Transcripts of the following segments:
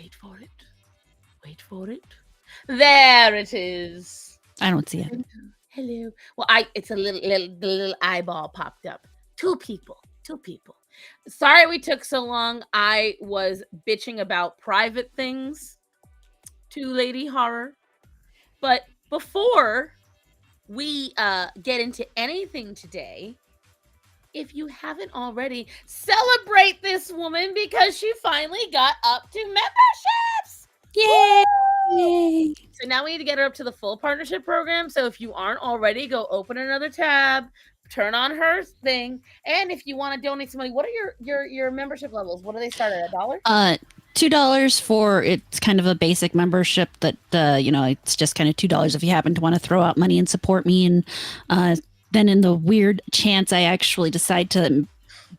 Wait for it. Wait for it. There it is. I don't see it. Hello. Well, it's a little eyeball popped up. Two people. Sorry we took so long. I was bitching about private things to Lady Horror. But before we get into anything today, if you haven't already, celebrate this woman because she finally got up to memberships. Yay! Woo! So now we need to get her up to the full partnership program. So if you aren't already, go open another tab, turn on her thing, and if you want to donate some money, what are your membership levels? What do they start at? $1? $2 for it's kind of a basic membership that it's just kind of $2 if you happen to want to throw out money and support me. And then in the weird chance I actually decide to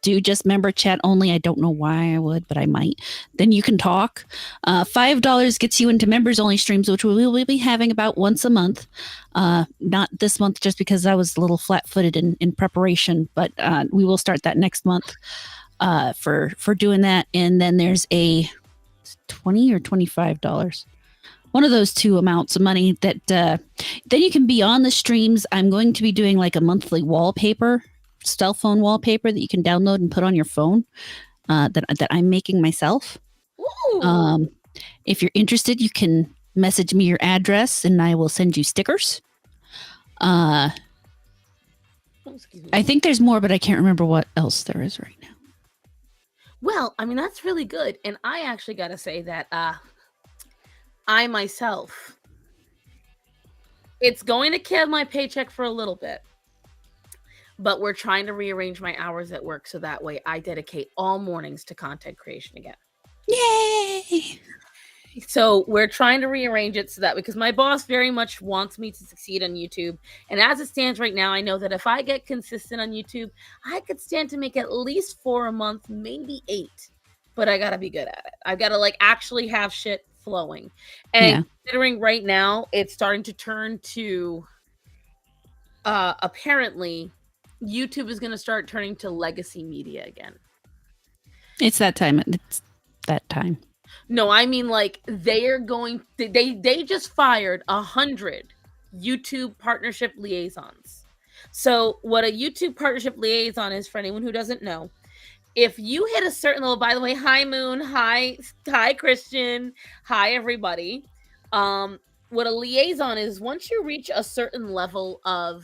do just member chat only, I don't know why I would, but I might, then you can talk. $5 gets you into members only streams, which we will be having about once a month. Not this month just because I was a little flat-footed in preparation, but we will start that next month for doing that. And then there's a $20 or $25, one of those two amounts of money that then you can be on the streams. I'm going to be doing like a monthly wallpaper, cell phone wallpaper that you can download and put on your phone that I'm making myself. Ooh. If you're interested, you can message me your address and I will send you stickers. I think there's more, but I can't remember what else there is right now. Well, I mean, that's really good. And I actually got to say that I myself, it's going to kill my paycheck for a little bit, but we're trying to rearrange my hours at work so that way I dedicate all mornings to content creation again. Yay! So we're trying to rearrange it so that because my boss very much wants me to succeed on YouTube. And as it stands right now, I know that if I get consistent on YouTube, I could stand to make at least 4 a month, maybe 8. But I got to be good at it. I've got to actually have shit flowing. And considering right now, it's starting to turn to apparently YouTube is going to start turning to legacy media again. It's that time. No, I mean they just fired 100 YouTube partnership liaisons. So what a YouTube partnership liaison is, for anyone who doesn't know, if you hit a certain level, by the way, hi Moon, hi Christian, hi everybody. What a liaison is, once you reach a certain level of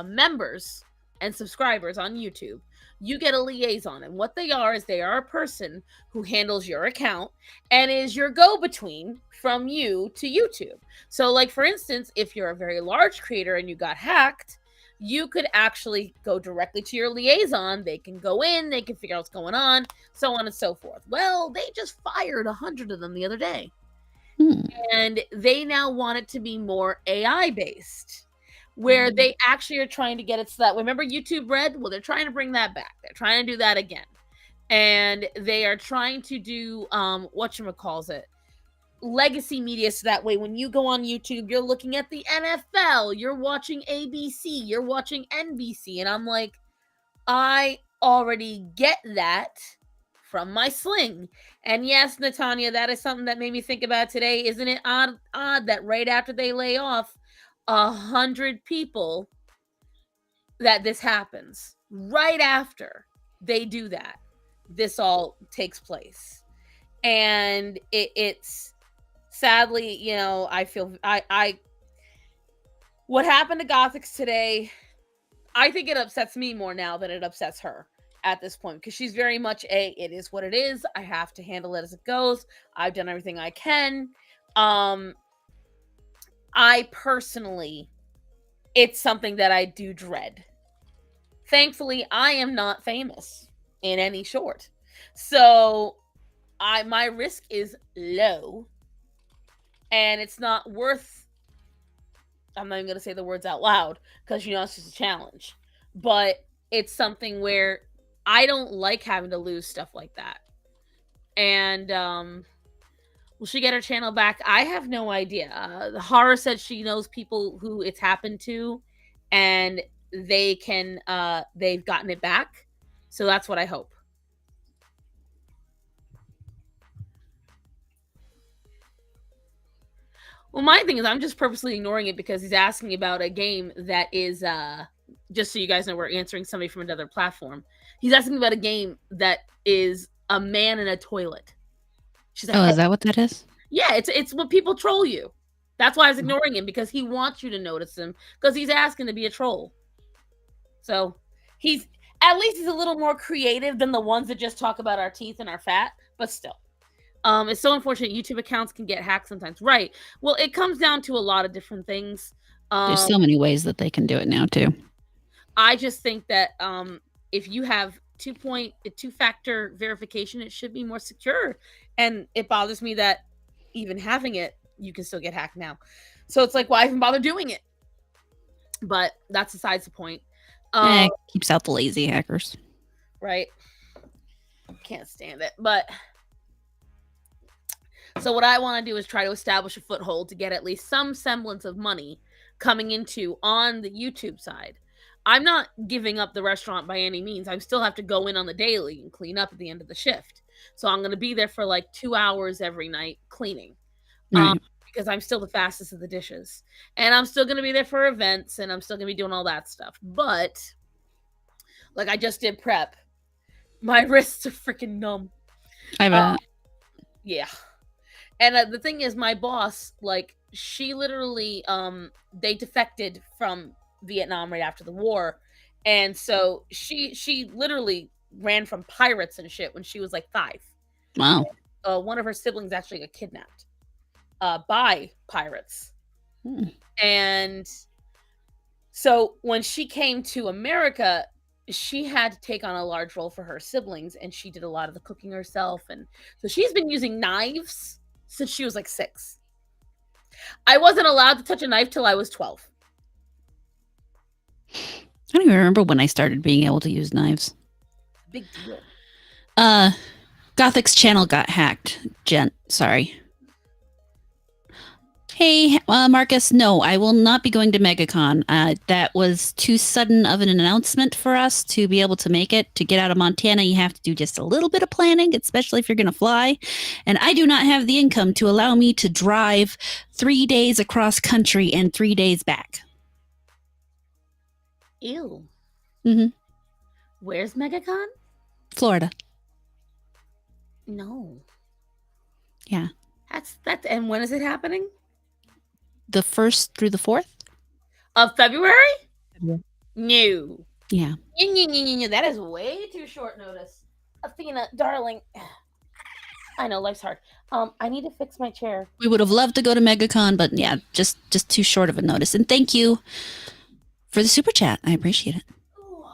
members and subscribers on YouTube, you get a liaison. And what they are is they are a person who handles your account and is your go-between from you to YouTube. So for instance, if you're a very large creator and you got hacked, you could actually go directly to your liaison. They can go in, they can figure out what's going on, so on and so forth. Well, they just fired 100 of them the other day. And they now want it to be more AI based, where they actually are trying to get it so that, remember YouTube Red? Well, they're trying to bring that back. They're trying to do that again. And they are trying to do whatchamacallit, legacy media, so that way when you go on YouTube, you're looking at the NFL, you're watching ABC, you're watching NBC. And I'm like, I already get that from my Sling. And yes, Natanya, that is something that made me think about today. Isn't it odd that right after they lay off 100 people, that this happens? Right after they do that, this all takes place. And it's sadly, I feel what happened to Gothics today, I think it upsets me more now than it upsets her at this point, because she's very much it is what it is. I have to handle it as it goes. I've done everything I can. I personally, it's something that I do dread. Thankfully, I am not famous in any short, so my risk is low, and it's not worth, I'm not even going to say the words out loud because it's just a challenge, but it's something where I don't like having to lose stuff like that. And will she get her channel back? I have no idea. The Horror said she knows people who it's happened to, and they've gotten it back. So that's what I hope. Well, my thing is I'm just purposely ignoring it because he's asking about a game that is just so you guys know we're answering somebody from another platform. He's asking about a game that is a man in a toilet. She's like, Oh, "Oh, is that what that is? yeah, it's what people troll you." That's why I was ignoring him because he wants you to notice him because he's asking to be a troll. So, he's at least he's a little more creative than the ones that just talk about our teeth and our fat, but still. It's so unfortunate YouTube accounts can get hacked sometimes. Right. Well, it comes down to a lot of different things. There's Um, so many ways that they can do it now too. I just think that if you have two factor verification, it should be more secure. And it bothers me that even having it, you can still get hacked now. So it's like, why even bother doing it? But that's besides the point. Keeps out the lazy hackers. Right. Can't stand it. But so what I want to do is try to establish a foothold to get at least some semblance of money coming into on the YouTube side. I'm not giving up the restaurant by any means. I still have to go in on the daily and clean up at the end of the shift. So I'm going to be there for like 2 hours every night cleaning. Um, Right. because I'm still the fastest of the dishes. And I'm still going to be there for events and I'm still going to be doing all that stuff. But like I just did prep. My wrists are freaking numb. I bet. Yeah. And the thing is, my boss, like, she literally, they defected from Vietnam right after the war, and so she literally ran from pirates and shit when she was like 5. Wow. One of her siblings actually got kidnapped, by pirates, Hmm. and so when she came to America, she had to take on a large role for her siblings, and she did a lot of the cooking herself, and so she's been using knives since she was like 6. I wasn't allowed to touch a knife till I was 12. I don't even remember when I started being able to use knives. Big deal. Gothic's channel got hacked. Sorry. Hey, Marcus, no, I will not be going to MegaCon. That was too sudden of an announcement for us to be able to make it. To get out of Montana, you have to do just a little bit of planning, especially if you're going to fly. And I do not have the income to allow me to drive 3 days across country and 3 days back. Ew. Mm-hmm. Where's MegaCon? Florida. No. Yeah. That's and when is it happening? The 1st through the 4th? Of February? Yeah. No. Yeah. That is way too short notice. Athena, darling. I know life's hard. I need to fix my chair. We would have loved to go to MegaCon, but yeah, just too short of a notice. And thank you for the super chat. I appreciate it. Ooh.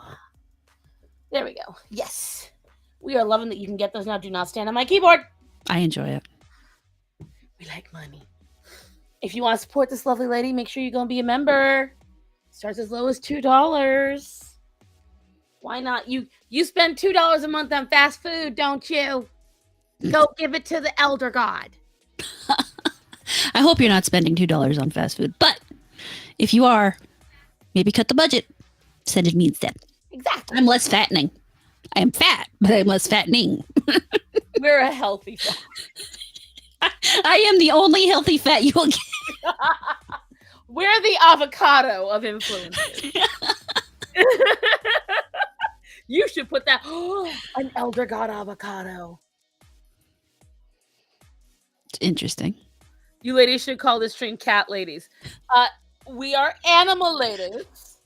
There we go. Yes. We are loving that you can get those now. Do not stand on my keyboard. I enjoy it. We like money. If you want to support this lovely lady, make sure you go and be a member. Starts as low as $2. Why not? You spend $2 a month on fast food, don't you? Go give it to the elder god. I hope you're not spending $2 on fast food, but if you are, maybe cut the budget. Send it me instead. Exactly. I'm less fattening. I am fat, but I'm less fattening. We're a healthy fat. I am the only healthy fat you will get. We're the avocado of influencers. You should put that. An elder god avocado. It's interesting. You ladies should call this stream Cat Ladies. We are animal ladies.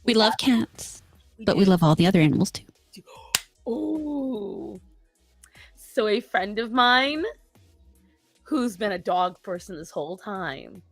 We love cats, but we love all the other animals too. Ooh. So a friend of mine who's been a dog person this whole time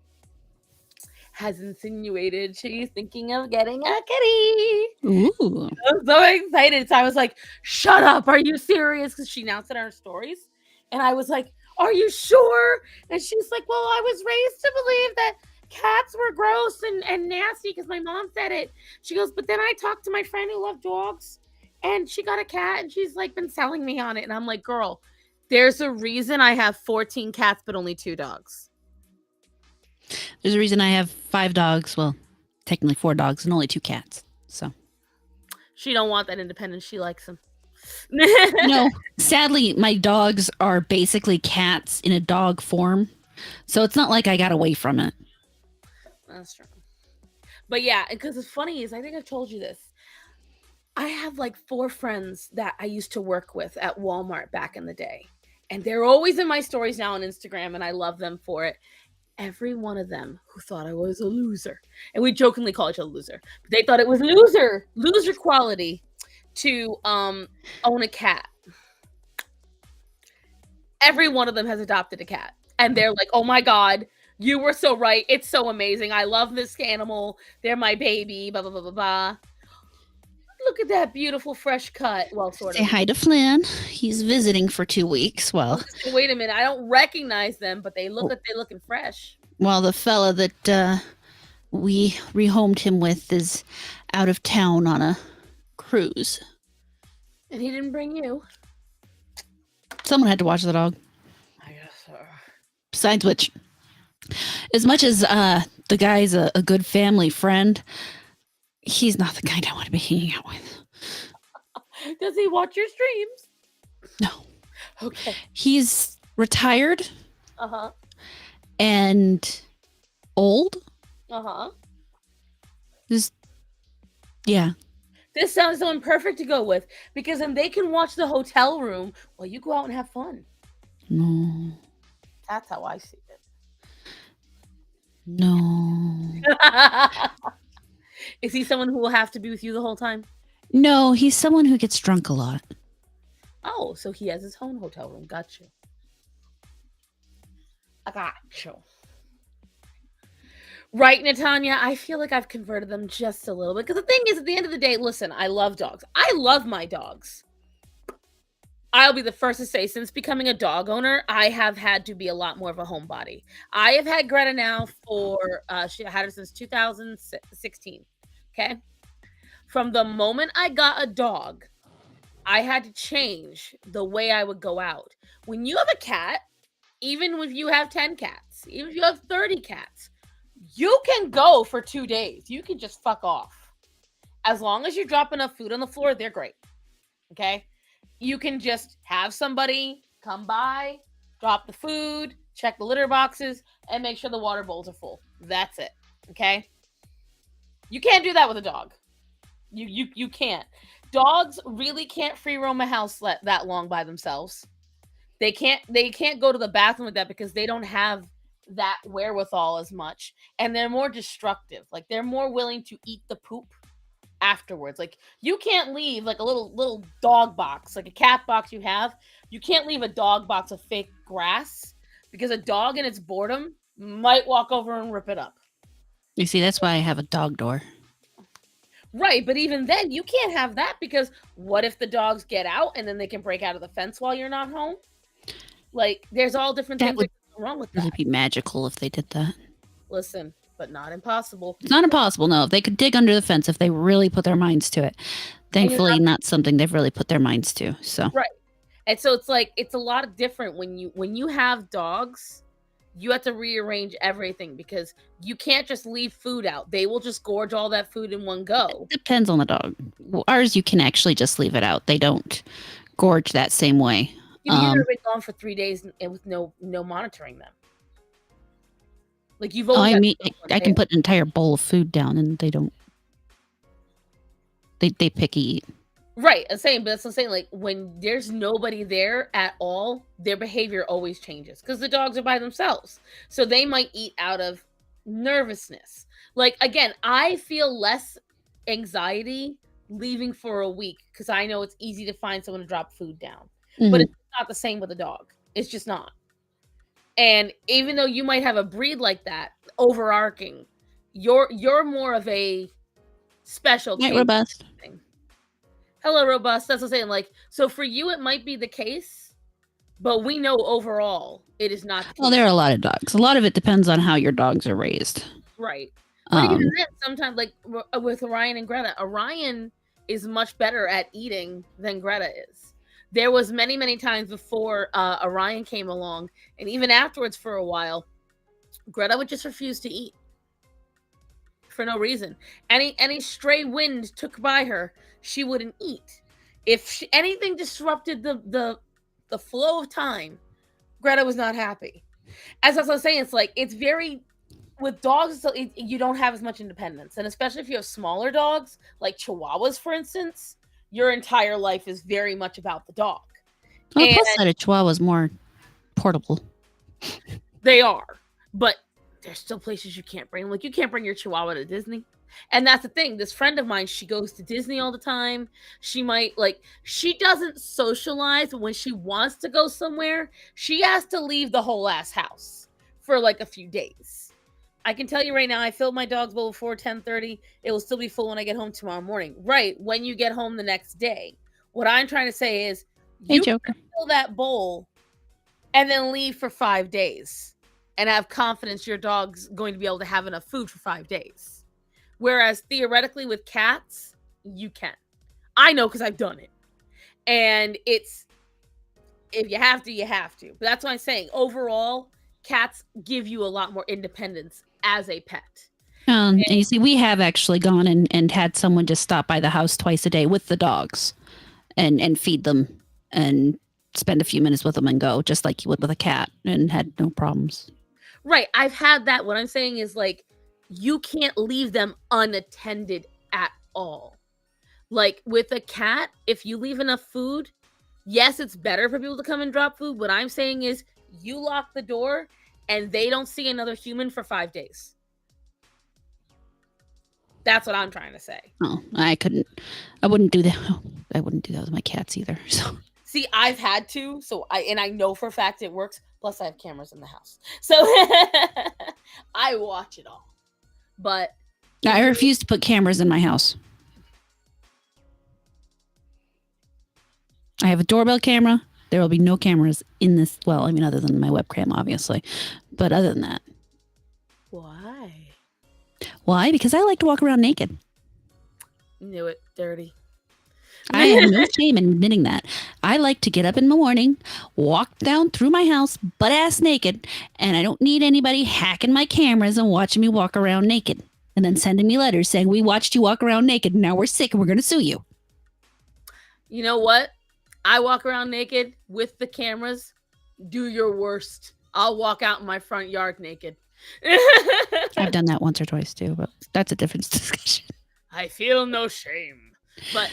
has insinuated she's thinking of getting a kitty. Ooh. I'm so excited. So I was like, shut up. Are you serious? Because she announced it on her stories. And I was like, are you sure? And she's like, well, I was raised to believe that cats were gross and nasty because my mom said it. She goes, but then I talked to my friend who loved dogs and she got a cat and she's like been selling me on it. And I'm like, girl, there's a reason I have 14 cats, but only 2 dogs. There's a reason I have 5 dogs. Well, technically 4 dogs and only 2 cats. So she don't want that independence. She likes them. No, sadly, my dogs are basically cats in a dog form. So it's not like I got away from it. That's true. But yeah, because it's funny is I think I've told you this. I have like 4 friends that I used to work with at Walmart back in the day. And they're always in my stories now on Instagram, and I love them for it. Every one of them who thought I was a loser, and we jokingly call each other loser, but they thought it was loser quality to own a cat. Every one of them has adopted a cat, and they're like, "Oh my god, you were so right. It's so amazing. I love this animal. They're my baby." Blah blah blah blah blah. Look at that beautiful fresh cut. Well, sort Say of. hi to Flynn. He's visiting for 2 weeks. I was just saying, wait a minute. I don't recognize them, but they look like they're looking fresh. Well, the fella that we rehomed him with is out of town on a cruise. And he didn't bring you. Someone had to watch the dog. I guess so. Besides which, as much as the guy's a good family friend, he's not the kind I want to be hanging out with. Does he watch your streams? No. Okay. He's retired Uh-huh. and old. Uh-huh. Just, yeah. This sounds someone perfect to go with, because then they can watch the hotel room while you go out and have fun. No. That's how I see it. No. Is he someone who will have to be with you the whole time? No, he's someone who gets drunk a lot. Oh, so he has his own hotel room. Got you. I got you. Right, Natanya? I feel like I've converted them just a little bit. Because the thing is, at the end of the day, listen, I love dogs. I love my dogs. I'll be the first to say, since becoming a dog owner, I have had to be a lot more of a homebody. I have had Greta now for, she had her since 2016. Okay? From the moment I got a dog, I had to change the way I would go out. When you have a cat, even if you have 10 cats, even if you have 30 cats, you can go for 2 days. You can just fuck off. As long as you drop enough food on the floor, they're great. Okay? You can just have somebody come by, drop the food, check the litter boxes, and make sure the water bowls are full. That's it. Okay? You can't do that with a dog. You can't. Dogs really can't free roam a house that long by themselves. They can't go to the bathroom with that because they don't have that wherewithal as much, and they're more destructive. Like, they're more willing to eat the poop afterwards. Like, you can't leave like a little dog box, like a cat box you have. You can't leave a dog box of fake grass, because a dog in its boredom might walk over and rip it up. You see, that's why I have a dog door. Right, but even then, you can't have that, because what if the dogs get out and then they can break out of the fence while you're not home? Like, there's all different That things would that go wrong with really that. be magical if they did that. Listen, but not impossible. It's not impossible, no. If they could dig under the fence, if they really put their minds to it. Thankfully, not something they've really put their minds to. So Right. And so it's like, it's a lot of different when you have dogs. You have to rearrange everything, because you can't just leave food out. They will just gorge all that food in one go. it depends on the dog. Ours, you can actually just leave it out. They don't gorge that same way. You've never been gone for 3 days and with no monitoring them. Like, you've always. I mean, I can put an entire bowl of food down, and they don't. They picky eat. Right, I'm saying, but that's what I'm saying. Like, when there's nobody there at all, their behavior always changes, because the dogs are by themselves. So they might eat out of nervousness. Like, again, I feel less anxiety leaving for a week, because I know it's easy to find someone to drop food down. But it's not the same with a dog. It's just not. And even though you might have a breed like that, overarching, you're more of a special Right, case robust. thing. Hello, robust. That's what I'm saying. Like, so for you, it might be the case, but we know overall it is not the case. Well, there are a lot of dogs. A lot of it depends on how your dogs are raised. Right. But even then, sometimes, like with Orion and Greta, Orion is much better at eating than Greta is. There was many times before Orion came along, and even afterwards for a while, Greta would just refuse to eat for no reason. Any stray wind took by her, she wouldn't eat. If anything disrupted the flow of time, Greta was not happy. As I was saying, it's like it's very with dogs. You don't have as much independence, and especially if you have smaller dogs like Chihuahuas, for instance, your entire life is very much about the dog, Well, and plus that a Chihuahua is more portable. they are. But there's still places you can't bring. Like you can't bring your Chihuahua to Disney. And that's the thing. This friend of mine, she goes to Disney all the time. She might she doesn't socialize, but when she wants to go somewhere, she has to leave the whole ass house for like a few days. I can tell you right now, I filled my dog's bowl before 10:30. It will still be full when I get home tomorrow morning. Right, when you get home the next day. What I'm trying to say is Hey, you Joker. fill that bowl and then leave for 5 days and have confidence your dog's going to be able to have enough food for 5 days. Whereas theoretically with cats, you can. I know because I've done it. And it's, if you have to, you have to. But that's what I'm saying. Overall, cats give you a lot more independence as a pet. And you see, we have actually gone and had someone just stop by the house twice a day with the dogs and feed them and spend a few minutes with them and go, just like you would with a cat, and had no problems. Right. I've had that. What I'm saying is like, you can't leave them unattended at all. Like with a cat, if you leave enough food, yes, it's better for people to come and drop food. What I'm saying is you lock the door and they don't see another human for 5 days. That's what I'm trying to say. Oh, I wouldn't do that. I wouldn't do that with my cats either. So See, I've had to, I know for a fact it works. Plus I have cameras in the house. So I watch it all. But I refuse to put cameras in my house. I have a doorbell camera. There will be no cameras in this. Well, I mean, other than my webcam, obviously. But other than that. Why? Why? Because I like to walk around naked. Knew it. Dirty. I have no shame in admitting that. I like to get up in the morning, walk down through my house butt ass naked, and I don't need anybody hacking my cameras and watching me walk around naked and then sending me letters saying, we watched you walk around naked and now we're sick and we're going to sue you. You know what? I walk around naked with the cameras. Do your worst. I'll walk out in my front yard naked. I've done that once or twice too, but that's a different discussion. I feel no shame. But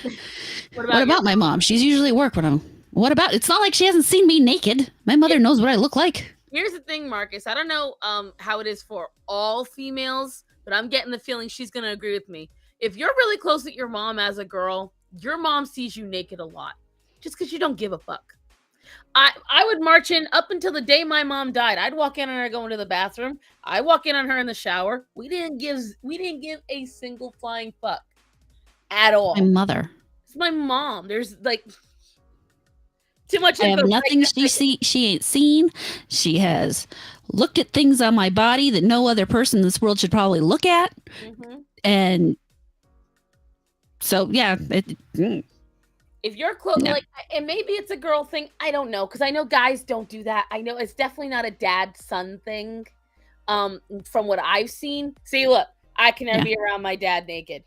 what about my mom? She's usually at work when I'm. What about? It's not like she hasn't seen me naked. My mother knows what I look like. Here's the thing, Marcus. I don't know how it is for all females, but I'm getting the feeling she's going to agree with me. If you're really close with your mom as a girl, your mom sees you naked a lot just because you don't give a fuck. I would march in up until the day my mom died. I'd walk in on her going to the bathroom. I walk in on her in the shower. We didn't give a single flying fuck at all. My mother. It's my mom. There's like too much. I have nothing she ain't seen. She has looked at things on my body that no other person in this world should probably look at. Mm-hmm. And so, yeah. If you're close, like, and maybe it's a girl thing. I don't know. Because I know guys don't do that. I know it's definitely not a dad-son thing. From what I've seen. See, look, I can never be around my dad naked.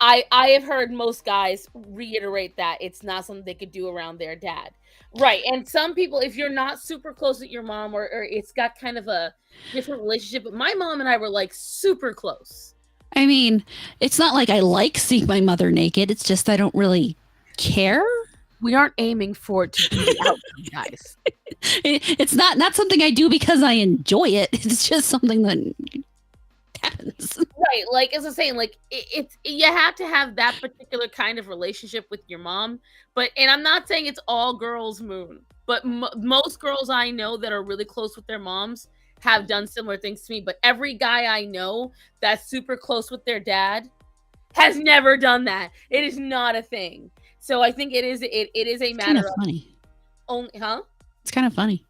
I have heard most guys reiterate that it's not something they could do around their dad. Right. And some people, if you're not super close with your mom or it's got kind of a different relationship, but my mom and I were like super close. I mean, it's not like I like seeing my mother naked. It's just I don't really care. We aren't aiming for it to be the outcome, guys. It's not something I do because I enjoy it. It's just something that happens. Right. Like, as I'm saying, like, it's you have to have that particular kind of relationship with your mom. And I'm not saying it's all girls, Moon, but most girls I know that are really close with their moms have done similar things to me. But every guy I know that's super close with their dad has never done that. It is not a thing. So I think it is a matter of funny. Only, huh? It's kind of funny,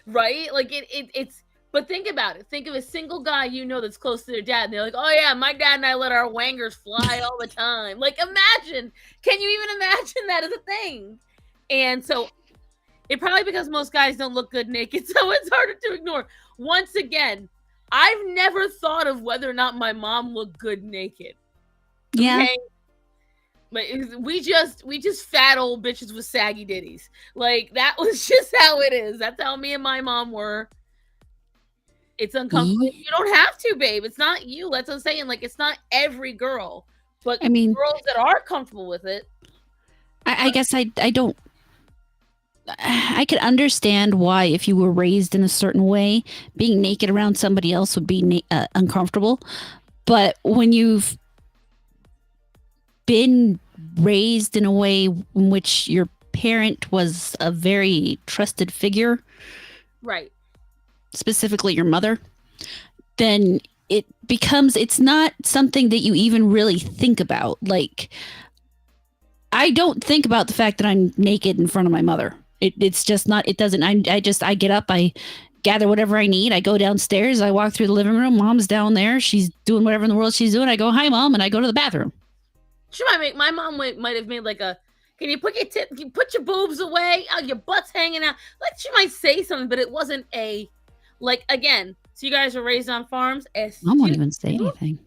right? Like it's. But think about it. Think of a single guy you know that's close to their dad, and they're like, "Oh yeah, my dad and I let our wangers fly all the time." Like, imagine. Can you even imagine that as a thing? And so, it probably because most guys don't look good naked, so it's harder to ignore. Once again, I've never thought of whether or not my mom looked good naked. Yeah. Okay? But we just fat old bitches with saggy ditties. Like that was just how it is. That's how me and my mom were. It's uncomfortable. E- You don't have to, babe. It's not you. That's what I'm saying. Like it's not every girl, but I mean, girls that are comfortable with it. I guess I don't. I could understand why, if you were raised in a certain way, being naked around somebody else would be uncomfortable. But when you've been raised in a way in which your parent was a very trusted figure, Right. specifically your mother, then it's not something that you even really think about. Like, I don't think about the fact that I'm naked in front of my mother. It's just not, it doesn't, I get up, I gather whatever I need, I go downstairs, I walk through the living room, mom's down there, she's doing whatever in the world she's doing, I go, hi, mom, and I go to the bathroom. She might make my mom might have made like a. Can you put can you put your boobs away? Oh, your butt's hanging out. Like she might say something, but it wasn't a. Like again, so you guys were raised on farms. Mom won't even say anything.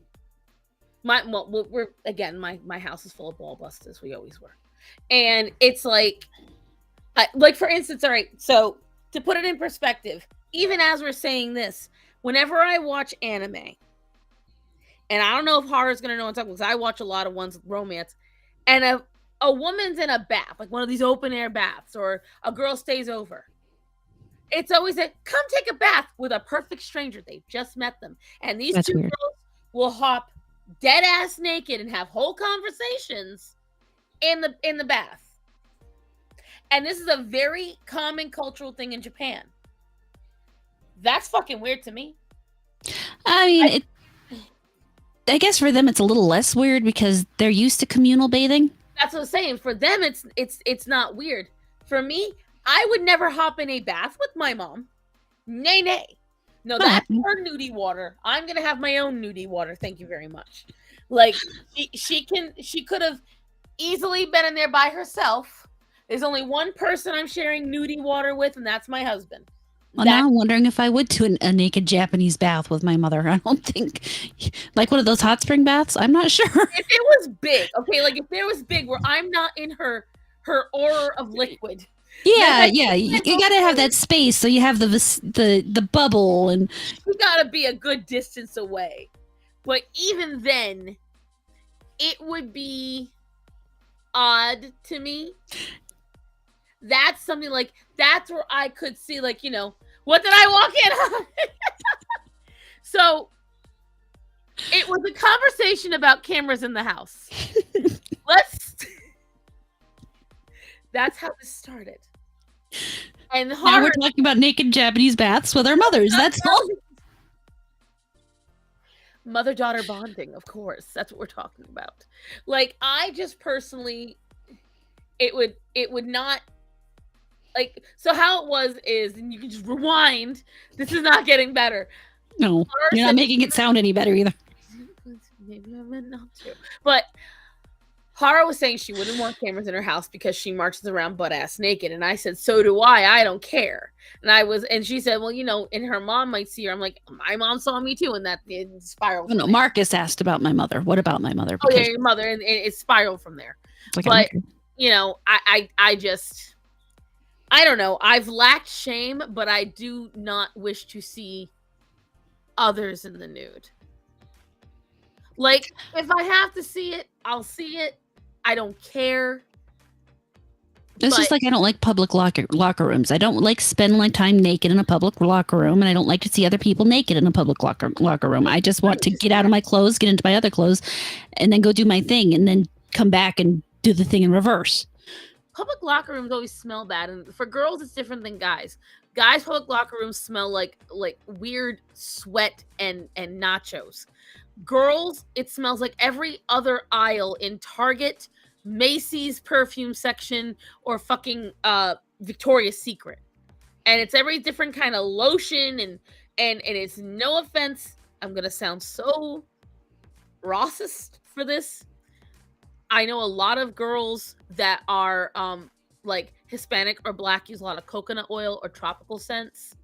We're again. My house is full of ball busters. We always were, and it's like for instance, all right. So to put it in perspective, even as we're saying this, whenever I watch anime, and I don't know if horror's gonna know what I'm talking because I watch a lot of ones with romance, and a woman's in a bath, like one of these open air baths, or a girl stays over. It's always a come take a bath with a perfect stranger. They've just met them, and these That's two weird. girls will hop dead ass naked and have whole conversations in the bath. And this is a very common cultural thing in Japan. That's fucking weird to me. I mean, I guess for them it's a little less weird because they're used to communal bathing. That's what I'm saying. For them, it's not weird. For me, I would never hop in a bath with my mom. Nay, nay. No, Not that's happening. her nudie water. I'm gonna have my own nudie water. Thank you very much. Like she could have easily been in there by herself. There's only one person I'm sharing nudie water with, and that's my husband. Well, That now I'm wondering if I would to a naked Japanese bath with my mother. I don't think, like one of those hot spring baths. I'm not sure. if it was big, okay, like if there was big where I'm not in her aura of liquid, then Yeah, I yeah. You think, got to have okay, that space so you have the bubble and you gotta be a good distance away. But even then, it would be odd to me. That's something like that's where I could see, like, what did I walk in? So it was a conversation about cameras in the house. Let's That's how this started. And now we're talking about naked Japanese baths with our mothers. That's all. Mother-daughter bonding, of course. That's what we're talking about. Like I just personally it would not like so how it was is and you can just rewind. This is not getting better. No, you're not making it sound any better either. Maybe I meant not to. But Hara was saying she wouldn't want cameras in her house because she marches around butt ass naked. And I said, so do I. I don't care. And she said, well, and her mom might see her. I'm like, my mom saw me too. And that it spiraled. Oh, no, Marcus asked about my mother. What about my mother? Oh, yeah, your mother. And it spiraled from there. Like, but, I just, I don't know. I've lacked shame, but I do not wish to see others in the nude. Like, if I have to see it, I'll see it. I don't care. It's just like I don't like public locker rooms. I don't like spend my time naked in a public locker room, and I don't like to see other people naked in a public locker room. I just want to get out of my clothes, get into my other clothes, and then go do my thing, and then come back and do the thing in reverse. Public locker rooms always smell bad, and for girls, it's different than guys. Guys' public locker rooms smell like weird sweat and nachos. Girls, it smells like every other aisle in Target, Macy's perfume section, or fucking Victoria's Secret. And it's every different kind of lotion and it's no offense. I'm gonna sound so racist for this. I know a lot of girls that are like Hispanic or black use a lot of coconut oil or tropical scents.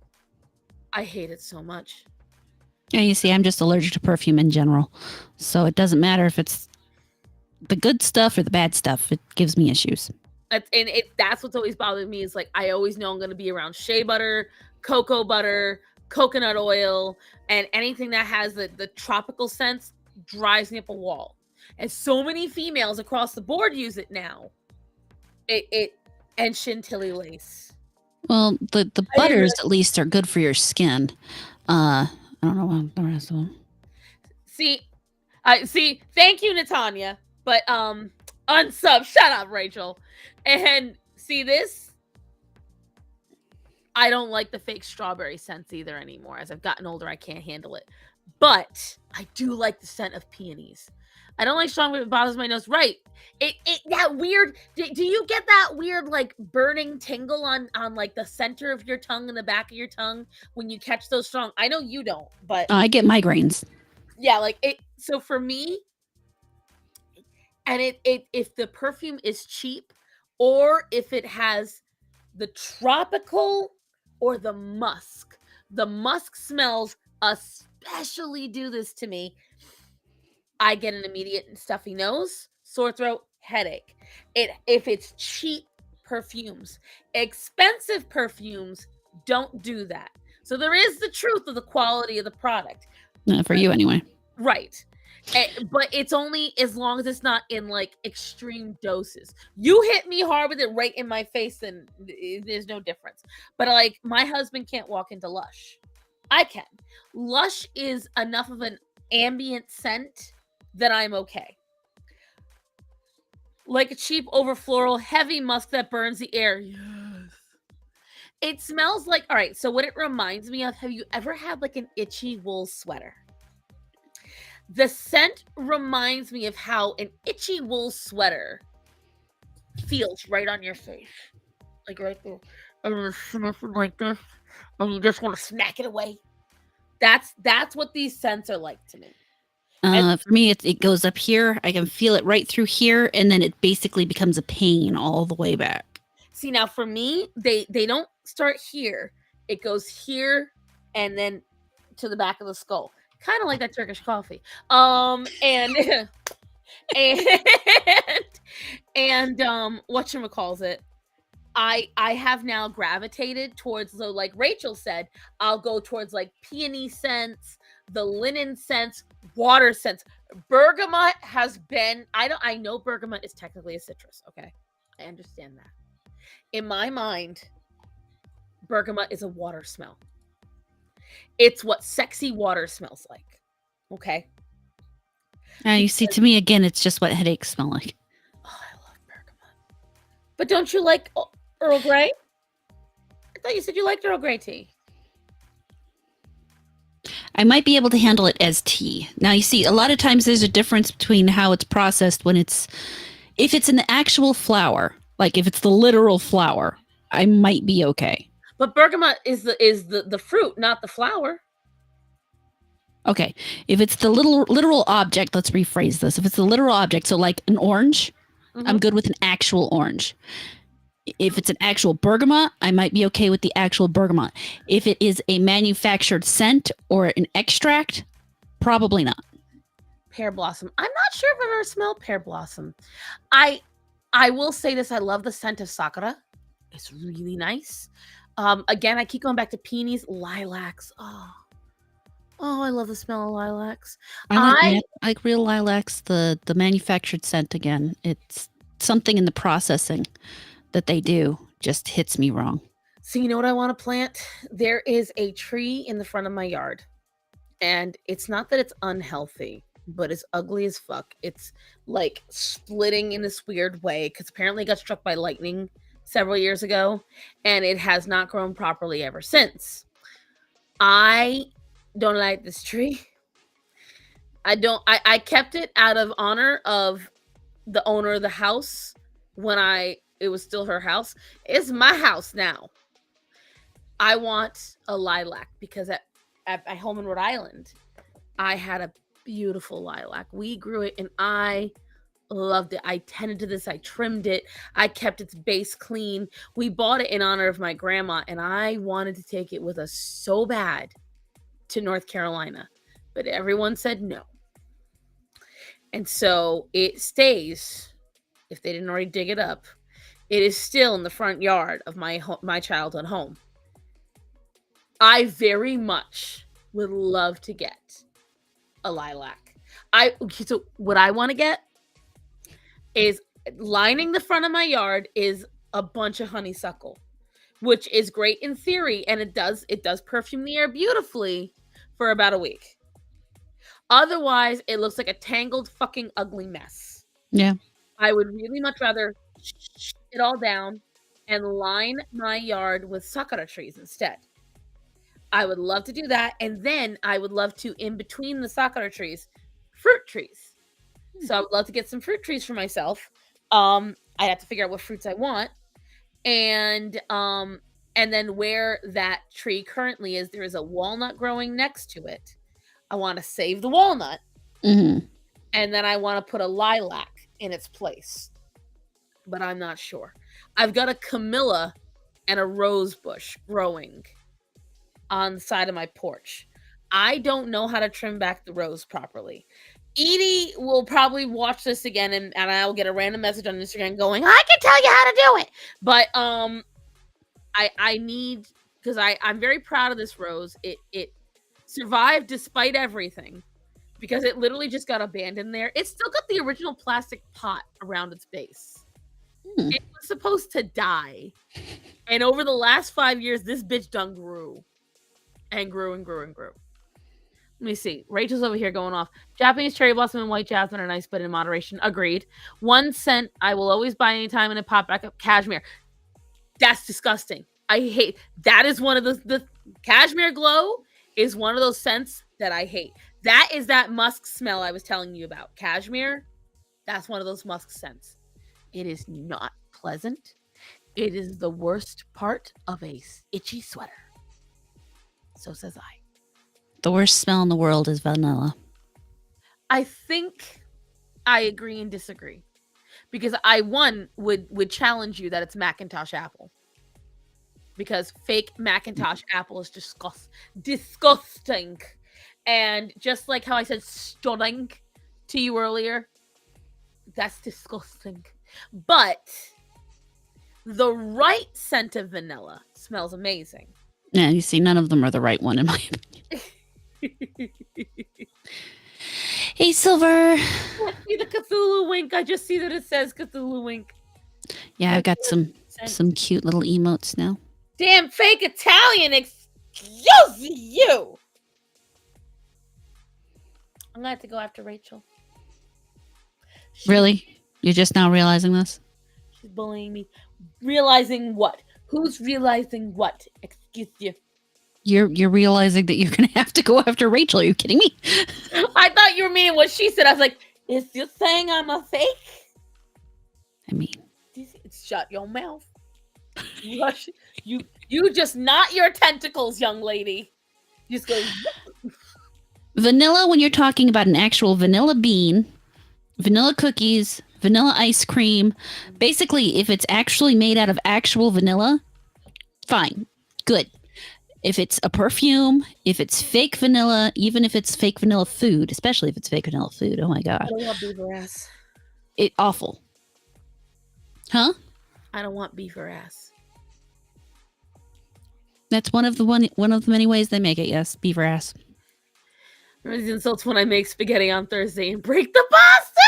I hate it so much. Yeah, you see, I'm just allergic to perfume in general. So it doesn't matter if it's the good stuff or the bad stuff. It gives me issues. That's what's always bothered me is like I always know I'm going to be around shea butter, cocoa butter, coconut oil, and anything that has the tropical scents drives me up a wall. And so many females across the board use it now. It and Chantilly lace. Well, the I didn't butters at least are good for your skin. I don't know about the rest of them. see. I see. Thank you, Natanya. But unsub. Shut up, Rachel. And see this. I don't like the fake strawberry scents either anymore. As I've gotten older, I can't handle it. But I do like the scent of peonies. I don't like strawberry; it bothers my nose. Right? It that weird. Do you get that weird like burning tingle on like the center of your tongue and the back of your tongue when you catch those strong? I know you don't, but I get migraines. yeah, like it. So for me, and it if the perfume is cheap or if it has the tropical or the musk. The musk smells especially do this to me. I get an immediate stuffy nose, sore throat, headache. It if it's cheap perfumes. Expensive perfumes don't do that. So there is the truth of the quality of the product. For you anyway. Right. But it's only as long as it's not in like extreme doses. You hit me hard with it right in my face, and there's no difference. But like my husband can't walk into Lush. I can. Lush is enough of an ambient scent that I'm okay. Like a cheap over floral, heavy musk that burns the air. Yes. It smells like, all right, so what it reminds me of, have you ever had like an itchy wool sweater? The scent reminds me of how an itchy wool sweater feels right on your face. Like right there. And you're sniffing like this. And you just want to smack it away. That's what these scents are like to me. For me, it goes up here. I can feel it right through here, and then it basically becomes a pain all the way back. See, now for me, they don't start here. It goes here and then to the back of the skull. Kind of like that Turkish coffee. And and whatchamacalls it, I have now gravitated towards, so like Rachel said, I'll go towards like peony scents, the linen scents, water scents. Bergamot has been, I know bergamot is technically a citrus, okay? I understand that. In my mind, bergamot is a water smell. It's what sexy water smells like. Okay? You see, to me, again, it's just what headaches smell like. Oh, I love bergamot. But don't you like Earl Grey? I thought you said you liked Earl Grey tea. I might be able to handle it as tea. Now, you see, a lot of times there's a difference between how it's processed when if it's an actual flower, like if it's the literal flower, I might be okay. But bergamot is the fruit, not the flower. Okay, if it's the literal object, let's rephrase this. If it's the literal object, so like an orange, I'm good with an actual orange. If it's an actual bergamot, I might be okay with the actual bergamot. If it is a manufactured scent or an extract, probably not. Pear blossom. I'm not sure if I've ever smelled pear blossom. I will say this, I love the scent of sakura. It's really nice. Again, I keep going back to peonies, lilacs. Oh, I love the smell of lilacs. I like real lilacs, the manufactured scent again. It's something in the processing that they do just hits me wrong. So you know what I want to plant? There is a tree in the front of my yard. And it's not that it's unhealthy, but it's ugly as fuck. It's like splitting in this weird way because apparently it got struck by lightning several years ago and it has not grown properly ever since. I don't like this tree. I kept it out of honor of the owner of the house when it was still her house. It's my house now. I want a lilac because at my home in Rhode Island, I had a beautiful lilac. We grew it and I loved it. I tended to this. I trimmed it. I kept its base clean. We bought it in honor of my grandma and I wanted to take it with us so bad to North Carolina, but everyone said no. And so it stays, if they didn't already dig it up, it is still in the front yard of my childhood home. I very much would love to get a lilac. So what I want to get is, lining the front of my yard is a bunch of honeysuckle, which is great in theory, and it does perfume the air beautifully for about a week. Otherwise, it looks like a tangled fucking ugly mess. Yeah. I would really much rather it all down and line my yard with sakura trees instead. I would love to do that, and then I would love to, in between the sakura trees, fruit trees. So I would love to get some fruit trees for myself. I'd have to figure out what fruits I want, and then where that tree currently is, there is a walnut growing next to it. I want to save the walnut, Mm-hmm. and then I want to put a lilac in its place, but I'm not sure. I've got a camellia and a rose bush growing on the side of my porch. I don't know how to trim back the rose properly. Edie will probably watch this again, and I'll get a random message on Instagram going, I can tell you how to do it. But I need, because I'm very proud of this rose. It survived despite everything, because it literally just got abandoned there. It's still got the original plastic pot around its base. It was supposed to die. And over the last 5 years, this bitch done grew. And grew and grew and grew. Let me see. Rachel's over here going off. Japanese cherry blossom and white jasmine are nice, but in moderation. Agreed. One scent I will always buy anytime in a pop back up, cashmere. That's disgusting. I hate that. Is one of the cashmere glow is one of those scents that I hate. That is that musk smell I was telling you about. Cashmere, that's one of those musk scents. It is not pleasant. It is the worst part of a itchy sweater. So says I. The worst smell in the world is vanilla. I think I agree and disagree, because I would challenge you that it's Macintosh apple, because fake Macintosh apple is disgusting, and just like how I said stunning to you earlier, that's disgusting. But the right scent of vanilla smells amazing. Yeah, you see, none of them are the right one in my opinion. Hey, Silver. I see the Cthulhu wink. I just see that it says Cthulhu wink. Yeah, I've got some cute little emotes now. Damn fake Italian, excuse you. I'm gonna have to go after Rachel. Really? You're just now realizing this? She's bullying me. Realizing what? Who's realizing what? Excuse you. You're realizing that you're gonna have to go after Rachel. Are you kidding me? I thought you were meaning what she said. I was like, is you saying I'm a fake? I mean, shut your mouth. You just not your tentacles, young lady. You just go. vanilla, when you're talking about an actual vanilla bean, vanilla cookies, vanilla ice cream, basically, if it's actually made out of actual vanilla, fine, good. If it's a perfume, if it's fake vanilla, even if it's fake vanilla food, especially if it's fake vanilla food, oh my God. I don't want beaver ass. Awful. Huh? I don't want beaver ass. That's one of the many ways they make it, yes, beaver ass. These insults when I make spaghetti on Thursday and break the pasta!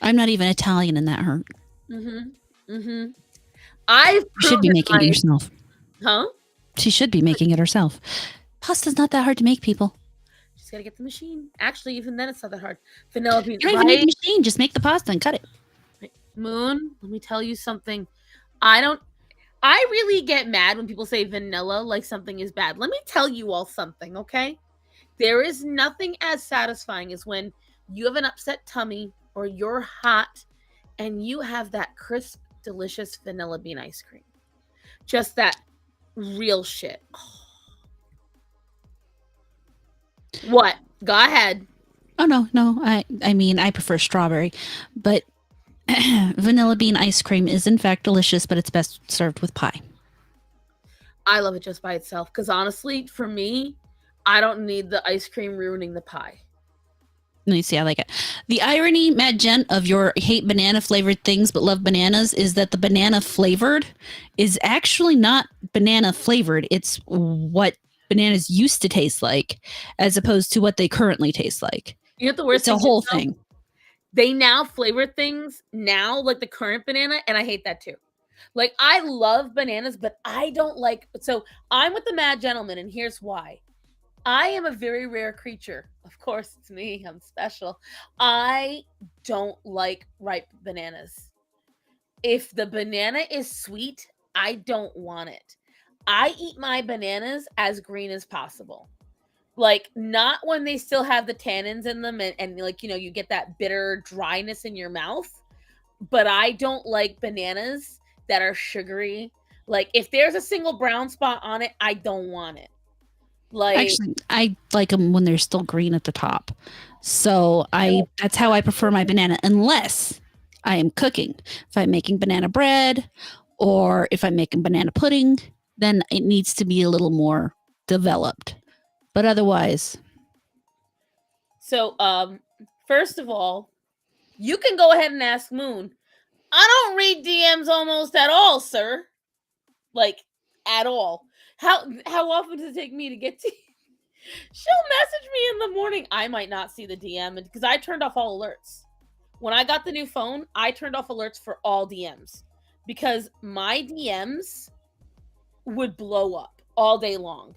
I'm not even Italian and that hurt. I've She should be making it herself. Huh? She should be making it herself. Pasta's not that hard to make, people. Just gotta get the machine. Actually, even then, it's not that hard. Vanilla beans. You don't even need a machine. Just make the pasta and cut it. Moon, let me tell you something. I really get mad when people say vanilla like something is bad. Let me tell you all something, okay? There is nothing as satisfying as when you have an upset tummy or you're hot and you have that crisp, delicious vanilla bean ice cream. Just that real shit. Oh. What? Go ahead. Oh, no. I mean, I prefer strawberry, but vanilla bean ice cream is in fact delicious, but it's best served with pie. I love it just by itself because honestly, for me, I don't need the ice cream ruining the pie. Let me see. I like it. The irony, Mad Gent, of your hate banana flavored things but love bananas is that the banana flavored is actually not banana flavored. It's what bananas used to taste like, as opposed to what they currently taste like. You know what the worst It's a thing is whole though? thing. They now flavor things now like the current banana, and I hate that too. Like I love bananas, but I don't like. So I'm with the Mad Gentleman, and here's why. I am a very rare creature. Of course, it's me. I'm special. I don't like ripe bananas. If the banana is sweet, I don't want it. I eat my bananas as green as possible. Like not when they still have the tannins in them and like you get that bitter dryness in your mouth. But I don't like bananas that are sugary. Like if there's a single brown spot on it, I don't want it. Like Actually, I like them when they're still green at the top. So I I don't that's how I prefer my banana, unless I am cooking. If I'm making banana bread or if I'm making banana pudding, then it needs to be a little more developed. But otherwise, so first of all, you can go ahead and ask Moon. I don't read DMs almost at all, sir. Like at all. How often does it take me to get to She'll message me in the morning. I might not see the DM because I turned off all alerts. When I got the new phone, I turned off alerts for all DMs because my DMs would blow up all day long.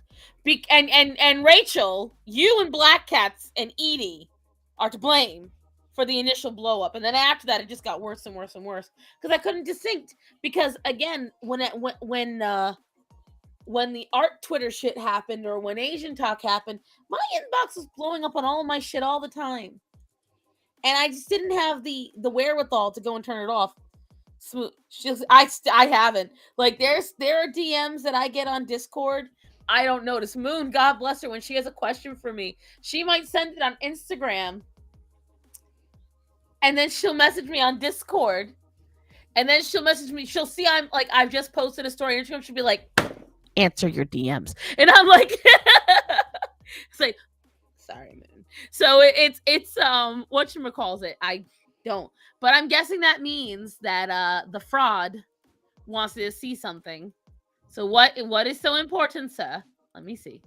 And Rachel, you and Black Cats and Edie are to blame for the initial blow up, and then after that, it just got worse and worse and worse because I couldn't distinct. Because again, when the art Twitter shit happened or when Asian talk happened, my inbox was blowing up on all my shit all the time, and I just didn't have the wherewithal to go and turn it off. Smooth. I haven't. Like there are DMs that I get on Discord. I don't notice. Moon, God bless her, when she has a question for me, she might send it on Instagram, and then she'll message me on Discord, and then she'll message me. She'll see I'm like I've just posted a story on Instagram. She'll be like, "Answer your DMs," and I'm like, "It's like, sorry, man." So it's whatchamacalls it. I don't, but I'm guessing that means that the fraud wants to see something. So what is so important, sir? Let me see.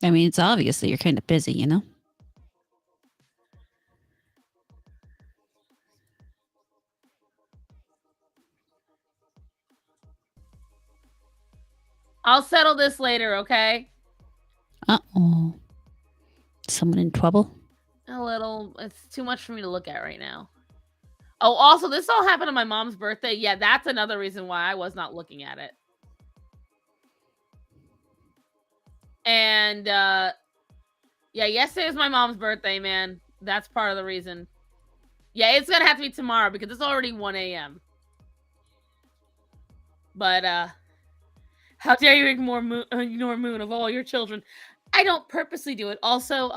I mean, it's obvious that you're kind of busy, you know? I'll settle this later, okay? Uh-oh. Someone in trouble? A little. It's too much for me to look at right now. Oh, also, this all happened on my mom's birthday. Yeah, that's another reason why I was not looking at it. And yeah, yesterday was my mom's birthday, man. That's part of the reason. Yeah, it's gonna have to be tomorrow because it's already 1 a.m. But how dare you ignore Moon of all your children? I don't purposely do it. Also,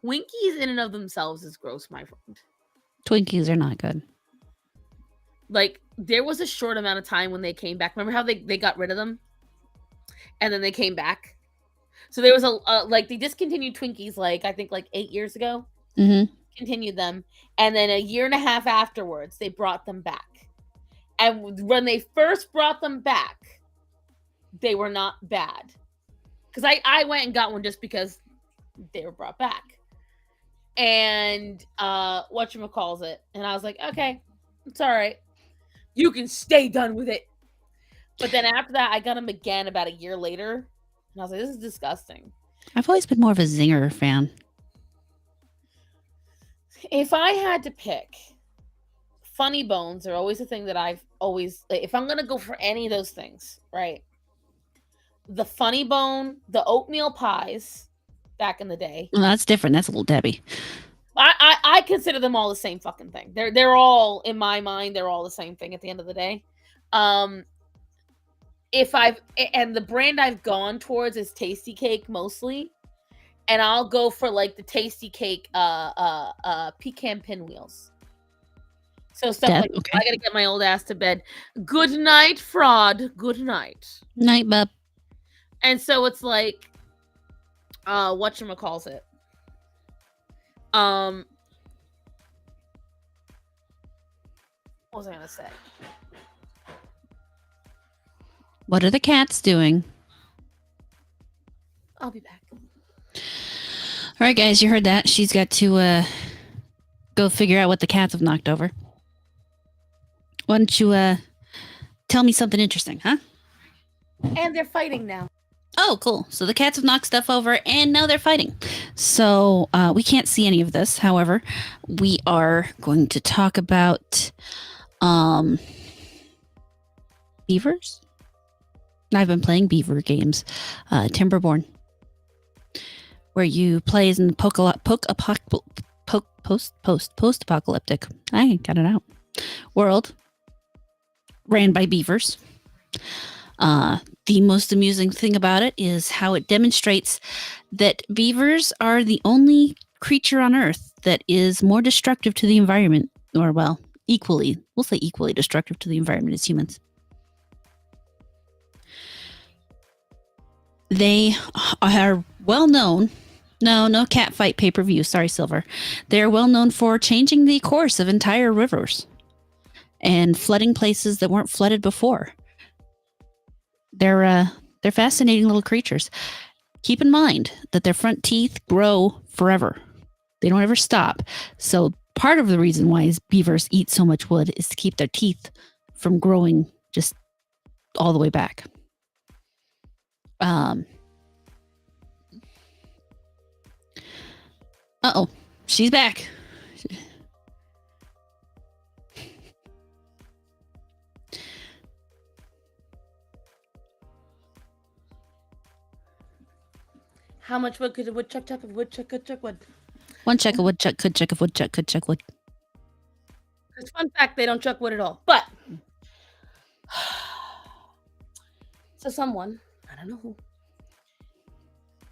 Twinkies in and of themselves is gross, my friend. Twinkies are not good. Like there was a short amount of time when they came back. Remember how they got rid of them and then they came back? So there was a like they discontinued Twinkies like I think like 8 years ago. Mm-hmm. Continued them, and then a year and a half afterwards they brought them back. And when they first brought them back, they were not bad. Cuz I went and got one just because they were brought back. And whatchamacalls it? And I was like, "Okay, it's all right. You can stay done with it." But then after that, I got them again about a year later, and I was like, "This is disgusting." I've always been more of a Zinger fan. If I had to pick, funny bones are always the thing that I've always. If I'm gonna go for any of those things, right? The funny bone, the oatmeal pies, back in the day. Well, that's different. That's a little Debbie. I consider them all the same fucking thing. They're all in my mind. They're all the same thing at the end of the day. Um, if I've and the brand I've gone towards is Tasty Cake mostly, and I'll go for like the Tasty Cake pecan pinwheels. So stuff Deb, like okay. I gotta get my old ass to bed. Good night, fraud. Good night. Night, bub. And so it's like, whatchamacalls it? Um, what was I gonna say? What are the cats doing? I'll be back. All right, guys, you heard that. She's got to go figure out what the cats have knocked over. Why don't you tell me something interesting, huh? And they're fighting now. Oh, cool. So the cats have knocked stuff over and now they're fighting. So we can't see any of this. However, we are going to talk about beavers. I've been playing beaver games, Timberborn, where you play as in post-apocalyptic. I got it out. World ran by beavers. The most amusing thing about it is how it demonstrates that beavers are the only creature on Earth that is more destructive to the environment, or well, we'll say equally destructive to the environment as humans. They are well known. No cat fight pay-per-view. Sorry, Silver. They're well known for changing the course of entire rivers and flooding places that weren't flooded before. They're fascinating little creatures. Keep in mind that their front teeth grow forever. They don't ever stop. So part of the reason why beavers eat so much wood is to keep their teeth from growing just all the way back. Uh-oh, she's back. How much wood could a woodchuck chuck? Woodchuck wood. One chuck of woodchuck could chuck of woodchuck could chuck wood. Because fun fact, they don't chuck wood at all. But so someone, I don't know who,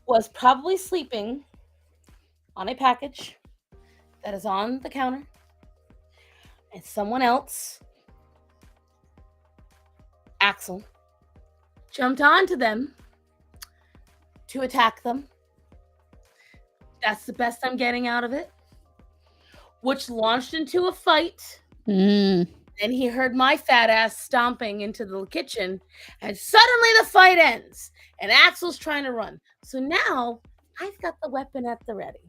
was probably sleeping on a package that is on the counter, and someone else, Axel, jumped onto them to attack them. That's the best I'm getting out of it. Which launched into a fight. And he heard my fat ass stomping into the kitchen, and suddenly the fight ends, and Axel's trying to run. So now I've got the weapon at the ready.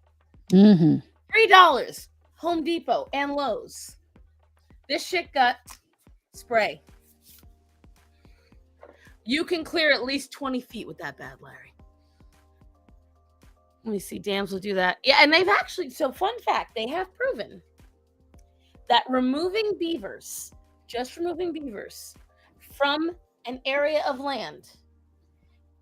$3, Home Depot and Lowe's. This shit got spray. You can clear at least 20 feet with that bad, Larry. Let me see. Dams will do that. Yeah, and they've actually, so fun fact, they have proven that just removing beavers from an area of land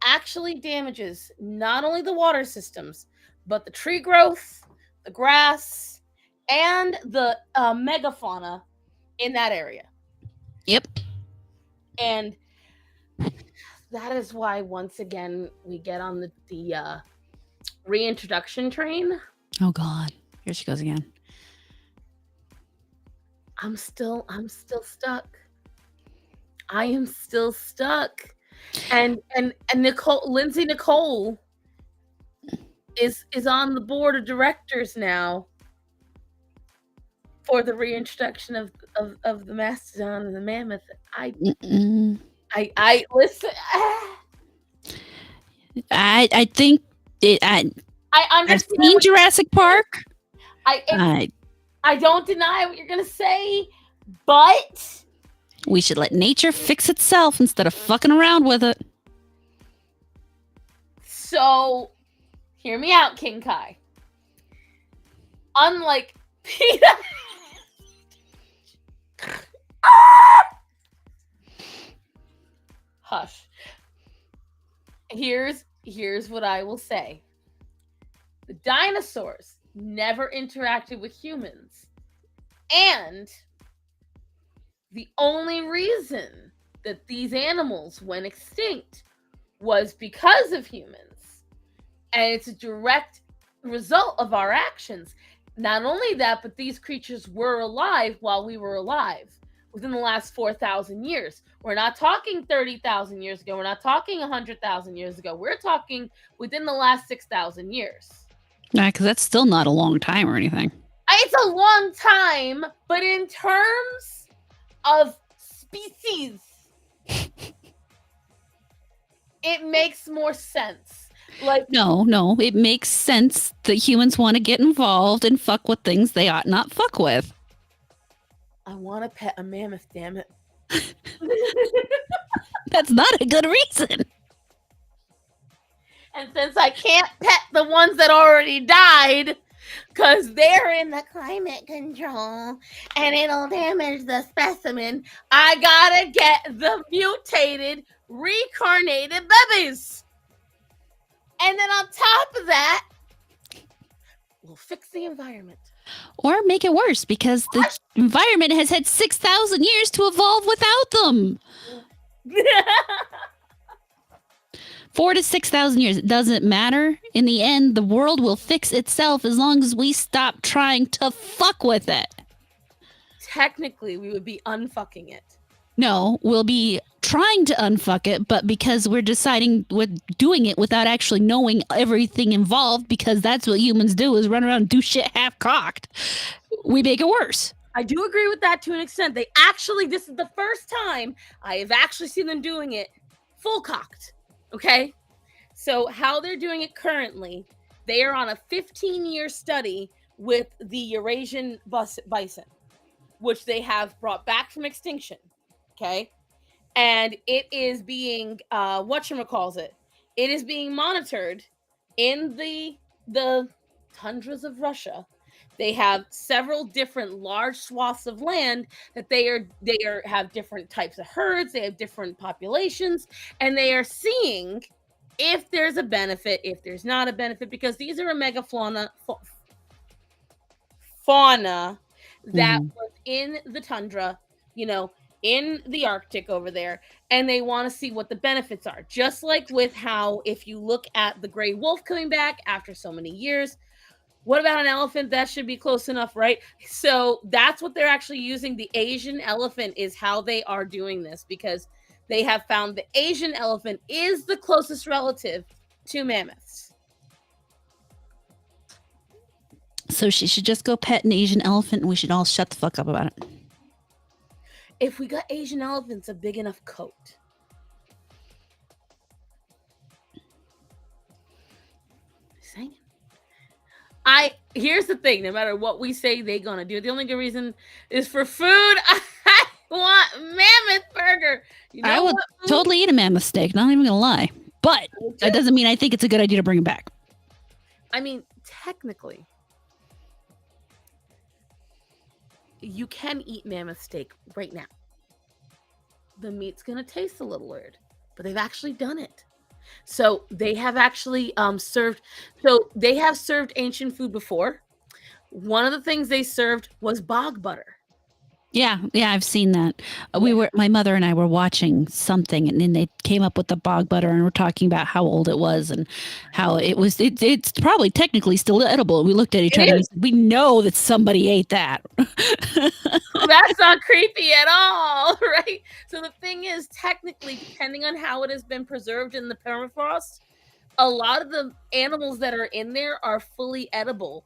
actually damages not only the water systems, but the tree growth, the grass, and the megafauna in that area. Yep. And that is why, once again, we get on the reintroduction train. Oh God, here she goes again. I'm still stuck. I am still stuck. And Lindsay Nicole is on the board of directors now for the reintroduction of the mastodon and the mammoth. I listen. I think I understand. I've seen Jurassic Park. I don't deny what you're gonna say, but we should let nature fix itself instead of fucking around with it. So, hear me out, King Kai. Unlike Peter. Hush. Here's what I will say. The dinosaurs never interacted with humans. And the only reason that these animals went extinct was because of humans. And it's a direct result of our actions. Not only that, but these creatures were alive while we were alive within the last 4,000 years. We're not talking 30,000 years ago. We're not talking 100,000 years ago. We're talking within the last 6,000 years. Yeah, because that's still not a long time or anything. It's a long time, but in terms of species, it makes more sense. Like, No, it makes sense that humans want to get involved and fuck with things they ought not fuck with. I want to pet a mammoth, damn it. That's not a good reason. And since I can't pet the ones that already died, because they're in the climate control and it'll damage the specimen, I gotta get the mutated, reincarnated babies. And then on top of that, we'll fix the environment. Or make it worse because the environment has had 6,000 years to evolve without them. 4 to 6,000 years. It doesn't matter. In the end, the world will fix itself as long as we stop trying to fuck with it. Technically, we would be unfucking it. No, we'll be trying to unfuck it, but because we're deciding we're doing it without actually knowing everything involved, because that's what humans do is run around and do shit half cocked, we make it worse. I do agree with that to an extent. They actually, this is the first time I have actually seen them doing it full cocked. Okay. So, how they're doing it currently, they are on a 15-year study with the Eurasian bison, which they have brought back from extinction. Okay. And it is being, whatchamacallit, it is being monitored in the tundras of Russia. They have several different large swaths of land that they are have different types of herds, they have different populations, and they are seeing if there's a benefit, if there's not a benefit, because these are a megafauna fauna that was in the tundra, in the Arctic over there, and they want to see what the benefits are. Just like with how, if you look at the gray wolf coming back after so many years, what about an elephant? That should be close enough, right? So that's what they're actually using. The Asian elephant is how they are doing this, because they have found the Asian elephant is the closest relative to mammoths. So she should just go pet an Asian elephant and we should all shut the fuck up about it. If we got Asian elephants a big enough coat. Saying. Here's the thing, no matter what we say they're gonna do, the only good reason is for food. I want mammoth burger. I would totally eat a mammoth steak, not even gonna lie. But that doesn't mean I think it's a good idea to bring it back. I mean, technically, you can eat mammoth steak right now. The meat's gonna taste a little weird, but they've actually done it. So they have actually served. So they have served ancient food before. One of the things they served was bog butter. Yeah, I've seen that. My mother and I were watching something, and then they came up with the bog butter, and we're talking about how old it was and how it was. It's probably technically still edible. We looked at each other and said, we know that somebody ate that. That's not creepy at all, right? So the thing is, technically, depending on how it has been preserved in the permafrost, a lot of the animals that are in there are fully edible.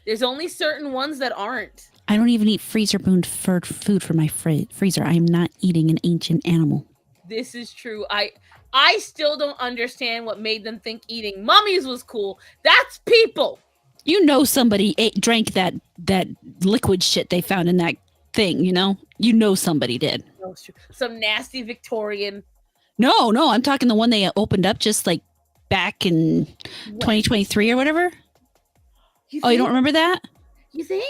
There's only certain ones that aren't. I don't even eat freezer-bound food for my freezer. I am not eating an ancient animal. This is true. I still don't understand what made them think eating mummies was cool. That's people. You know somebody drank that liquid shit they found in that thing, you know somebody did. That's true. Some nasty Victorian. No, I'm talking the one they opened up just like back in 2023 or whatever. You don't remember that? You think?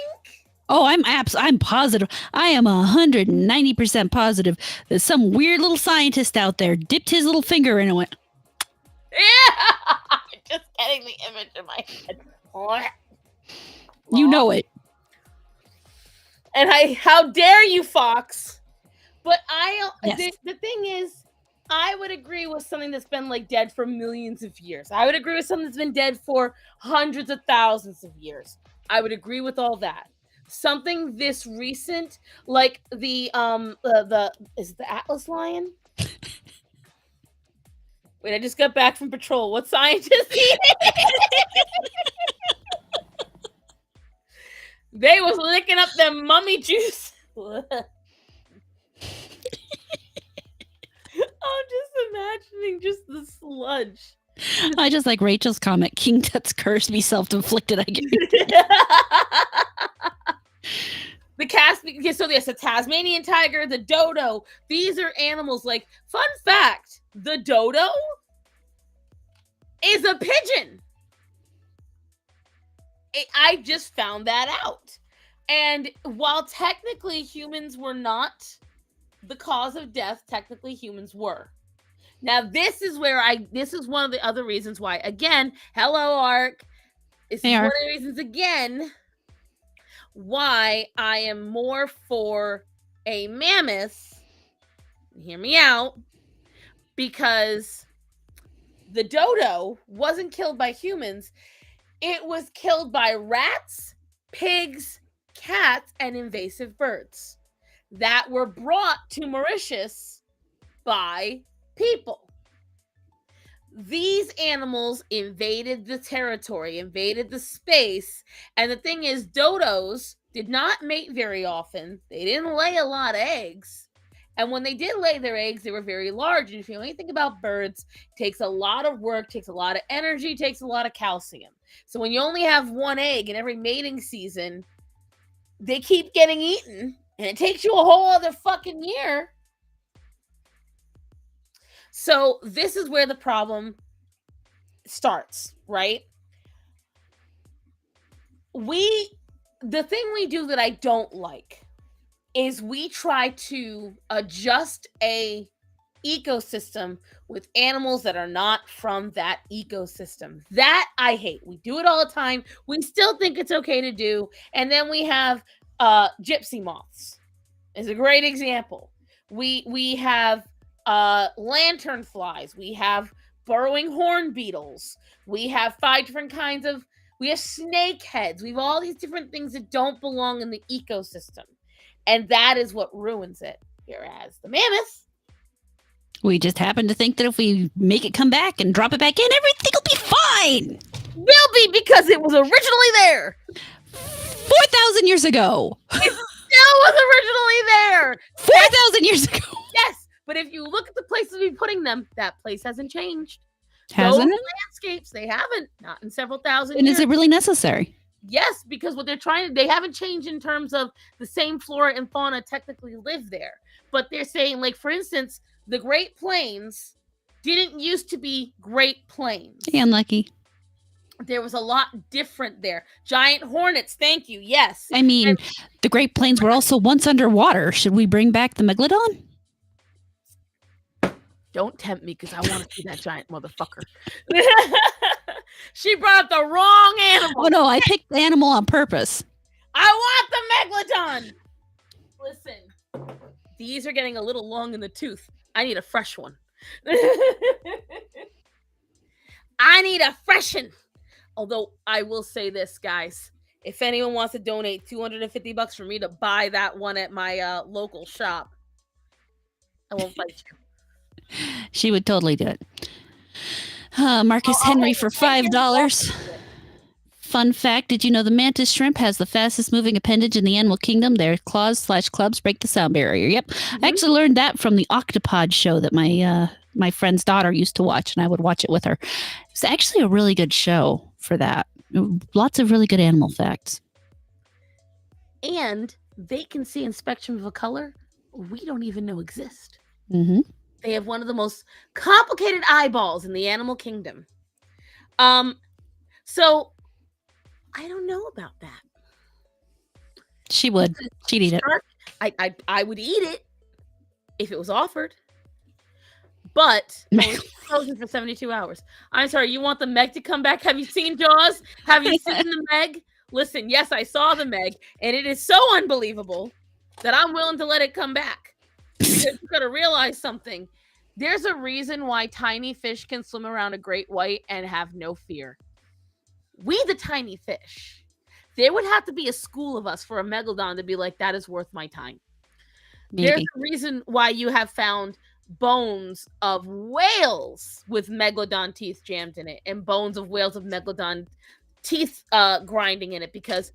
Oh, I'm positive. I am 190% positive that some weird little scientist out there dipped his little finger in and went, yeah, just getting the image in my head. You know it. And how dare you, Fox? But yes. the thing is, I would agree with something that's been like dead for millions of years. I would agree with something that's been dead for hundreds of thousands of years. I would agree with all that. Something this recent, like the is it the Atlas lion? Wait, I just got back from patrol. What scientists eat it? They was licking up their mummy juice. I'm just imagining just the sludge. I just like Rachel's comment, King Tut's curse be self-inflicted, I guess. So yes, the Tasmanian tiger, the dodo. These are animals. Like, fun fact, the dodo is a pigeon. I just found that out. And while technically humans were not the cause of death, technically humans were. Now, this is one of the other reasons why, again, hello, Ark. This is one of the reasons, again, why I am more for a mammoth. Hear me out. Because the dodo wasn't killed by humans. It was killed by rats, pigs, cats, and invasive birds that were brought to Mauritius by people. These animals invaded the territory, invaded the space, and the thing is, dodos did not mate very often. They didn't lay a lot of eggs. And when they did lay their eggs, they were very large. And if you know anything about birds, it takes a lot of work, takes a lot of energy, takes a lot of calcium. So when you only have one egg in every mating season, they keep getting eaten, and it takes you a whole other fucking year. So this is where the problem starts, right? The thing we do that I don't like is we try to adjust a ecosystem with animals that are not from that ecosystem. That I hate. We do it all the time. We still think it's okay to do. And then we have gypsy moths is a great example. We have lantern flies. We have burrowing horn beetles. We have 5 different kinds of. We have snake heads. We have all these different things that don't belong in the ecosystem. And that is what ruins it. Whereas the mammoth, we just happen to think that if we make it come back and drop it back in, everything will be fine. Will be because it was originally there. 4,000 years ago. It still was originally there. 4,000 years ago. Yes, but if you look at the places we're putting them, that place hasn't changed. Hasn't Those landscapes, they haven't. Not in several thousand and years. is it really necessary? Yes, because what they're trying to, they haven't changed in terms of the same flora and fauna technically live there. But they're saying, like, for instance, the Great Plains didn't used to be Great Plains. Unlucky. There was a lot different there. Giant hornets, thank you, yes. I mean, the Great Plains were also once underwater. Should we bring back the megalodon? Don't tempt me because I want to see that giant motherfucker. She brought up the wrong animal. Oh, no, I picked the animal on purpose. I want the megalodon. Listen, these are getting a little long in the tooth. I need a fresh one. I need a fresh one. Although I will say this, guys. If anyone wants to donate $250 for me to buy that one at my local shop, I won't fight you. She would totally do it. Marcus Henry for $5. Fun fact, did you know the mantis shrimp has the fastest moving appendage in the animal kingdom? Their claws/clubs break the sound barrier. Yep. Mm-hmm. I actually learned that from the Octopod show that my friend's daughter used to watch, and I would watch it with her. It's actually a really good show for that. Lots of really good animal facts. And they can see in spectrum of a color we don't even know exist. Mm-hmm. They have one of the most complicated eyeballs in the animal kingdom. So I don't know about that. She would. She'd eat it. I would eat it if it was offered. But it's frozen for 72 hours. I'm sorry, you want the Meg to come back? Have you seen Jaws? Have you seen the Meg? Listen, yes, I saw the Meg, and it is so unbelievable that I'm willing to let it come back. Because you gotta realize something. There's a reason why tiny fish can swim around a great white and have no fear. We, the tiny fish, there would have to be a school of us for a megalodon to be like, that is worth my time. Maybe. There's a reason why you have found bones of whales with megalodon teeth jammed in it, and bones of whales with megalodon teeth grinding in it, because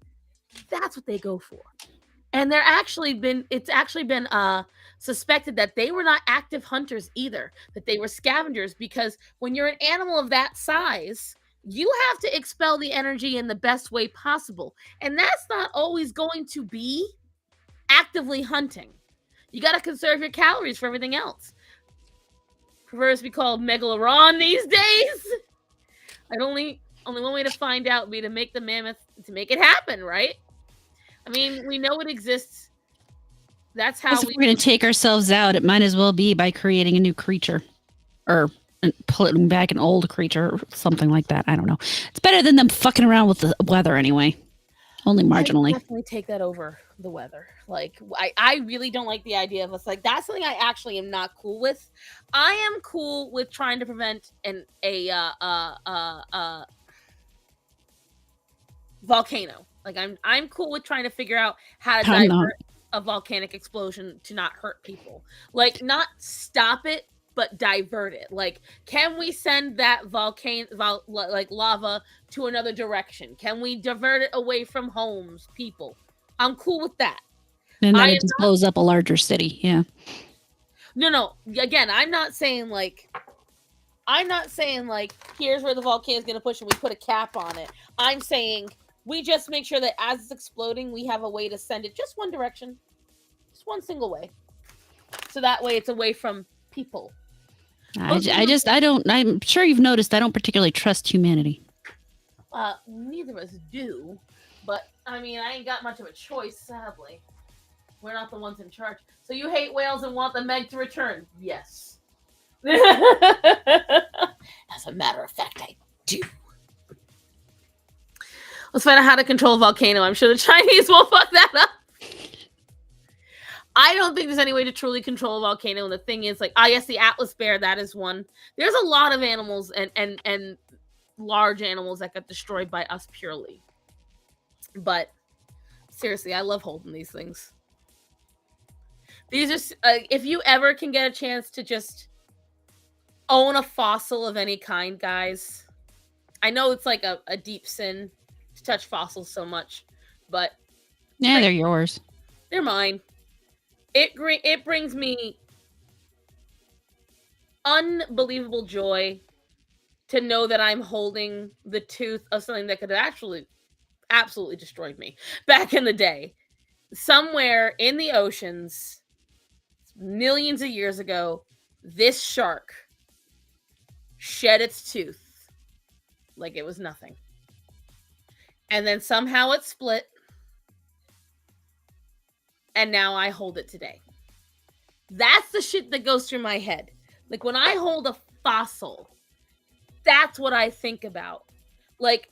that's what they go for. And it's actually been suspected that they were not active hunters either, that they were scavengers, because when you're an animal of that size, you have to expel the energy in the best way possible. And that's not always going to be actively hunting. You got to conserve your calories for everything else. Prefers to be called Megalodon these days. I'd only one way to find out would be to make the mammoth, to make it happen, right? I mean, we know it exists. That's how If we're going to take ourselves out, it might as well be by creating a new creature, or putting back an old creature, or something like that. I don't know. It's better than them fucking around with the weather anyway. Only marginally. I definitely take that over the weather. Like, I really don't like the idea of us. Like, that's something I actually am not cool with. I am cool with trying to prevent a volcano. Like, I'm cool with trying to figure out how to divert a volcanic explosion to not hurt people. Like, not stop it, but divert it. Like, can we send that like lava to another direction? Can we divert it away from homes, people? I'm cool with that. And then it just blows up a larger city. Yeah. No. Again, I'm not saying like here's where the volcano is going to push and we put a cap on it. I'm saying we just make sure that as it's exploding, we have a way to send it just one direction, just one single way, so that way it's away from people. I'm sure you've noticed I don't particularly trust humanity. Neither of us do, but I mean, I ain't got much of a choice, sadly. We're not the ones in charge. So you hate whales and want the Meg to return? Yes. As a matter of fact, I do. Let's find out how to control a volcano. I'm sure the Chinese will fuck that up. I don't think there's any way to truly control a volcano. And the thing is, like, yes, the Atlas bear, that is one. There's a lot of animals and large animals that got destroyed by us purely. But seriously, I love holding these things. These are, if you ever can get a chance to just own a fossil of any kind, guys. I know it's like a deep sin to touch fossils so much, but yeah, they're yours. They're mine. It brings me unbelievable joy to know that I'm holding the tooth of something that could have actually absolutely destroyed me back in the day. Somewhere in the oceans, millions of years ago, this shark shed its tooth like it was nothing. And then somehow it split. And now I hold it today. That's the shit that goes through my head. Like, when I hold a fossil, that's what I think about. Like,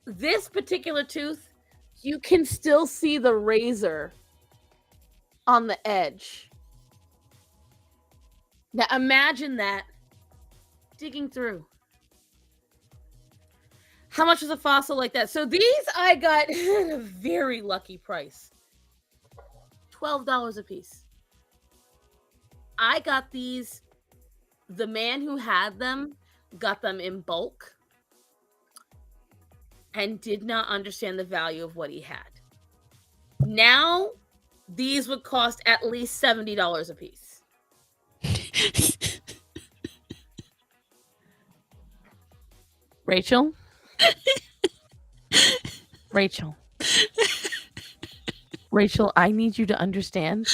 this particular tooth, you can still see the razor on the edge. Now imagine that digging through. How much is a fossil like that? So these I got at a very lucky price. $12 a piece. I got these. The man who had them got them in bulk and did not understand the value of what he had. Now, these would cost at least $70 a piece. Rachel? Rachel, I need you to understand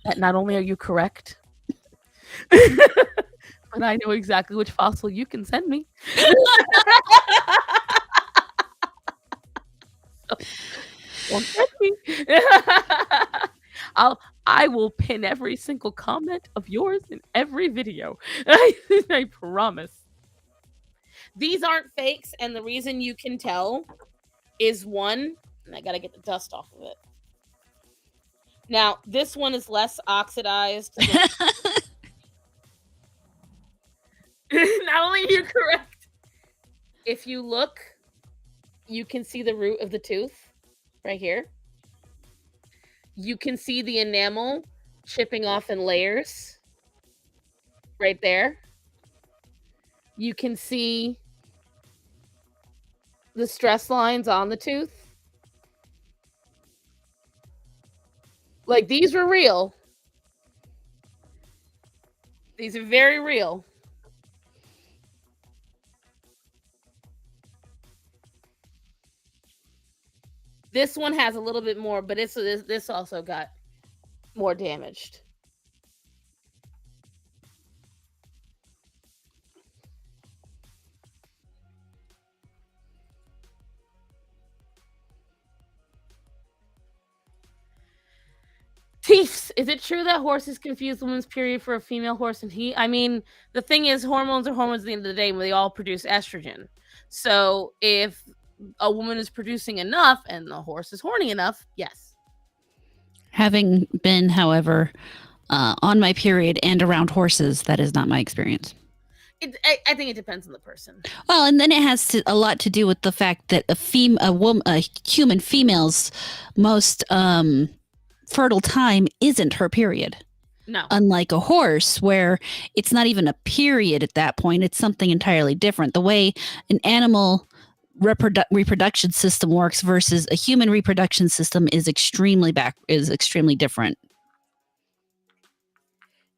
that not only are you correct, but I know exactly which fossil you can send me. Won't get me. I will pin every single comment of yours in every video. I promise. These aren't fakes, and the reason you can tell is one, and I gotta get the dust off of it. Now, this one is less oxidized. Not only are you correct, if you look, you can see the root of the tooth right here. You can see the enamel chipping off in layers. right there. You can see the stress lines on the tooth. Like these were real. These are very real. This one has a little bit more, but this also got more damaged. Teeths. Is it true that horses confuse women's period for a female horse and heat? I mean, the thing is, hormones are hormones at the end of the day when they all produce estrogen. So if a woman is producing enough and the horse is horny enough, yes. Having been, however, on my period and around horses, that is not my experience. I think it depends on the person. Well, and then it has a lot to do with the fact that a human female's most fertile time isn't her period. No. Unlike a horse, where it's not even a period at that point, it's something entirely different. The way an animal reproduction system works versus a human reproduction system is extremely different.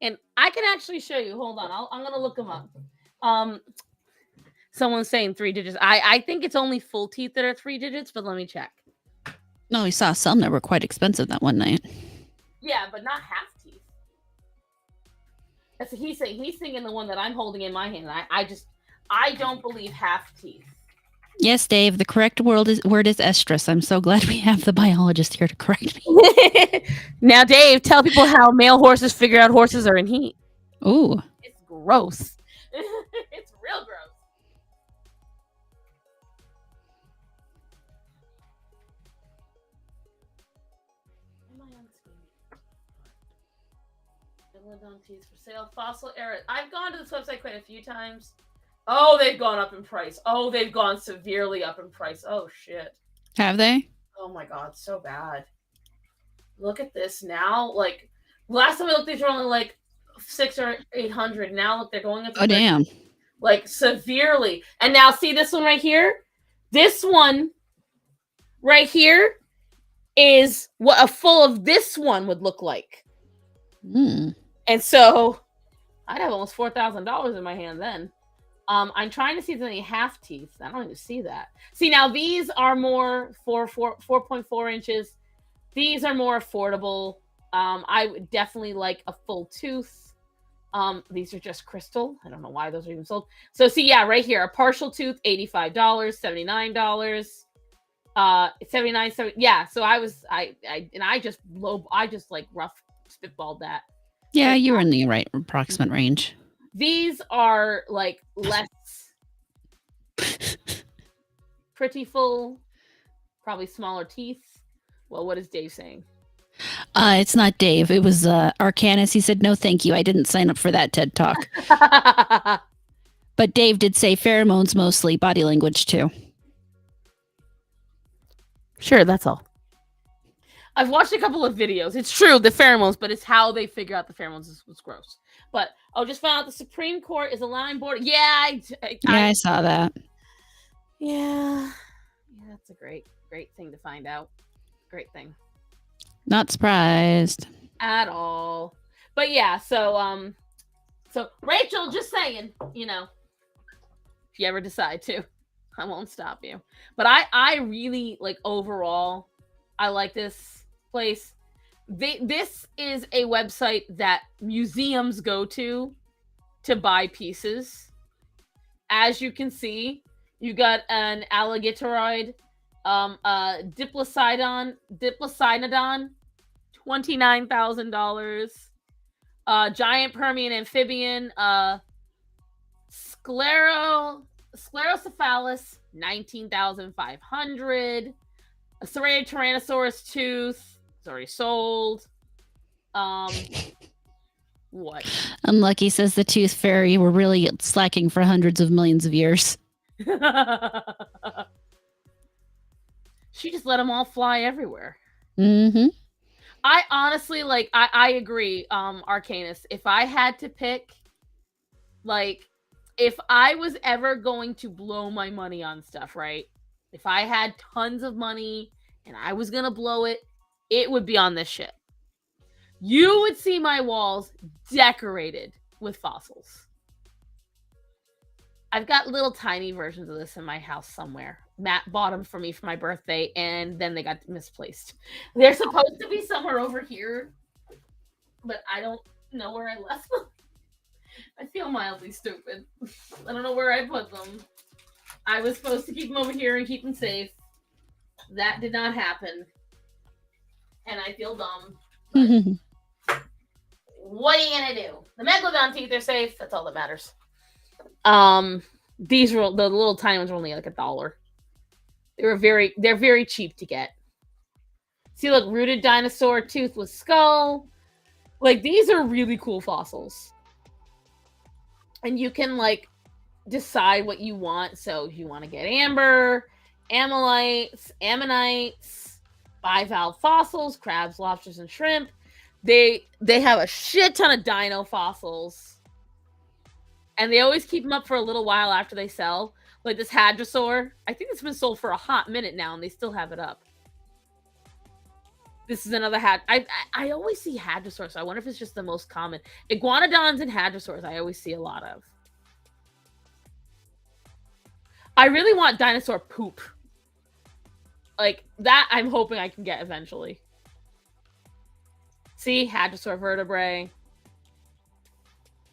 And I can actually show you. Hold on, I'm gonna look them up. Someone's saying 3 digits. I think it's only full teeth that are 3 digits, but let me check. No, we saw some that were quite expensive that one night. Yeah, but not half teeth. That's what he's saying. He's thinking the one that I'm holding in my hand. I don't believe half teeth. Yes, Dave, the correct word is estrus. I'm so glad we have the biologist here to correct me. Now, Dave, tell people how male horses figure out horses are in heat. Ooh. It's gross. It's real gross. Teeth for sale. Fossil era. I've gone to this website quite a few times. Oh, they've gone up in price. Oh, they've gone severely up in price. Oh, shit. Have they? Oh, my God. So bad. Look at this now. Like, last time I looked, these were only like 600 or 800. Now, look, they're going up. Oh, damn. Like, severely. And now, see this one right here? This one right here is what a full of this one would look like. And so I'd have almost $4,000 in my hand then. I'm trying to see if there's any half teeth. I don't even see that. See, now these are more 4.4 inches. These are more affordable. I would definitely like a full tooth. These are just crystal. I don't know why those are even sold. So see, yeah, right here, a partial tooth, $85, $79. 79. So yeah, so I just like rough spitballed that. Yeah, you were in the right approximate range. These are like less pretty full, probably smaller teeth. Well, what is Dave saying? It's not Dave. It was Arcanus. He said, no, thank you. I didn't sign up for that TED Talk. But Dave did say pheromones mostly, body language too. Sure, that's all. I've watched a couple of videos. It's true, the pheromones, but it's how they figure out the pheromones is what's gross. But just found out the Supreme Court is allowing border. Yeah, I saw that. Yeah, that's a great thing to find out. Great thing. Not surprised at all. But yeah, so Rachel, just saying, if you ever decide to, I won't stop you. But I really like overall, I like this place. This is a website that museums go to buy pieces. As you can see, you got an alligatorid, Diplocidodon, $29,000. Giant Permian amphibian, Sclerocephalus, $19,500. A serrated Tyrannosaurus tooth, it's already sold. What? Unlucky says the tooth fairy were really slacking for hundreds of millions of years. She just let them all fly everywhere. Mm-hmm. I honestly I agree, Arcanus. If I had to pick Like, if I was ever going to blow my money on stuff, right? If I had tons of money and I was gonna blow it, it would be on this shit. You would see my walls decorated with fossils. I've got little tiny versions of this in my house somewhere. Matt bought them for me for my birthday, and then they got misplaced. They're supposed to be somewhere over here, but I don't know where I left them. I feel mildly stupid. I don't know where I put them. I was supposed to keep them over here and keep them safe. That did not happen, and I feel dumb. But what are you gonna do? The megalodon teeth are safe. That's all that matters. These were the little tiny ones were only like $1. They're very cheap to get. See, look, rooted dinosaur tooth with skull. Like, these are really cool fossils. And you can like decide what you want. So if you want to get amber, ammonites, bivalve fossils, crabs, lobsters, and shrimp. They have a shit ton of dino fossils. And they always keep them up for a little while after they sell. Like this hadrosaur, I think it's been sold for a hot minute now, and they still have it up. This is another I always see hadrosaurs, so I wonder if it's just the most common. Iguanodons and hadrosaurs, I always see a lot of. I really want dinosaur poop. Like, that I'm hoping I can get eventually. See? Hadrosaur vertebrae.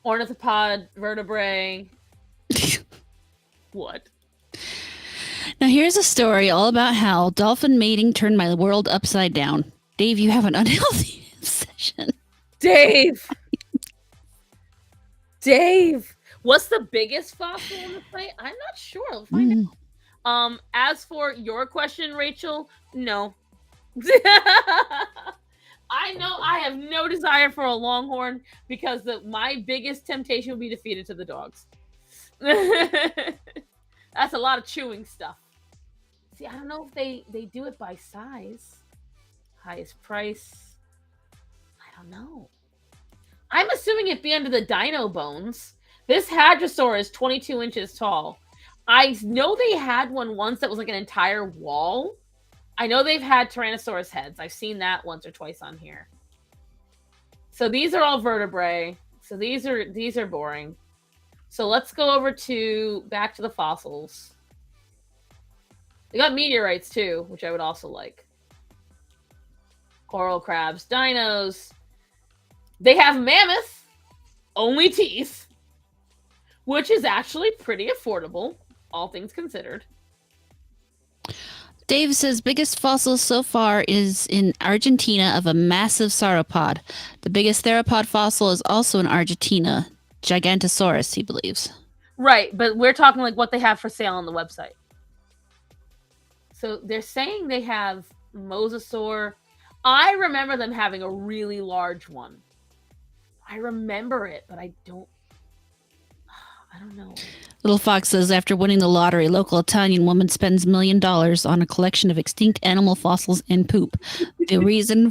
Ornithopod vertebrae. What? Now here's a story all about how dolphin mating turned my world upside down. Dave, you have an unhealthy obsession. Dave! What's the biggest fossil on the planet? I'm not sure. I'll find out. As for your question, Rachel, no. I know I have no desire for a longhorn because my biggest temptation would be to feed it to the dogs. That's a lot of chewing stuff. See, I don't know if they do it by size. Highest price. I don't know. I'm assuming it'd be under the dino bones. This hadrosaur is 22 inches tall. I know they had one once that was like an entire wall. I know they've had Tyrannosaurus heads. I've seen that once or twice on here. So these are all vertebrae. So these are boring. So let's go over back to the fossils. They got meteorites too, which I would also like. Coral crabs, dinos. They have mammoth, only teeth, which is actually pretty affordable, all things considered. Dave says biggest fossil so far is in Argentina of a massive sauropod. The biggest theropod fossil is also in Argentina, Gigantosaurus, he believes. Right, but we're talking like what they have for sale on the website. So they're saying they have mosasaur. I remember them having a really large one. I remember it, but I don't know. Little Fox says after winning the lottery, local Italian woman spends $1 million on a collection of extinct animal fossils and poop. The only reason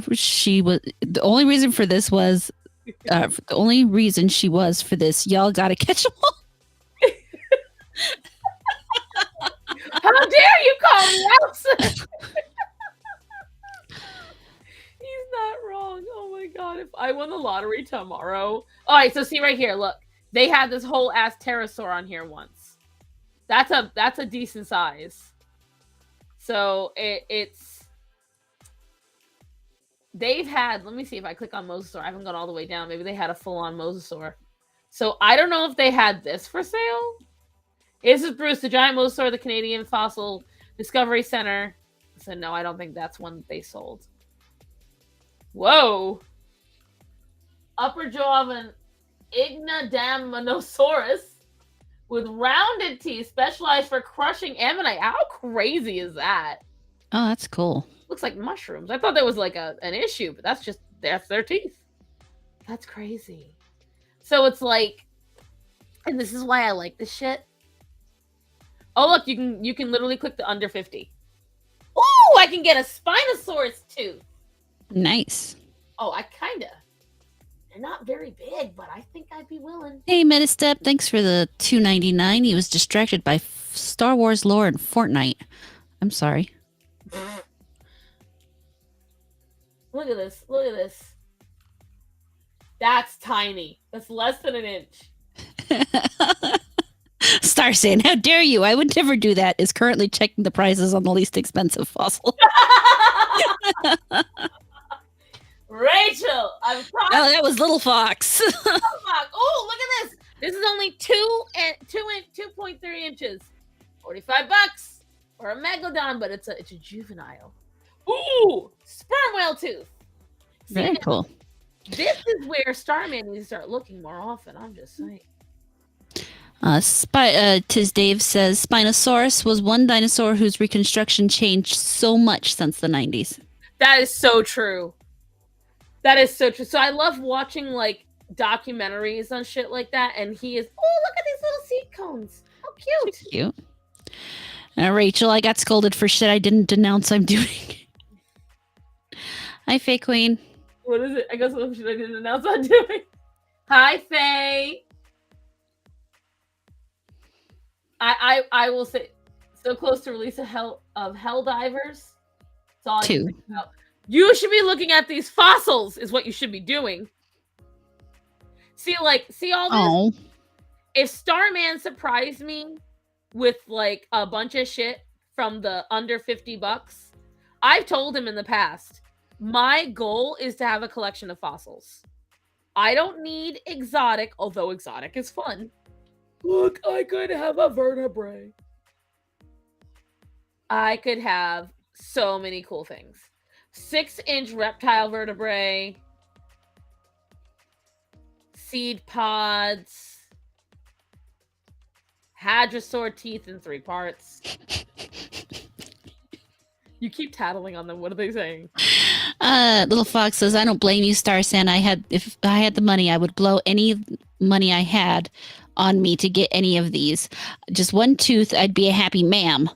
she was for this, y'all gotta catch them all. How dare you call me out? He's not wrong. Oh my god, if I won the lottery tomorrow. All right, so see right here, look. They had this whole ass pterosaur on here once. That's a decent size. So they've had, let me see if I click on mosasaur. I haven't gone all the way down. Maybe they had a full-on mosasaur. So I don't know if they had this for sale. This is Bruce, the giant mosasaur, the Canadian Fossil Discovery Center. So no, I don't think that's one they sold. Whoa. Upper jaw of an Ignadammosaurus with rounded teeth specialized for crushing ammonite. How crazy is that? Oh, that's cool. Looks like mushrooms. I thought that was like an issue, but that's their teeth. That's crazy. So it's like, and this is why I like this shit. Oh look, you can literally click the under 50. Ooh, I can get a Spinosaurus tooth. Nice. Oh, I kinda. They're not very big, but I think I'd be willing. Hey, Metastep, thanks for the $2.99. He was distracted by Star Wars lore and Fortnite. I'm sorry. Look at this. Look at this. That's tiny. That's less than an inch. Star saying, how dare you? I would never do that. Is currently checking the prices on the least expensive fossil. Rachel, I'm Oh, that was Little Fox. Oh, look at this. This is only 2.3 inches. $45 for a megalodon, but it's a juvenile. Ooh, sperm whale tooth. See, Very cool. This is where Starman needs to start looking more often. I'm just saying. Tis Dave says Spinosaurus was one dinosaur whose reconstruction changed so much since the 90s. That is so true. That is so true. So I love watching like documentaries on shit like that, and he is. Oh, look at these little seed cones. How cute! Cute. Rachel, I got scolded for shit I didn't denounce I'm doing. Hi, Faye Queen. What is it? I guess what shit I didn't announce I'm doing. Hi, Faye. I will say, so close to release of Helldivers. That's all I can think about. You should be looking at these fossils, is what you should be doing. See all this? Oh. If Starman surprised me with like a bunch of shit from the under $50, I've told him in the past, my goal is to have a collection of fossils. I don't need exotic, although exotic is fun. Look, I could have a vertebrae. I could have so many cool things. 6-inch reptile vertebrae, seed pods, hadrosaur teeth in 3 parts. You keep tattling on them. What are they saying? Little Fox says, I don't blame you, Star San. If I had the money, I would blow any money I had on me to get any of these. Just one tooth, I'd be a happy ma'am.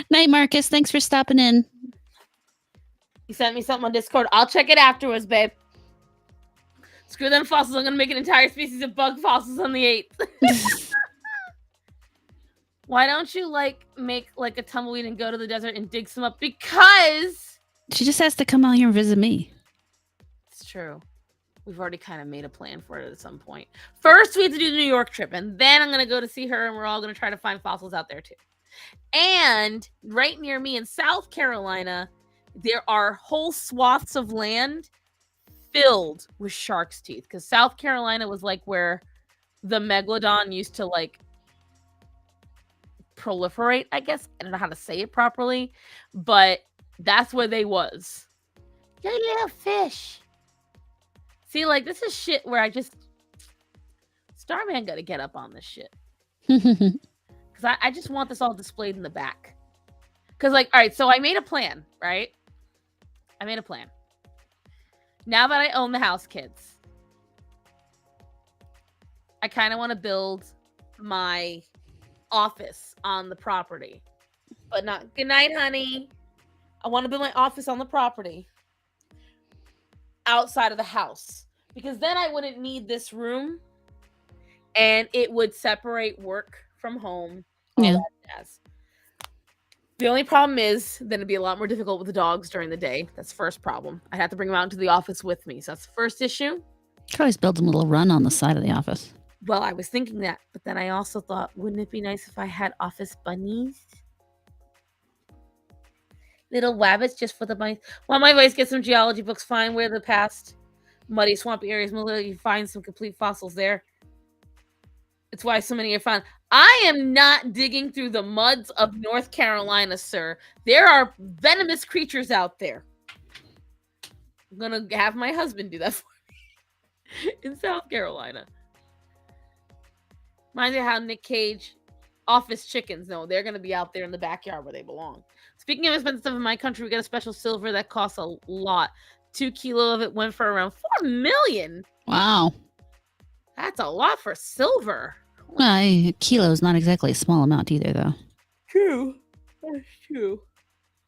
Night, Marcus. Thanks for stopping in. You sent me something on Discord. I'll check it afterwards, babe. Screw them fossils. I'm going to make an entire species of bug fossils on the 8th. Why don't you make like a tumbleweed and go to the desert and dig some up? Because she just has to come out here and visit me. It's true. We've already kind of made a plan for it at some point. First, we have to do the New York trip, and then I'm going to go to see her, and we're all going to try to find fossils out there, too. And right near me in South Carolina, there are whole swaths of land filled with shark's teeth, because South Carolina was like where the megalodon used to like proliferate, I guess. I don't know how to say it properly, but that's where they was. You little fish. See, like, this is shit where I just... Starman got to get up on this shit. Because I just want this all displayed in the back. Because, like, all right, so I made a plan, right? I made a plan. Now that I own the house, kids, I kind of want to build my office on the property. But not... Good night, honey. I want to build my office on the property. Outside of the house, because then I wouldn't need this room and it would separate work from home. Yeah. The only problem is then it'd be a lot more difficult with the dogs during the day. That's the first problem. I'd have to bring them out into the office with me. So that's the first issue. You could always build them a little run on the side of the office. Well, I was thinking that, but then I also thought, wouldn't it be nice if I had office bunnies? Little wabbits just for the bunnies. While my boys get some geology books, find where the past muddy, swampy areas, you find some complete fossils there. It's why so many are found. I am not digging through the muds of North Carolina, sir. There are venomous creatures out there. I'm going to have my husband do that for me in South Carolina. Reminds me of how Nick Cage, office chickens, no, they're going to be out there in the backyard where they belong. Speaking of expensive stuff in my country, we got a special silver that costs a lot. 2 kilos of it went for around $4 million. Wow. That's a lot for silver. Well, a kilo is not exactly a small amount either, though. True. That's true.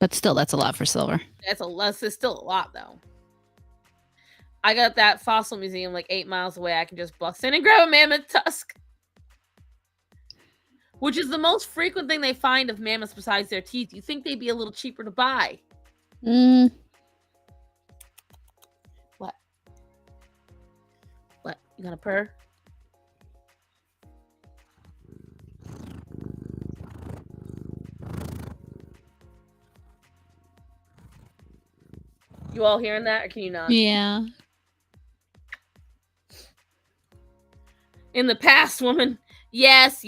But still, that's a lot for silver. It's still a lot though. I got that fossil museum like 8 miles away. I can just bust in and grab a mammoth tusk, which is the most frequent thing they find of mammoths besides their teeth. You think they'd be a little cheaper to buy? Mm. What? What? You gonna purr? You all hearing that, or can you not? Yeah. In the past, woman. Yes.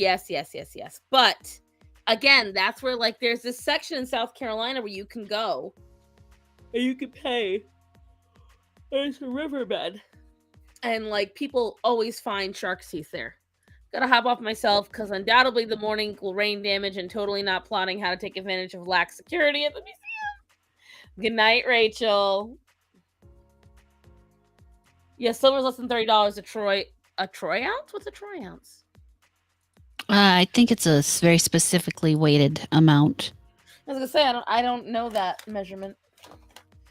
But again, that's where like there's this section in South Carolina where you can go and you can pay. There's a riverbed. And like people always find shark's teeth there. Gotta hop off myself because undoubtedly the morning will rain damage and totally not plotting how to take advantage of lax security at the museum. Good night, Rachel. Yeah, silver's less than $30 a troy. A troy ounce? What's a troy ounce? I think it's a very specifically weighted amount. I was gonna say I don't know that measurement.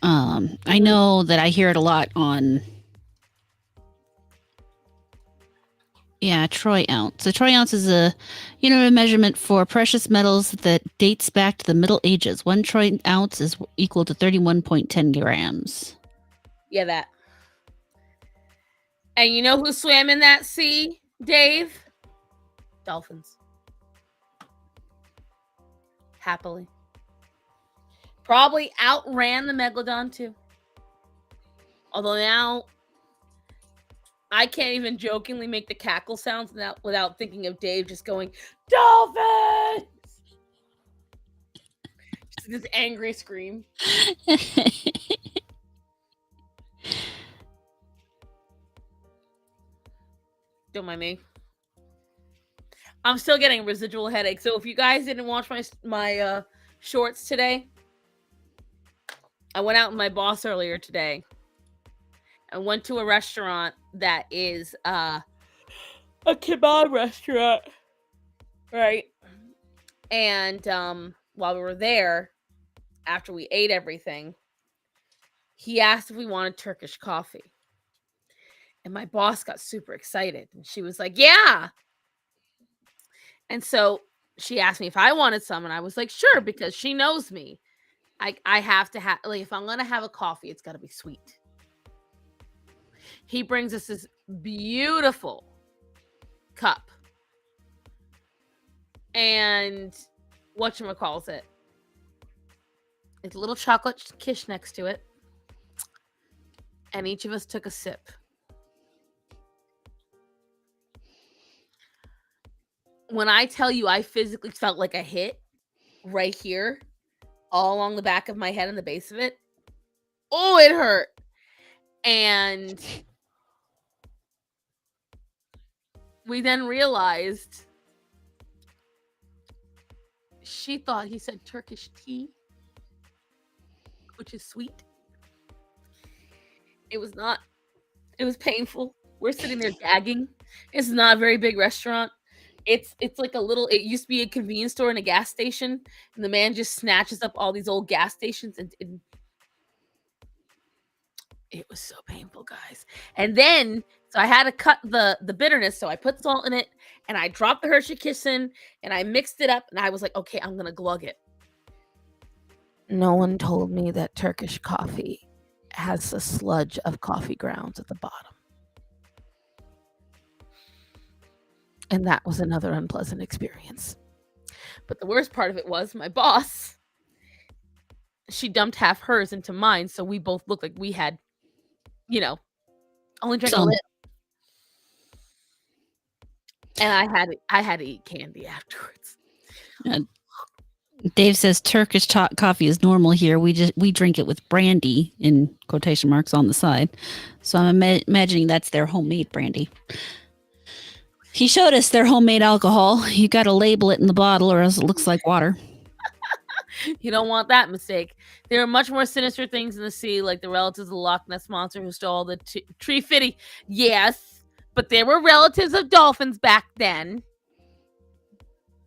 I know that I hear it a lot on. Yeah, troy ounce. A troy ounce is a measurement for precious metals that dates back to the Middle Ages. 1 troy ounce is equal to 31.10 grams. Yeah, that. And you know who swam in that sea, Dave? Dolphins. Happily. Probably outran the megalodon too. Although now I can't even jokingly make the cackle sounds without thinking of Dave just going, dolphins! Just this angry scream. Don't mind me. I'm still getting a residual headache. So if you guys didn't watch my shorts today, I went out with my boss earlier today. I went to a restaurant that is a kebab restaurant, right? And while we were there, after we ate everything, he asked if we wanted Turkish coffee. And my boss got super excited. And she was like, yeah. And so she asked me if I wanted some. And I was like, sure, because she knows me. I have to have, like, if I'm going to have a coffee, it's got to be sweet. He brings us this beautiful cup. And whatchamacallit, it's a little chocolate kish next to it. And each of us took a sip. When I tell you I physically felt like a hit right here, all along the back of my head and the base of it, oh, it hurt. And we then realized she thought he said Turkish tea, which is sweet. It was not. It was painful. We're sitting there gagging. It's not a very big restaurant. It's like a little. It used to be a convenience store and a gas station, and the man just snatches up all these old gas stations, and it was so painful, guys. And then, so I had to cut the bitterness, so I put salt in it, and I dropped the Hershey Kiss in, and I mixed it up, and I was like, okay, I'm gonna glug it. No one told me that Turkish coffee has a sludge of coffee grounds at the bottom. And that was another unpleasant experience. But the worst part of it was my boss, she dumped half hers into mine, so we both looked like we had, only drank a little. And I had to eat candy afterwards. Dave says Turkish coffee is normal here. We drink it with brandy in quotation marks on the side. So I'm imagining that's their homemade brandy. He showed us their homemade alcohol. You got to label it in the bottle or else it looks like water. You don't want that mistake. There are much more sinister things in the sea, like the relatives of the Loch Ness Monster who stole the tree fitty. Yes, but there were relatives of dolphins back then.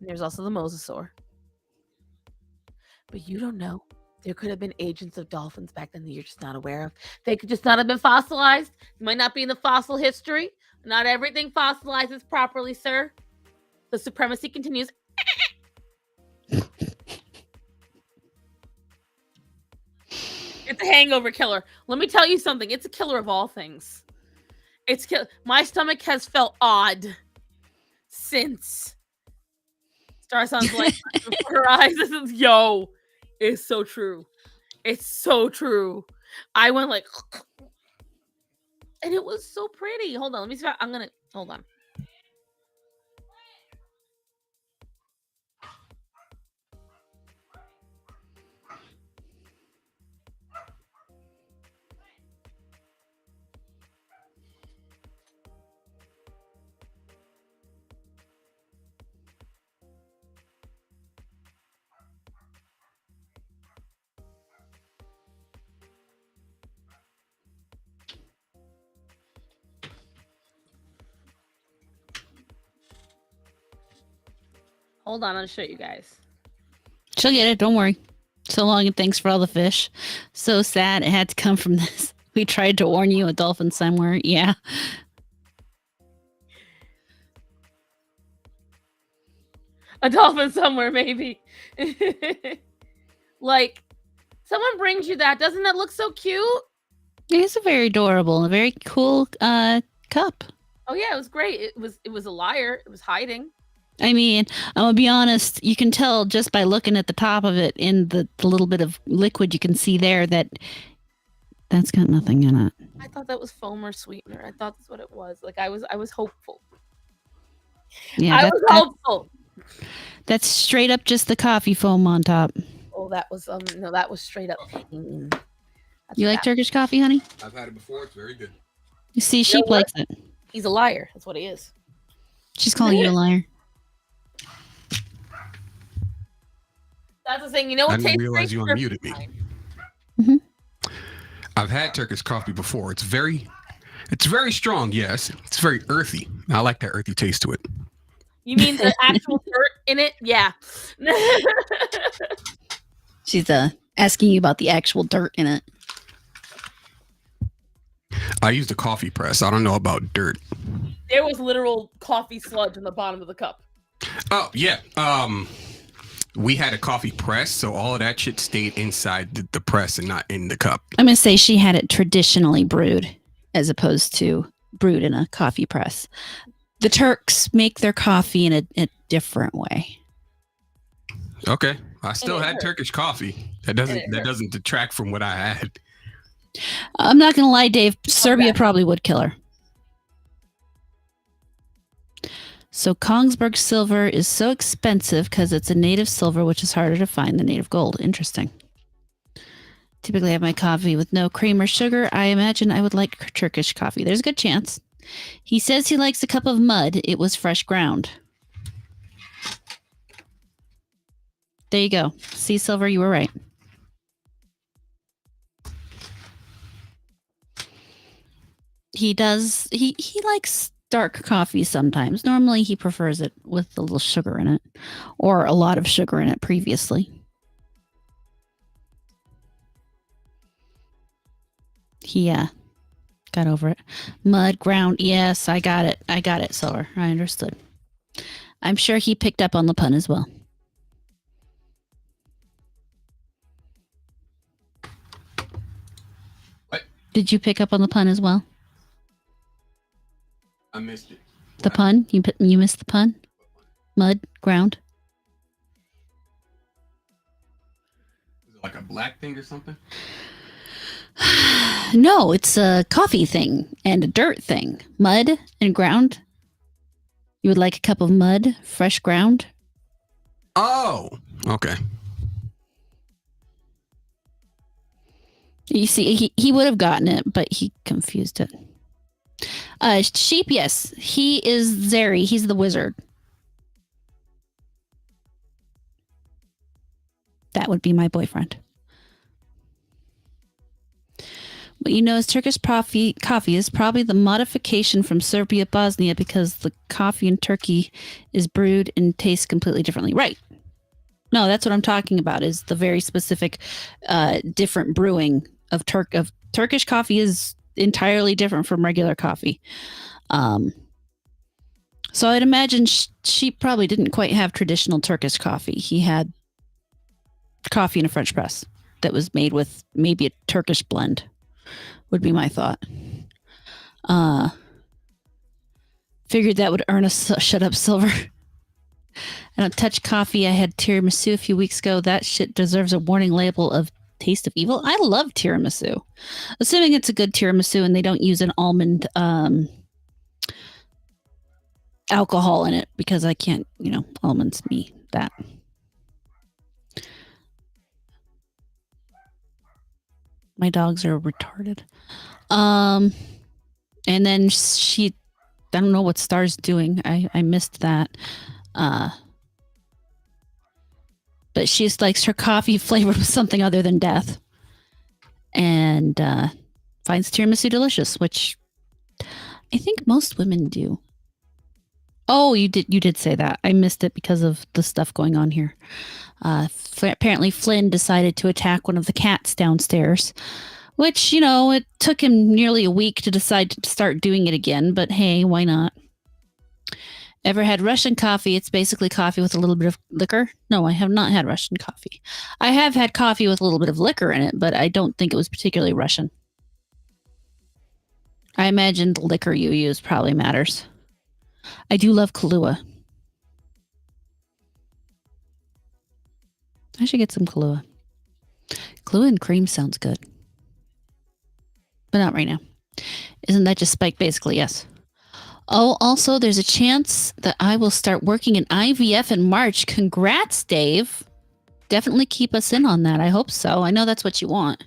There's also the mosasaur. But you don't know There could have been agents of dolphins back then that you're just not aware of. They could just not have been fossilized. It might not be in the fossil history. Not everything fossilizes properly, sir. The supremacy continues. It's a hangover killer. Let me tell you something. It's a killer of all things. My stomach has felt odd since Star Sun's light before her eyes. This is it's so true. It's so true. I went like, and it was so pretty. Hold on, let me see. I'm gonna hold on. Hold on, I'll show you guys. She'll get it. Don't worry. So long and thanks for all the fish. So sad it had to come from this. We tried to warn you, a dolphin somewhere. Yeah. A dolphin somewhere, maybe. Like, someone brings you that. Doesn't that look so cute? It's a very adorable, a very cool cup. Oh yeah, it was great. It was a liar. It was hiding. I mean, I'm gonna be honest, you can tell just by looking at the top of it in the little bit of liquid you can see there that that's got nothing in it. I thought that was foam or sweetener. I thought that's what it was. Like I was hopeful. Yeah, I was hopeful. That's straight up just the coffee foam on top. Oh, that was no, that was straight up pain. You like Turkish coffee, honey? I've had it before. It's very good. You see, Sheep likes it. He's a liar. That's what he is. She's calling you a liar. That's the thing. You know what? I didn't realize you unmuted me. Mm-hmm. I've had Turkish coffee before. It's very strong. Yes, it's very earthy. I like that earthy taste to it. You mean the actual dirt in it? Yeah. She's asking you about the actual dirt in it. I used a coffee press. I don't know about dirt. There was literal coffee sludge on the bottom of the cup. Oh yeah. We had a coffee press, so all of that shit stayed inside the press and not in the cup. I'm gonna say she had it traditionally brewed, as opposed to brewed in a coffee press. The Turks make their coffee in a different way. Okay, I still had Turkish coffee. That doesn't detract from what I had. I'm not gonna lie, Dave. Serbia probably would kill her. So Kongsberg silver is so expensive because it's a native silver, which is harder to find than native gold. Interesting. Typically, I have my coffee with no cream or sugar. I imagine I would like Turkish coffee. There's a good chance. He says he likes a cup of mud. It was fresh ground. There you go. See, Silver, you were right. He does. He likes dark coffee sometimes. Normally, he prefers it with a little sugar in it, or a lot of sugar in it previously. He got over it. Mud, ground. Yes, I got it. I got it, Silver. I understood. I'm sure he picked up on the pun as well. What? Did you pick up on the pun as well? I missed it. The pun? You missed the pun? Mud, ground. Is it like a black thing or something? No, it's a coffee thing and a dirt thing. Mud and ground. You would like a cup of mud, fresh ground? Oh, okay. You see, he would have gotten it, but he confused it. Sheep, yes. He is Zeri. He's the wizard. That would be my boyfriend. What you know is Turkish coffee is probably the modification from Serbia, Bosnia, because the coffee in Turkey is brewed and tastes completely differently. Right. No, that's what I'm talking about. Is the very specific, different brewing of Turkish coffee is entirely different from regular coffee. Um, so I'd imagine she probably didn't quite have traditional Turkish coffee. He had coffee in a French press that was made with maybe a Turkish blend. Would be my thought. Figured that would earn us shut up silver. I don't touch coffee. I had tiramisu a few weeks ago. That shit deserves a warning label of taste of evil. I love tiramisu. Assuming it's a good tiramisu and they don't use an almond alcohol in it, because I can't, almonds me that. My dogs are retarded. And then I don't know what Star's doing. I missed that. But she likes her coffee flavored with something other than death. And finds tiramisu delicious, which I think most women do. Oh, you did say that. I missed it because of the stuff going on here. Apparently Flynn decided to attack one of the cats downstairs, which, it took him nearly a week to decide to start doing it again, but hey, why not? Ever had Russian coffee? It's basically coffee with a little bit of liquor. No, I have not had Russian coffee. I have had coffee with a little bit of liquor in it, but I don't think it was particularly Russian. I imagine the liquor you use probably matters. I do love Kahlua. I should get some Kahlua. Kahlua and cream sounds good. But not right now. Isn't that just spiked basically? Yes. Oh, also, there's a chance that I will start working in IVF in March. Congrats, Dave. Definitely keep us in on that. I hope so. I know that's what you want.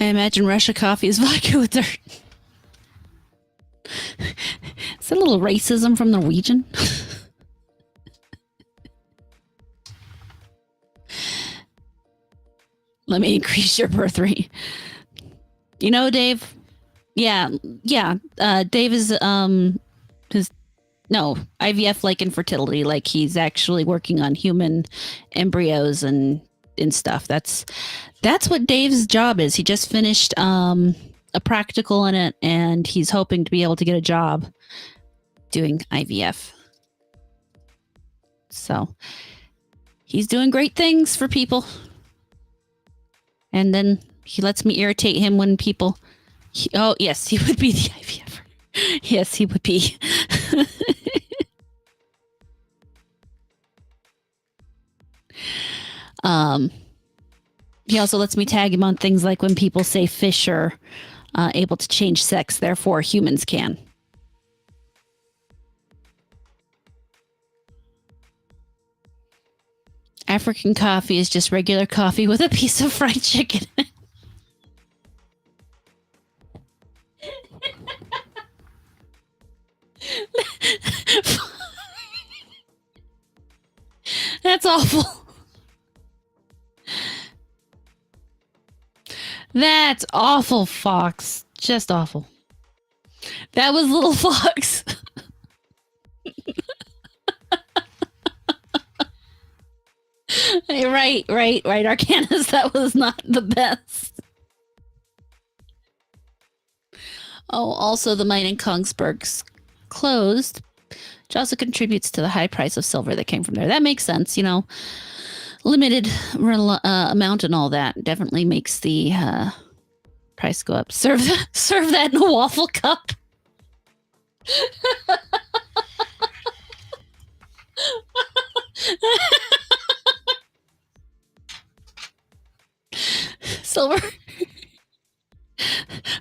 I imagine Russia coffee is vodka with dirt. Is that a little racism from Norwegian? Let me increase your birth rate. Dave. Yeah. Dave is IVF like infertility. Like he's actually working on human embryos and stuff. That's what Dave's job is. He just finished a practical in it, and he's hoping to be able to get a job doing IVF. So he's doing great things for people. And then he lets me irritate him when people... oh, yes, he would be the IVF. Yes, he would be. He also lets me tag him on things like when people say fish are able to change sex, therefore humans can. African coffee is just regular coffee with a piece of fried chicken. That's awful. That's awful, Fox. Just awful. That was Little Fox. Right, Arcanus. That was not the best. Oh, also the mine in Kongsberg's closed, which also contributes to the high price of silver that came from there. That makes sense, limited amount and all that definitely makes the price go up. Serve that in a waffle cup. Silver.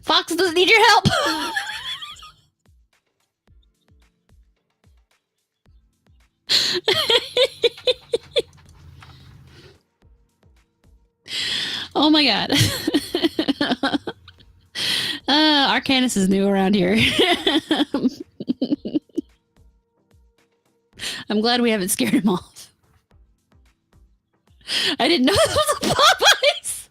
Fox doesn't need your help. Oh my god. Arcanus is new around here. I'm glad we haven't scared him off. I didn't know this was a Popeyes.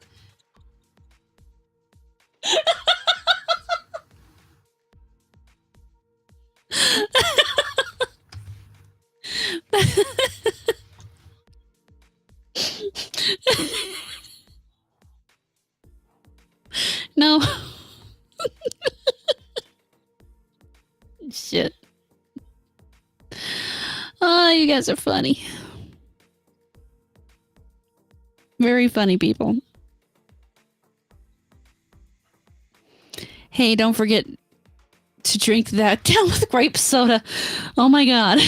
guys are funny. Very funny people. Hey, don't forget to drink that down with grape soda. Oh my god.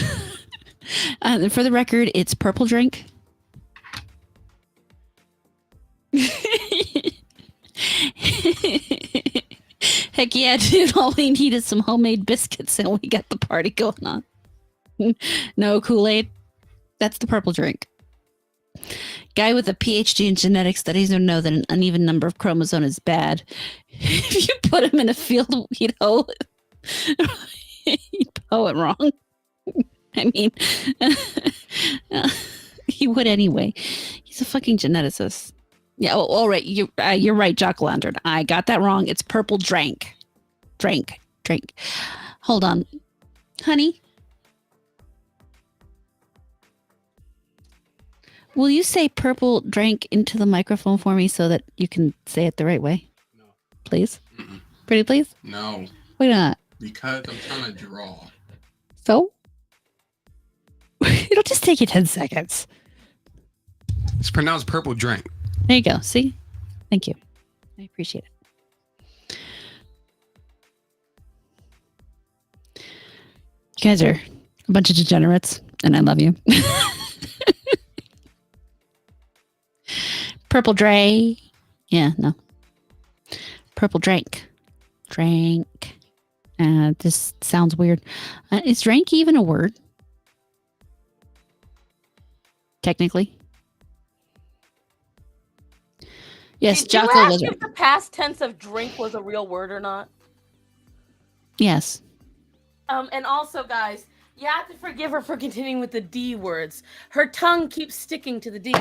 For the record, it's purple drink. Heck yeah, dude. All we need is some homemade biscuits and we got the party going on. No Kool-Aid. That's the purple drink. Guy with a PhD in genetics studies don't know that an uneven number of chromosomes is bad. If you put him in a field, he'd hoe it wrong. I mean, he would anyway. He's a fucking geneticist. Yeah, all right. You're right, Jock Lantern. I got that wrong. It's purple drink. Drink. Hold on. Honey? Will you say purple drink into the microphone for me so that you can say it the right way? No. Please? Pretty please? No. Why not? Because I'm trying to draw. So? It'll just take you 10 seconds. It's pronounced purple drink. There you go. See? Thank you. I appreciate it. You guys are a bunch of degenerates, and I love you. Purple Dre. Yeah, no. Purple drink. Drank. This sounds weird. Is drank even a word? Technically. Yes, Did you Jocko ask was if right. the past tense of drink was a real word or not? Yes. And also, guys, you have to forgive her for continuing with the D words. Her tongue keeps sticking to the D.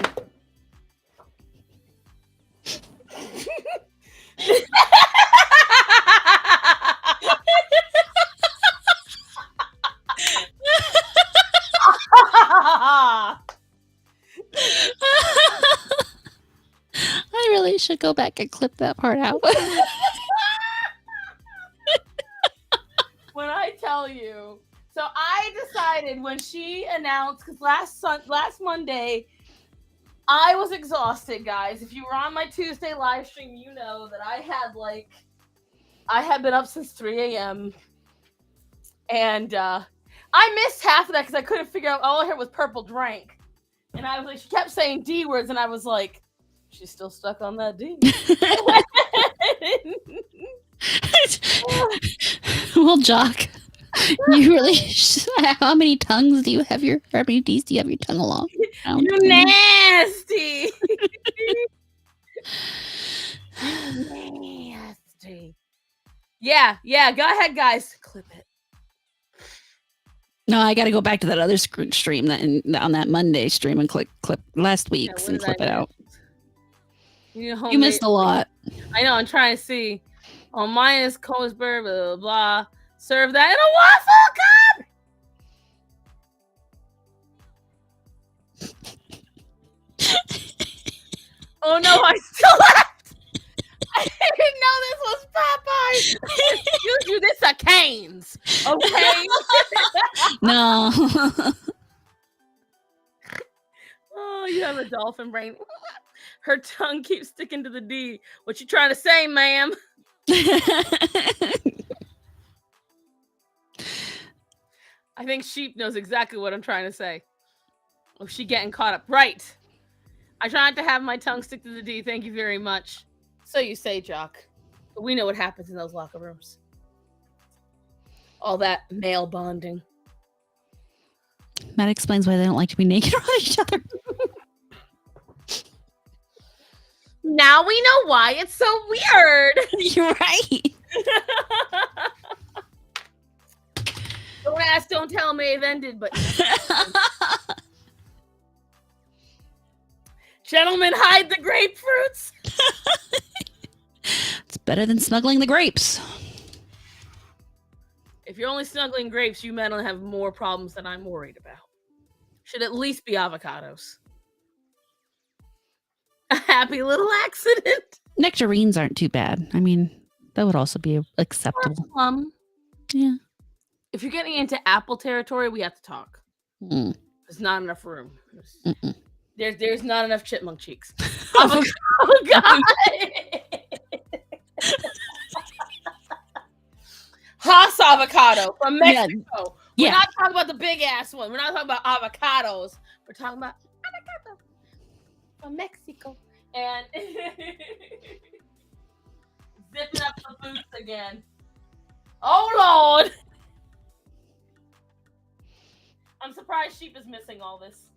I really should go back and clip that part out. When I tell you, so I decided when she announced, because last Monday, I was exhausted, guys. If you were on my Tuesday live stream, you know that I had been up since 3 a.m. And I missed half of that because I couldn't figure out. All I heard was purple drank, and I was like, she kept saying D words, and I was like, she's still stuck on that D. Well, Jock, you really. How many tongues do you have how many D's do you have your tongue along? You nasty. You nasty. Yeah. Go ahead, guys. Clip it. No, I got to go back to that other stream on that Monday stream and clip last week's and clip it out. You missed a lot. I know. I'm trying to see. Oh, mine is Colesburg, blah, blah, blah. Serve that in a waffle cup. Oh no, I still left. I didn't know this was Popeyes. Excuse you, this a Cane's. Okay. No. Oh, you have a dolphin brain. Her tongue keeps sticking to the D. What you trying to say, ma'am? I think Sheep knows exactly what I'm trying to say. Oh, she getting caught up. Right. I try not to have my tongue stick to the D. Thank you very much. So you say, Jock. But we know what happens in those locker rooms. All that male bonding. That explains why they don't like to be naked around each other. Now we know why it's so weird. You're right. Don't ask, don't tell may have ended, but gentlemen, hide the grapefruits. It's better than smuggling the grapes. If you're only snuggling grapes, you men will have more problems than I'm worried about. Should at least be avocados. A happy little accident. Nectarines aren't too bad. I mean, that would also be acceptable. Plum. Yeah. If you're getting into apple territory, we have to talk. Mm. There's not enough room. Mm-mm. There's not enough chipmunk cheeks. Oh God. Haas avocado from Yeah. Mexico. We're not talking about the big ass one. We're not talking about avocados. We're talking about avocado from Mexico. And zipping up the boots again. Oh Lord. I'm surprised Sheep is missing all this.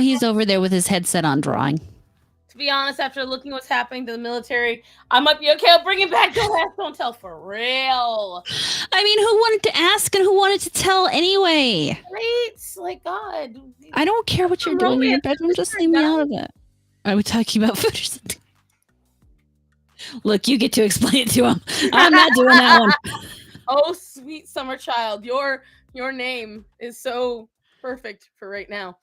He's over there with his headset on drawing. To be honest, after looking what's happening to the military, I might be okay. I'll bring it back. Don't ask, don't tell, for real. I mean, who wanted to ask and who wanted to tell anyway? Right? Like, God. I don't care what you're doing in your bedroom. Just leave me out of it. Are we talking about food or something? Look, you get to explain it to him. I'm not doing that one. Oh, sweet summer child. Your name is so perfect for right now.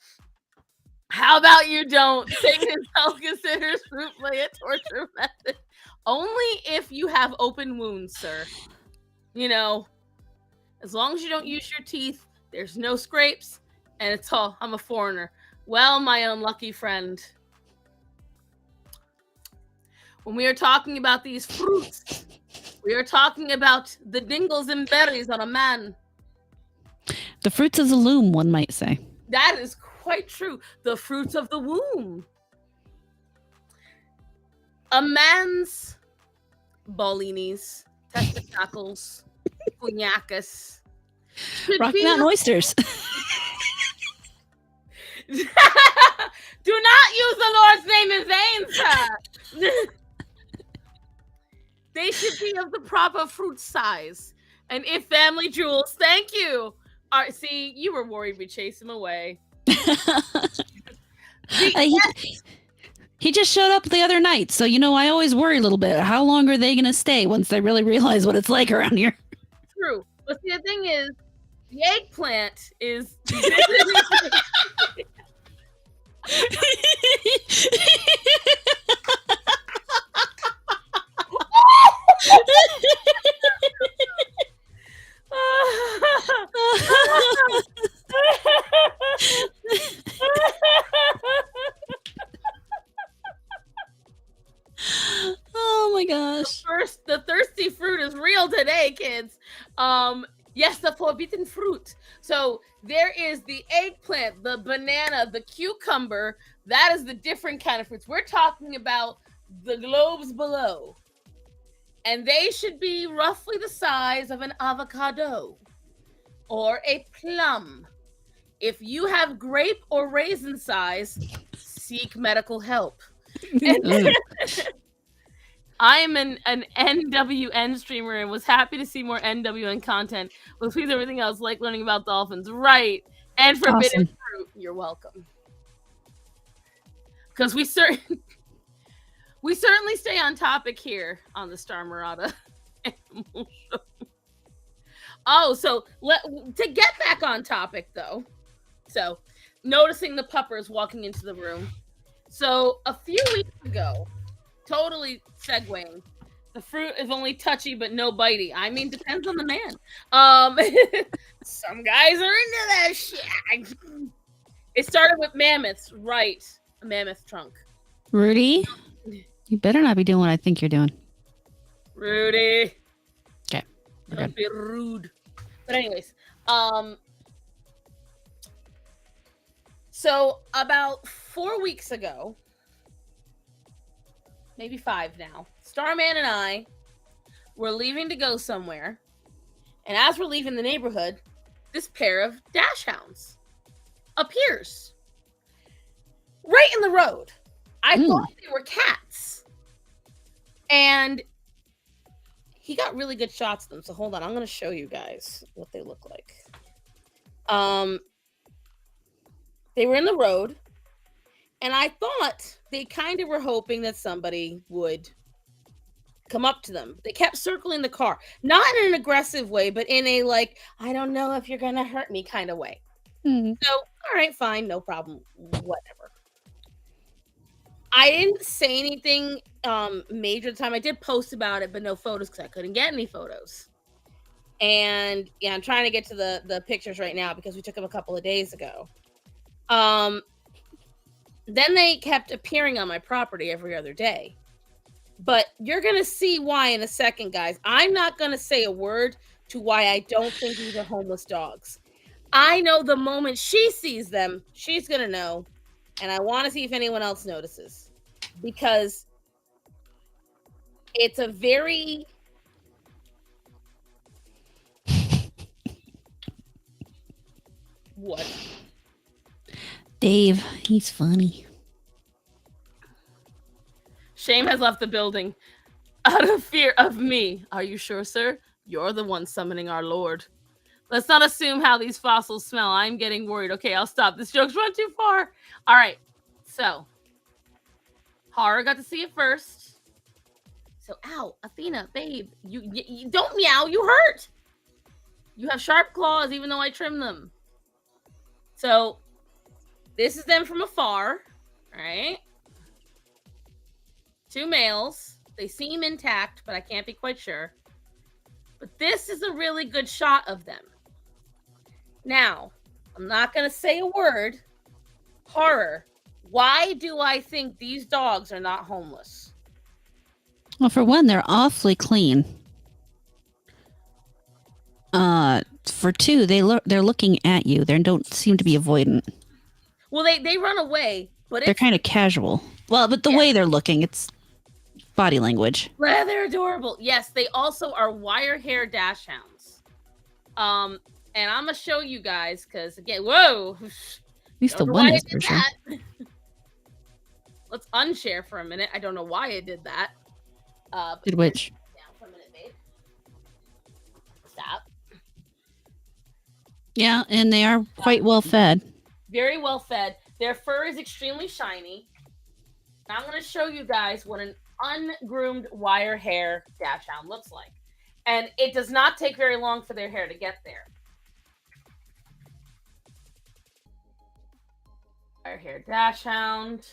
How about you don't? Satan himself considers fruit play a torture method. Only if you have open wounds, sir. You know, as long as you don't use your teeth, there's no scrapes, and it's all, I'm a foreigner. Well, my unlucky friend. When we are talking about these fruits, we are talking about the dingles and berries on a man. The fruits of the loom, one might say. That is quite true. The fruits of the womb. A man's ballinis, testicles, puñacas. Rocky Mountain oysters. Do not use the Lord's name in vain, sir. They should be of the proper fruit size. And if family jewels, thank you. All right, see, you were worried we'd chase him away. He just showed up the other night, so I always worry a little bit. How long are they going to stay once they really realize what it's like around here? True. But see, the thing is, the eggplant is... Oh my gosh. The thirsty fruit is real today, kids. Yes, the forbidden fruit. So there is the eggplant, the banana, the cucumber. That is the different kind of fruits. We're talking about the globes below. And they should be roughly the size of an avocado or a plum. If you have grape or raisin size, seek medical help. I am an NWN streamer and was happy to see more NWN content. But please, everything else, like learning about dolphins. Right. And forbidden fruit. You're welcome. Because we certainly stay on topic here on the StarMorata Animal Show. Oh, so to get back on topic, though. So, noticing the puppers walking into the room. So, a few weeks ago, totally segueing, the fruit is only touchy but no bitey. I mean, depends on the man. Some guys are into that shit. It started with mammoths, right? A mammoth trunk. Rudy, you better not be doing what I think you're doing. Rudy. Okay. Don't be rude. But anyways, so about 4 weeks ago, maybe 5 now, Starman and I were leaving to go somewhere. And as we're leaving the neighborhood, this pair of dash hounds appears right in the road. I thought they were cats. And he got really good shots of them. So hold on, I'm going to show you guys what they look like. They were in the road. And I thought they kind of were hoping that somebody would come up to them. They kept circling the car. Not in an aggressive way, but in a like, I don't know if you're going to hurt me kind of way. So, all right, fine, no problem, whatever. I didn't say anything major at the time. I did post about it, but no photos because I couldn't get any photos. And yeah, I'm trying to get to the pictures right now because we took them a couple of days ago. Then they kept appearing on my property every other day. But you're going to see why in a second, guys. I'm not going to say a word to why I don't think these are homeless dogs. I know the moment she sees them, she's going to know. And I want to see if anyone else notices. Because it's a very... What? Dave, he's funny. Shame has left the building. Out of fear of me. Are you sure, sir? You're the one summoning our lord. Let's not assume how these fossils smell. I'm getting worried. Okay, I'll stop. This joke's run too far. All right. So, Horror got to see it first. So, ow, Athena, babe, you don't meow. You hurt. You have sharp claws, even though I trim them. So, this is them from afar. All right. 2 males. They seem intact, but I can't be quite sure. But this is a really good shot of them. Now, I'm not going to say a word. Horror. Why do I think these dogs are not homeless? Well, for one, they're awfully clean. For two, they're looking at you. They don't seem to be avoidant. Well, they run away, but they're kind of casual. Well, but the way they're looking, it's body language. They're adorable. Yes, they also are wire hair dash hounds. And I'm gonna show you guys because again, whoa. At least the one is for sure. Let's unshare for a minute. I don't know why it did that. Did which? Down for a minute, babe. Stop. Yeah, and they are quite well fed. Very well fed. Their fur is extremely shiny. And I'm going to show you guys what an ungroomed wire hair dash hound looks like. And it does not take very long for their hair to get there. Wire hair dash hound.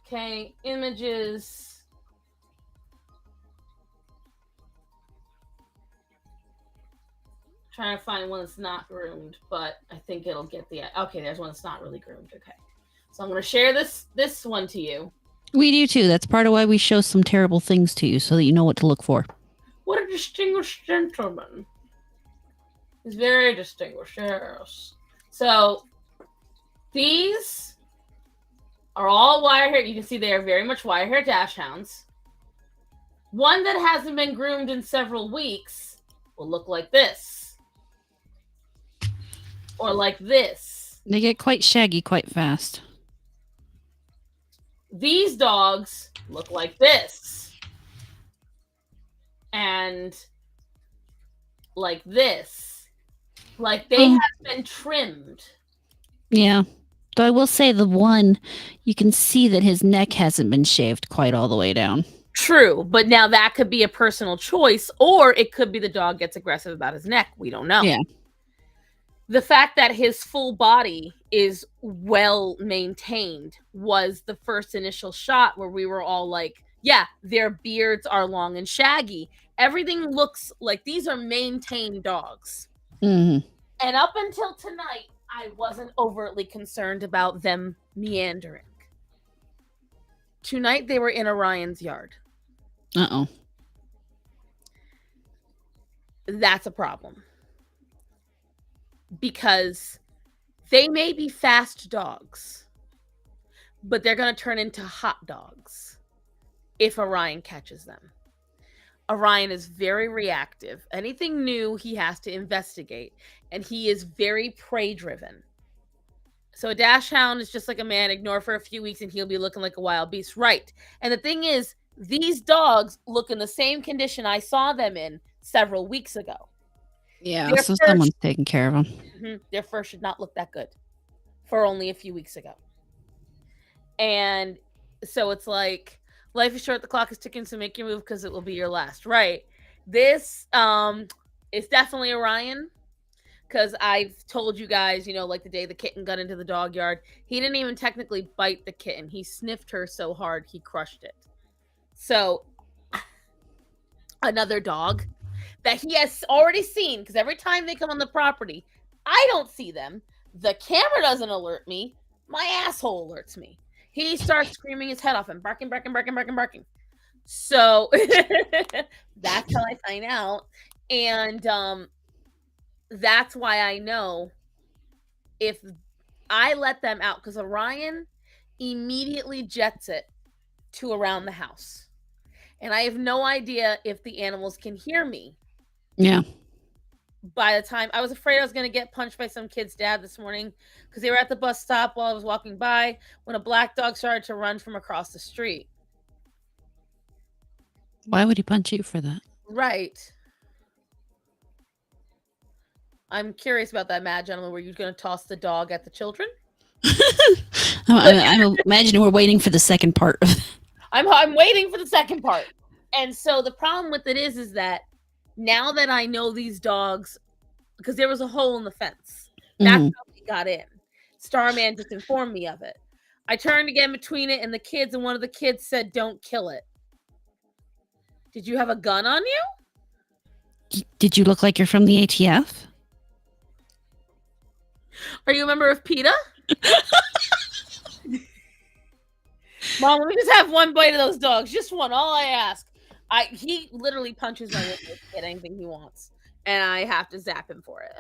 Okay, images. Trying to find one that's not groomed, but I think it'll get the... Okay, there's one that's not really groomed. Okay. So I'm going to share this one to you. We do too. That's part of why we show some terrible things to you so that you know what to look for. What a distinguished gentleman. He's very distinguished, yes. So these are all wire hair. You can see they are very much wire hair dash hounds. One that hasn't been groomed in several weeks will look like this. Or like this. They get quite shaggy quite fast. These dogs look like this. And like this. Like they have been trimmed. Yeah. Though I will say the one, you can see that his neck hasn't been shaved quite all the way down. True, but now that could be a personal choice, or it could be the dog gets aggressive about his neck. We don't know. Yeah. The fact that his full body is well maintained was the first initial shot where we were all like, yeah, their beards are long and shaggy. Everything looks like these are maintained dogs. Mm-hmm. And up until tonight, I wasn't overtly concerned about them meandering. Tonight, they were in Orion's yard. Uh-oh. That's a problem. Because they may be fast dogs, but they're going to turn into hot dogs if Orion catches them. Orion is very reactive. Anything new, he has to investigate, and he is very prey-driven. So a dash hound is just like a man. Ignore for a few weeks, and he'll be looking like a wild beast. Right. And the thing is, these dogs look in the same condition I saw them in several weeks ago. Yeah, so someone's taking care of them. Mm-hmm, their fur should not look that good for only a few weeks ago. And so it's like, life is short, the clock is ticking, so make your move because it will be your last. Right. This is definitely Orion, because I've told you guys, like the day the kitten got into the dog yard, he didn't even technically bite the kitten. He sniffed her so hard he crushed it. So another dog that he has already seen, because every time they come on the property, I don't see them, The camera doesn't alert me. My asshole alerts me. He starts screaming his head off and barking, barking, barking, barking, barking. So that's how I find out. And that's why I know if I let them out, because Orion immediately jets it to around the house. And I have no idea if the animals can hear me. Yeah. By the time I was afraid I was going to get punched by some kid's dad this morning because they were at the bus stop while I was walking by when a black dog started to run from across the street. Why would he punch you for that? Right. I'm curious about that, mad gentleman. Were you going to toss the dog at the children? I'm imagining we're waiting for the second part. I'm waiting for the second part. And so the problem with it is that now that I know these dogs, because there was a hole in the fence, that's how we got in. Starman just informed me of it. I turned to get in between it and the kids, and one of the kids said, "Don't kill it." Did you have a gun on you? Did you look like you're from the ATF? Are you a member of PETA? Mom, let me just have one bite of those dogs. Just one, all I ask. He literally punches my window to get anything he wants. And I have to zap him for it.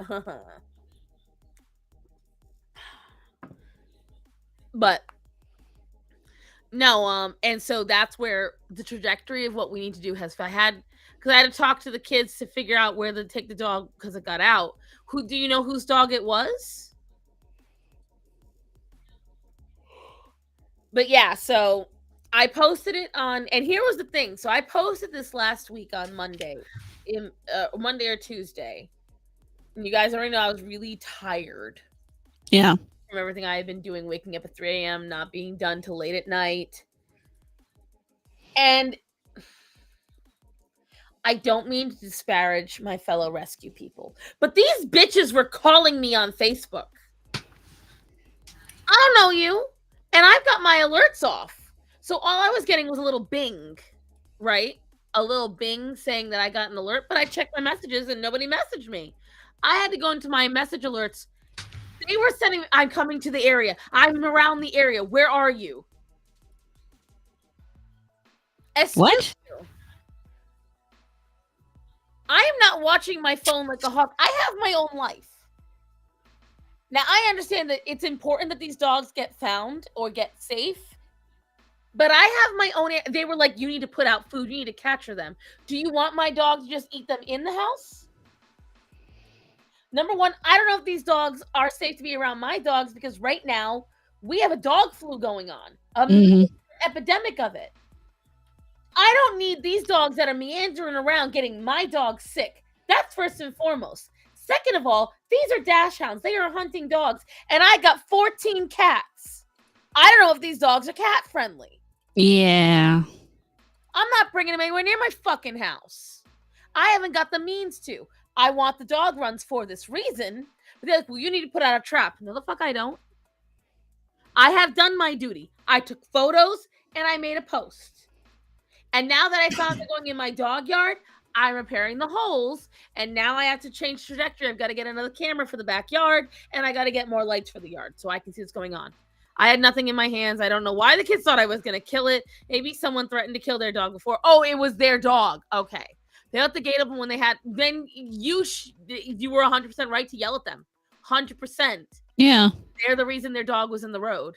But no, and so that's where the trajectory of what we need to do because I had to talk to the kids to figure out where to take the dog because it got out. Who do you know whose dog it was? But yeah, so I posted it on, and here was the thing. So I posted this last week on Monday, Monday or Tuesday. And you guys already know I was really tired. Yeah. From everything I had been doing, waking up at 3 a.m., not being done till late at night. And I don't mean to disparage my fellow rescue people, but these bitches were calling me on Facebook. I don't know you, and I've got my alerts off. So all I was getting was a little bing, right? A little bing saying that I got an alert, but I checked my messages and nobody messaged me. I had to go into my message alerts. They were sending, "I'm coming to the area. I'm around the area. Where are you?" What? I am not watching my phone like a hawk. I have my own life. Now, I understand that it's important that these dogs get found or get safe, but I have my own. They were like, "You need to put out food. You need to capture them." Do you want my dog to just eat them in the house? Number one, I don't know if these dogs are safe to be around my dogs because right now we have a dog flu going on, epidemic of it. I don't need these dogs that are meandering around getting my dog sick. That's first and foremost. Second of all, these are dash hounds. They are hunting dogs. And I got 14 cats. I don't know if these dogs are cat friendly. Yeah. I'm not bringing them anywhere near my fucking house. I haven't got the means to. I want the dog runs for this reason. But they're like, "Well, you need to put out a trap." No, the fuck I don't. I have done my duty. I took photos and I made a post. And now that I found it going in my dog yard, I'm repairing the holes. And now I have to change trajectory. I've got to get another camera for the backyard. And I got to get more lights for the yard so I can see what's going on. I had nothing in my hands. I don't know why the kids thought I was going to kill it. Maybe someone threatened to kill their dog before. Oh, it was their dog. Okay. They let the gate open when they had. Then you were 100% right to yell at them. 100%. Yeah. They're the reason their dog was in the road.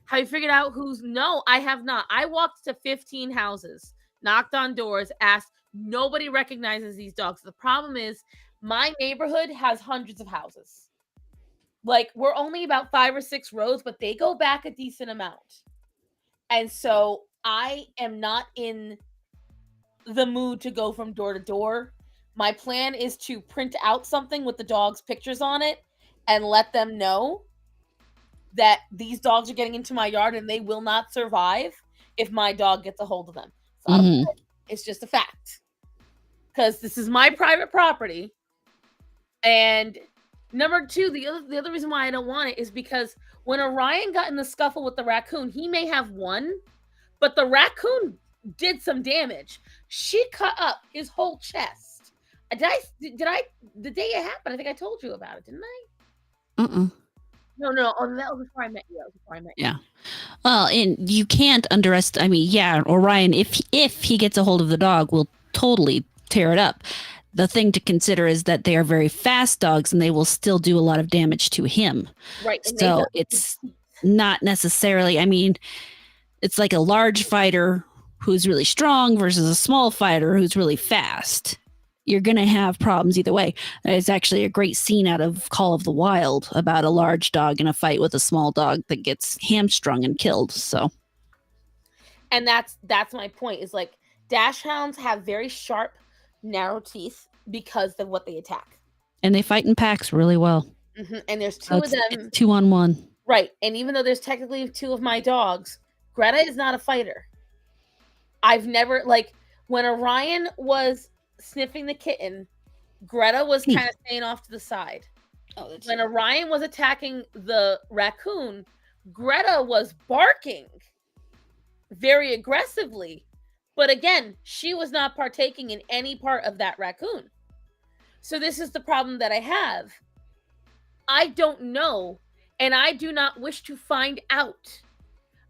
Have you figured out who's? No, I have not. I walked to 15 houses, knocked on doors, asked. Nobody recognizes these dogs. The problem is my neighborhood has hundreds of houses. Like, we're only about 5 or 6 rows, but they go back a decent amount. And so I am not in the mood to go from door to door. My plan is to print out something with the dog's pictures on it and let them know that these dogs are getting into my yard and they will not survive if my dog gets a hold of them. It's not a plan, it's just a fact. Because this is my private property. And number two, the other reason why I don't want it is because when Orion got in the scuffle with the raccoon, he may have won, but the raccoon did some damage. She cut up his whole chest. Did I the day it happened? I think I told you about it, didn't I? No. Oh, that was before I met you. That was before I met you. Yeah. Well, and you can't underestimate. I mean, yeah, Orion, if he gets a hold of the dog, will totally tear it up. The thing to consider is that they are very fast dogs, and they will still do a lot of damage to him. Right, and they So don't. it's not necessarily. I mean, it's like a large fighter who's really strong versus a small fighter who's really fast. You're going to have problems either way. There's actually a great scene out of Call of the Wild about a large dog in a fight with a small dog that gets hamstrung and killed. So, And that's my point. Is like dachshunds have very sharp, narrow teeth because of what they attack. and they fight in packs really well. And there's So two of them. it's 2-on-1. Right. And even though there's technically two of my dogs, Greta is not a fighter. I've never, like, when Orion was sniffing the kitten, Greta was kind of staying off to the side. Oh, that's When Orion was attacking the raccoon, Greta was barking very aggressively. But again, she was not partaking in any part of that raccoon. So this is the problem that I have. I don't know, and I do not wish to find out.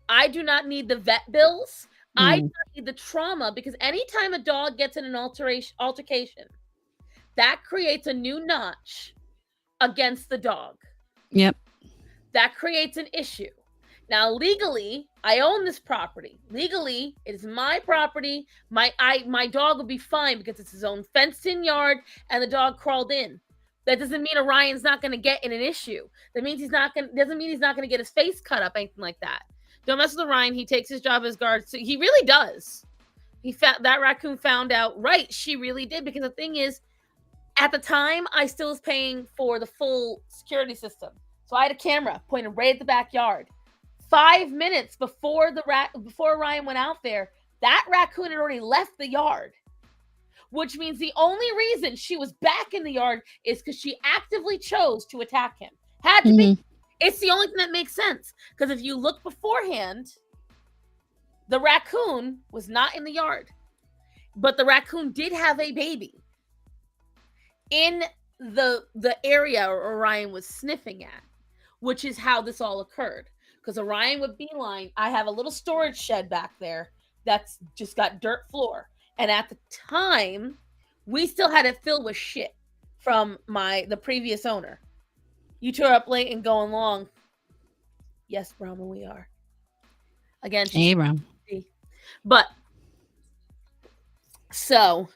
I do not need the vet bills. I do not need the trauma, because anytime a dog gets in an altercation, that creates a new notch against the dog. Yep. That creates an issue. Now, legally, I own this property. Legally, it is my property. My dog would be fine because it's his own fenced-in yard, and the dog crawled in. That doesn't mean Orion's not going to get in an issue. That means doesn't mean he's not going to get his face cut up, anything like that. Don't mess with Orion. He takes his job as guard. So he really does. That raccoon found out, right? She really did, because the thing is, at the time, I still was paying for the full security system. So I had a camera pointed right at the backyard. 5 minutes before Orion went out there, that raccoon had already left the yard. Which means the only reason she was back in the yard is because she actively chose to attack him. Had to be. It's the only thing that makes sense. Because if you look beforehand, the raccoon was not in the yard. But the raccoon did have a baby in the area Orion was sniffing at, which is how this all occurred. Because Orion would beeline. I have a little storage shed back there that's just got dirt floor. And at the time, we still had it filled with shit from the previous owner. You two are up late and going long. Yes, Brahma, we are. Again, hey, Brahma. But so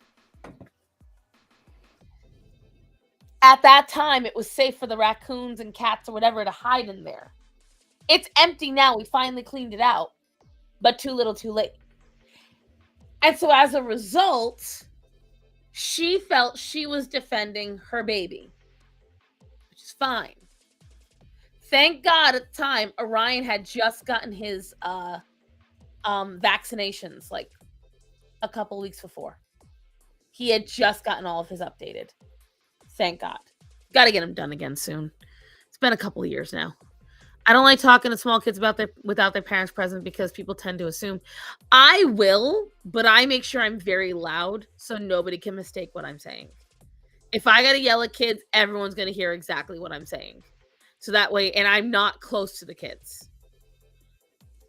at that time, it was safe for the raccoons and cats or whatever to hide in there. It's empty now. We finally cleaned it out, but too little, too late. And so as a result, she felt she was defending her baby, which is fine. Thank God at the time, Orion had just gotten his vaccinations like a couple weeks before. He had just gotten all of his updated. Thank God. Got to get him done again soon. It's been a couple of years now. I don't like talking to small kids without their parents present, because people tend to assume. I will, but I make sure I'm very loud so nobody can mistake what I'm saying. If I got to yell at kids, everyone's going to hear exactly what I'm saying. So that way, and I'm not close to the kids.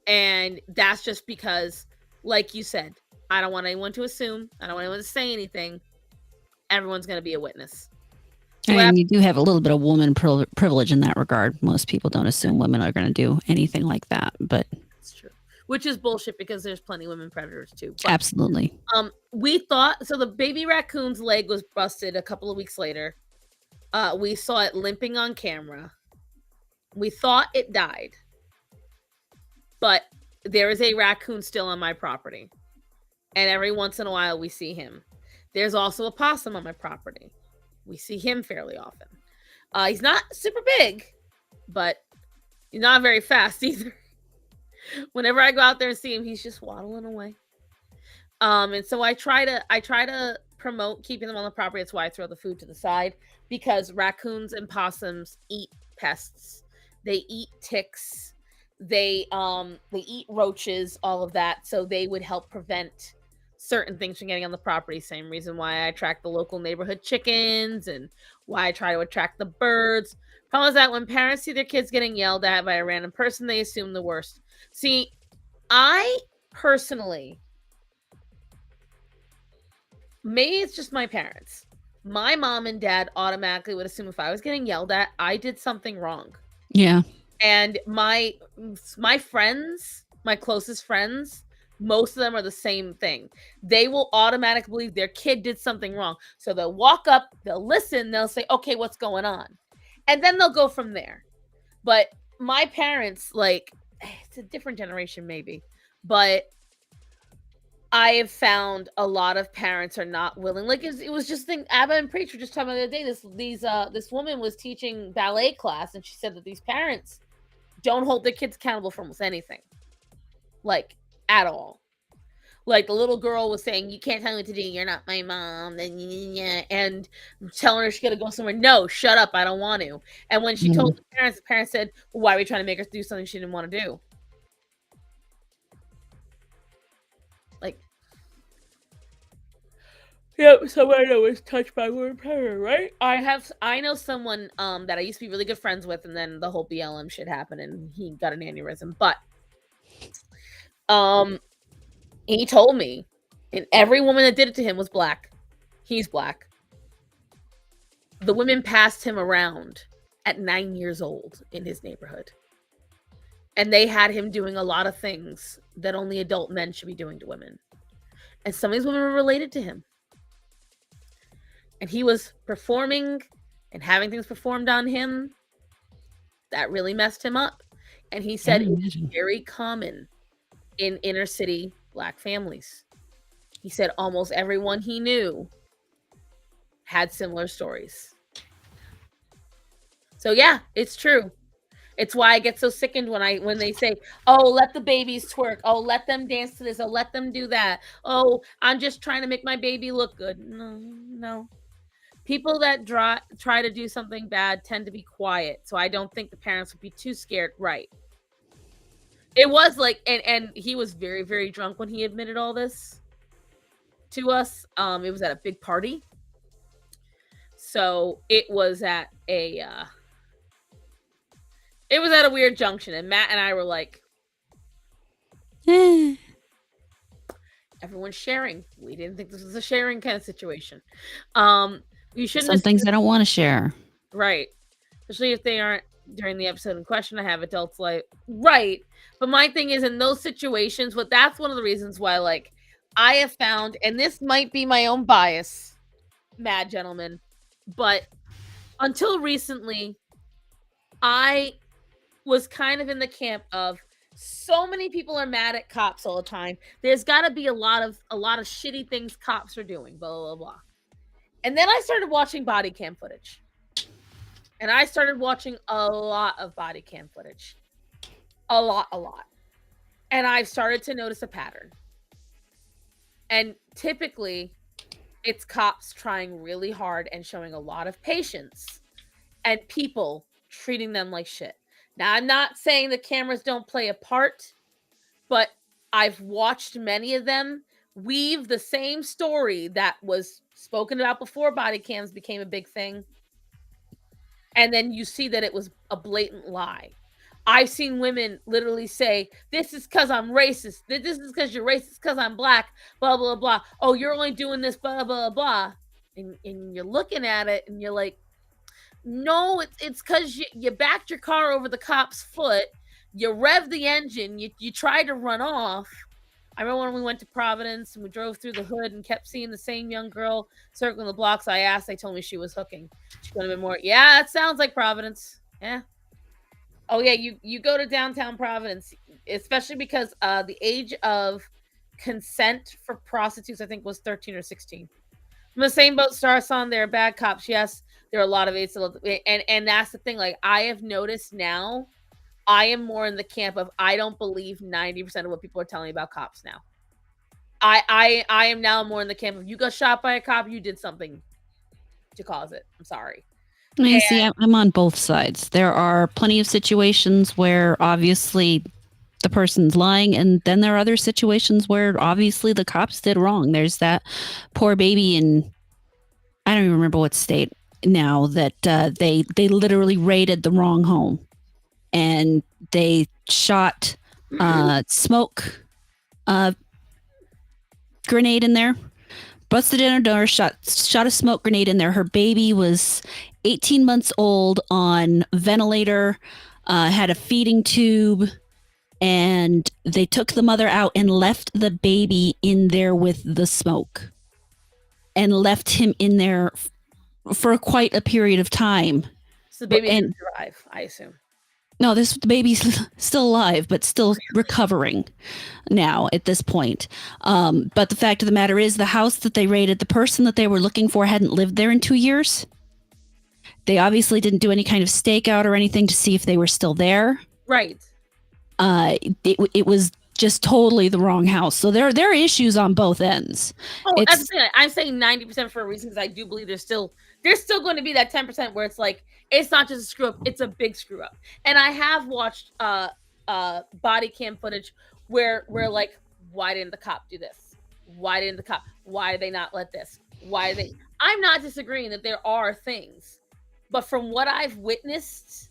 And that's just because, like you said, I don't want anyone to assume. I don't want anyone to say anything. Everyone's going to be a witness. So and you do have a little bit of woman privilege in that regard. Most people don't assume women are going to do anything like that, but that's true. Which is bullshit, because there's plenty of women predators too. But, absolutely. We thought so. The baby raccoon's leg was busted a couple of weeks later. We saw it limping on camera. We thought it died, but there is a raccoon still on my property, and every once in a while we see him. There's also a possum on my property. We see him fairly often. He's not super big, but he's not very fast either. Whenever I go out there and see him, he's just waddling away. And so I try to promote keeping them on the property. That's why I throw the food to the side, because raccoons and possums eat pests. They eat ticks. They eat roaches, all of that. So they would help prevent certain things from getting on the property. Same reason why I attract the local neighborhood chickens and why I try to attract the birds. Problem is that when parents see their kids getting yelled at by a random person, they assume the worst. See, I personally, maybe it's just my parents. My mom and dad automatically would assume if I was getting yelled at, I did something wrong. Yeah. And my friends, my closest friends, most of them are the same thing. They will automatically believe their kid did something wrong. So they'll walk up, they'll listen, they'll say, "Okay, what's going on?" And then they'll go from there. But my parents, like, it's a different generation maybe, but I have found a lot of parents are not willing. Like it was just thing. Abba and Preach were just talking about the other day. This woman was teaching ballet class, and she said that these parents don't hold their kids accountable for almost anything, like at all. Like the little girl was saying, "You can't tell me what to do. You're not my mom." And telling her she got to go somewhere. No, shut up. I don't want to. And when she told the parents said, well, "Why are we trying to make her do something she didn't want to do?" Like, yep, someone that was touched by one parent, right? I know someone that I used to be really good friends with, and then the whole BLM shit happened, and he got an aneurysm. But he told me, and every woman that did it to him was black. He's black. The women passed him around at 9 years old in his neighborhood, and they had him doing a lot of things that only adult men should be doing to women. And some of these women were related to him. And he was performing and having things performed on him that really messed him up. And he said it's very common in inner city black families. He said almost everyone he knew had similar stories. So yeah, it's true. It's why I get so sickened when they say, "Oh, let the babies twerk. Oh, let them dance to this. Oh, let them do that. Oh, I'm just trying to make my baby look good." No. People that try to do something bad tend to be quiet. So I don't think the parents would be too scared. Right. It was like, and he was very, very drunk when he admitted all this to us. It was at a big party. So it was at a weird junction, and Matt and I were like, everyone's sharing. We didn't think this was a sharing kind of situation. You shouldn't. Some things I don't want to share. Right. Especially if they aren't during the episode in question. I have adults like, right. But my thing is, in those situations, that's one of the reasons why, like, I have found, and this might be my own bias, mad gentlemen, but until recently, I was kind of in the camp of so many people are mad at cops all the time. There's got to be a lot of shitty things cops are doing, blah, blah, blah. And then I started watching body cam footage. And I started watching a lot of body cam footage. A lot. And I've started to notice a pattern. And typically, it's cops trying really hard and showing a lot of patience, and people treating them like shit. Now, I'm not saying the cameras don't play a part, but I've watched many of them weave the same story that was spoken about before body cams became a big thing. And then you see that it was a blatant lie. I've seen women literally say, "This is because I'm racist. This is because you're racist because I'm black, blah, blah, blah. Oh, you're only doing this, blah, blah, blah." And you're looking at it and you're like, no, it's because you backed your car over the cop's foot. You revved the engine. You tried to run off. I remember when we went to Providence and we drove through the hood and kept seeing the same young girl circling the blocks. I asked, they told me she was hooking. She could have been more. Yeah, it sounds like Providence. Yeah. Oh yeah, you go to downtown Providence, especially because the age of consent for prostitutes, I think, was 13 or 16. From the same boat Star's on, there are bad cops. Yes, there are a lot of AIDS, and that's the thing. Like, I have noticed now, I am more in the camp of I don't believe 90% of what people are telling me about cops now. I am now more in the camp of you got shot by a cop, you did something to cause it. I'm sorry. See, I'm on both sides. There are plenty of situations where obviously the person's lying. And then there are other situations where obviously the cops did wrong. There's that poor baby in, I don't even remember what state now, that they literally raided the wrong home, and they shot smoke grenade in there, busted in her door, shot a smoke grenade in there. Her baby was 18 months old, on ventilator, had a feeding tube, and they took the mother out and left the baby in there with the smoke, and left him in there for quite a period of time. So the baby didn't survive, I assume. No, the baby's still alive, but still recovering now at this point. But the fact of the matter is, the house that they raided, the person that they were looking for hadn't lived there in 2 years. They obviously didn't do any kind of stakeout or anything to see if they were still there. Right. It was just totally the wrong house. So there are issues on both ends. Oh, that's the thing. I'm saying 90% for a reason, because I do believe there's still going to be that 10% where it's like, it's not just a screw up, it's a big screw up. And I have watched body cam footage where like, why didn't the cop do this? Why did they not let this? I'm not disagreeing that there are things, but from what I've witnessed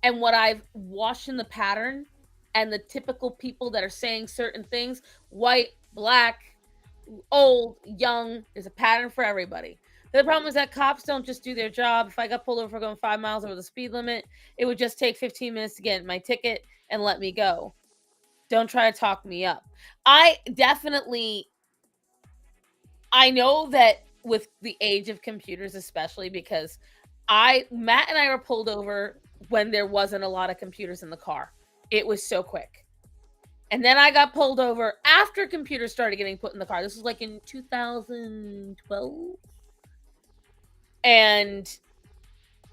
and what I've watched in the pattern, and the typical people that are saying certain things, white, black, old, young, there's a pattern for everybody. The problem is that cops don't just do their job. If I got pulled over for going 5 miles over the speed limit, it would just take 15 minutes to get my ticket and let me go. Don't try to talk me up. I know that with the age of computers, especially because Matt and I were pulled over when there wasn't a lot of computers in the car. It was so quick. And then I got pulled over after computers started getting put in the car. This was like in 2012. And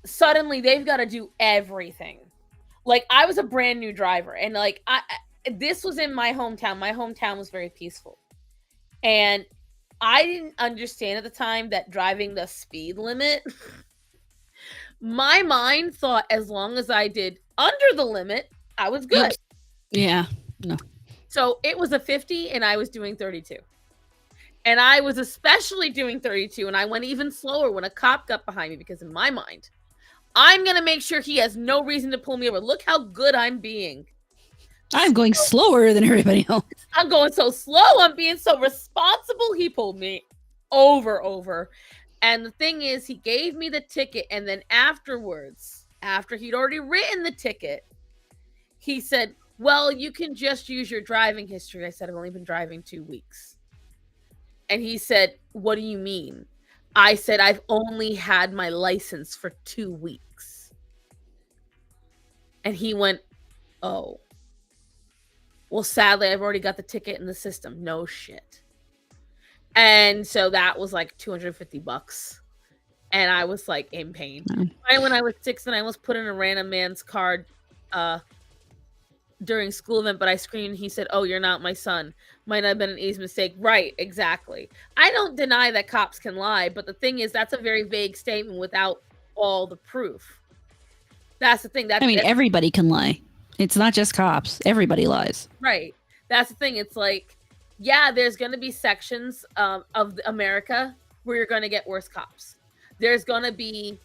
suddenly they've got to do everything. Like, I was a brand new driver, and like this was in my hometown. My hometown was very peaceful. And I didn't understand at the time that driving the speed limit, my mind thought as long as I did under the limit, I was good. Yeah. No. So it was a 50 and I was doing 32. And I was especially doing 32, and I went even slower when a cop got behind me, because in my mind, I'm going to make sure he has no reason to pull me over. Look how good I'm being. I'm going slower than everybody else. I'm going so slow. I'm being so responsible. He pulled me over. And the thing is, he gave me the ticket, and then afterwards, after he'd already written the ticket, he said, well, you can just use your driving history. I said, I've only been driving 2 weeks. And he said, what do you mean? I said, I've only had my license for 2 weeks. And he went, oh. Well, sadly, I've already got the ticket in the system. No shit. And so that was like $250. And I was like in pain. When I was 6 and I almost put in a random man's card during school event, but I screamed. He said, oh, you're not my son. Might not have been an easy mistake. Right, exactly. I don't deny that cops can lie, but the thing is, that's a very vague statement without all the proof. That's the thing. Everybody can lie. It's not just cops. Everybody lies. Right. That's the thing. It's like, yeah, there's going to be sections of America where you're going to get worse cops. There's going to be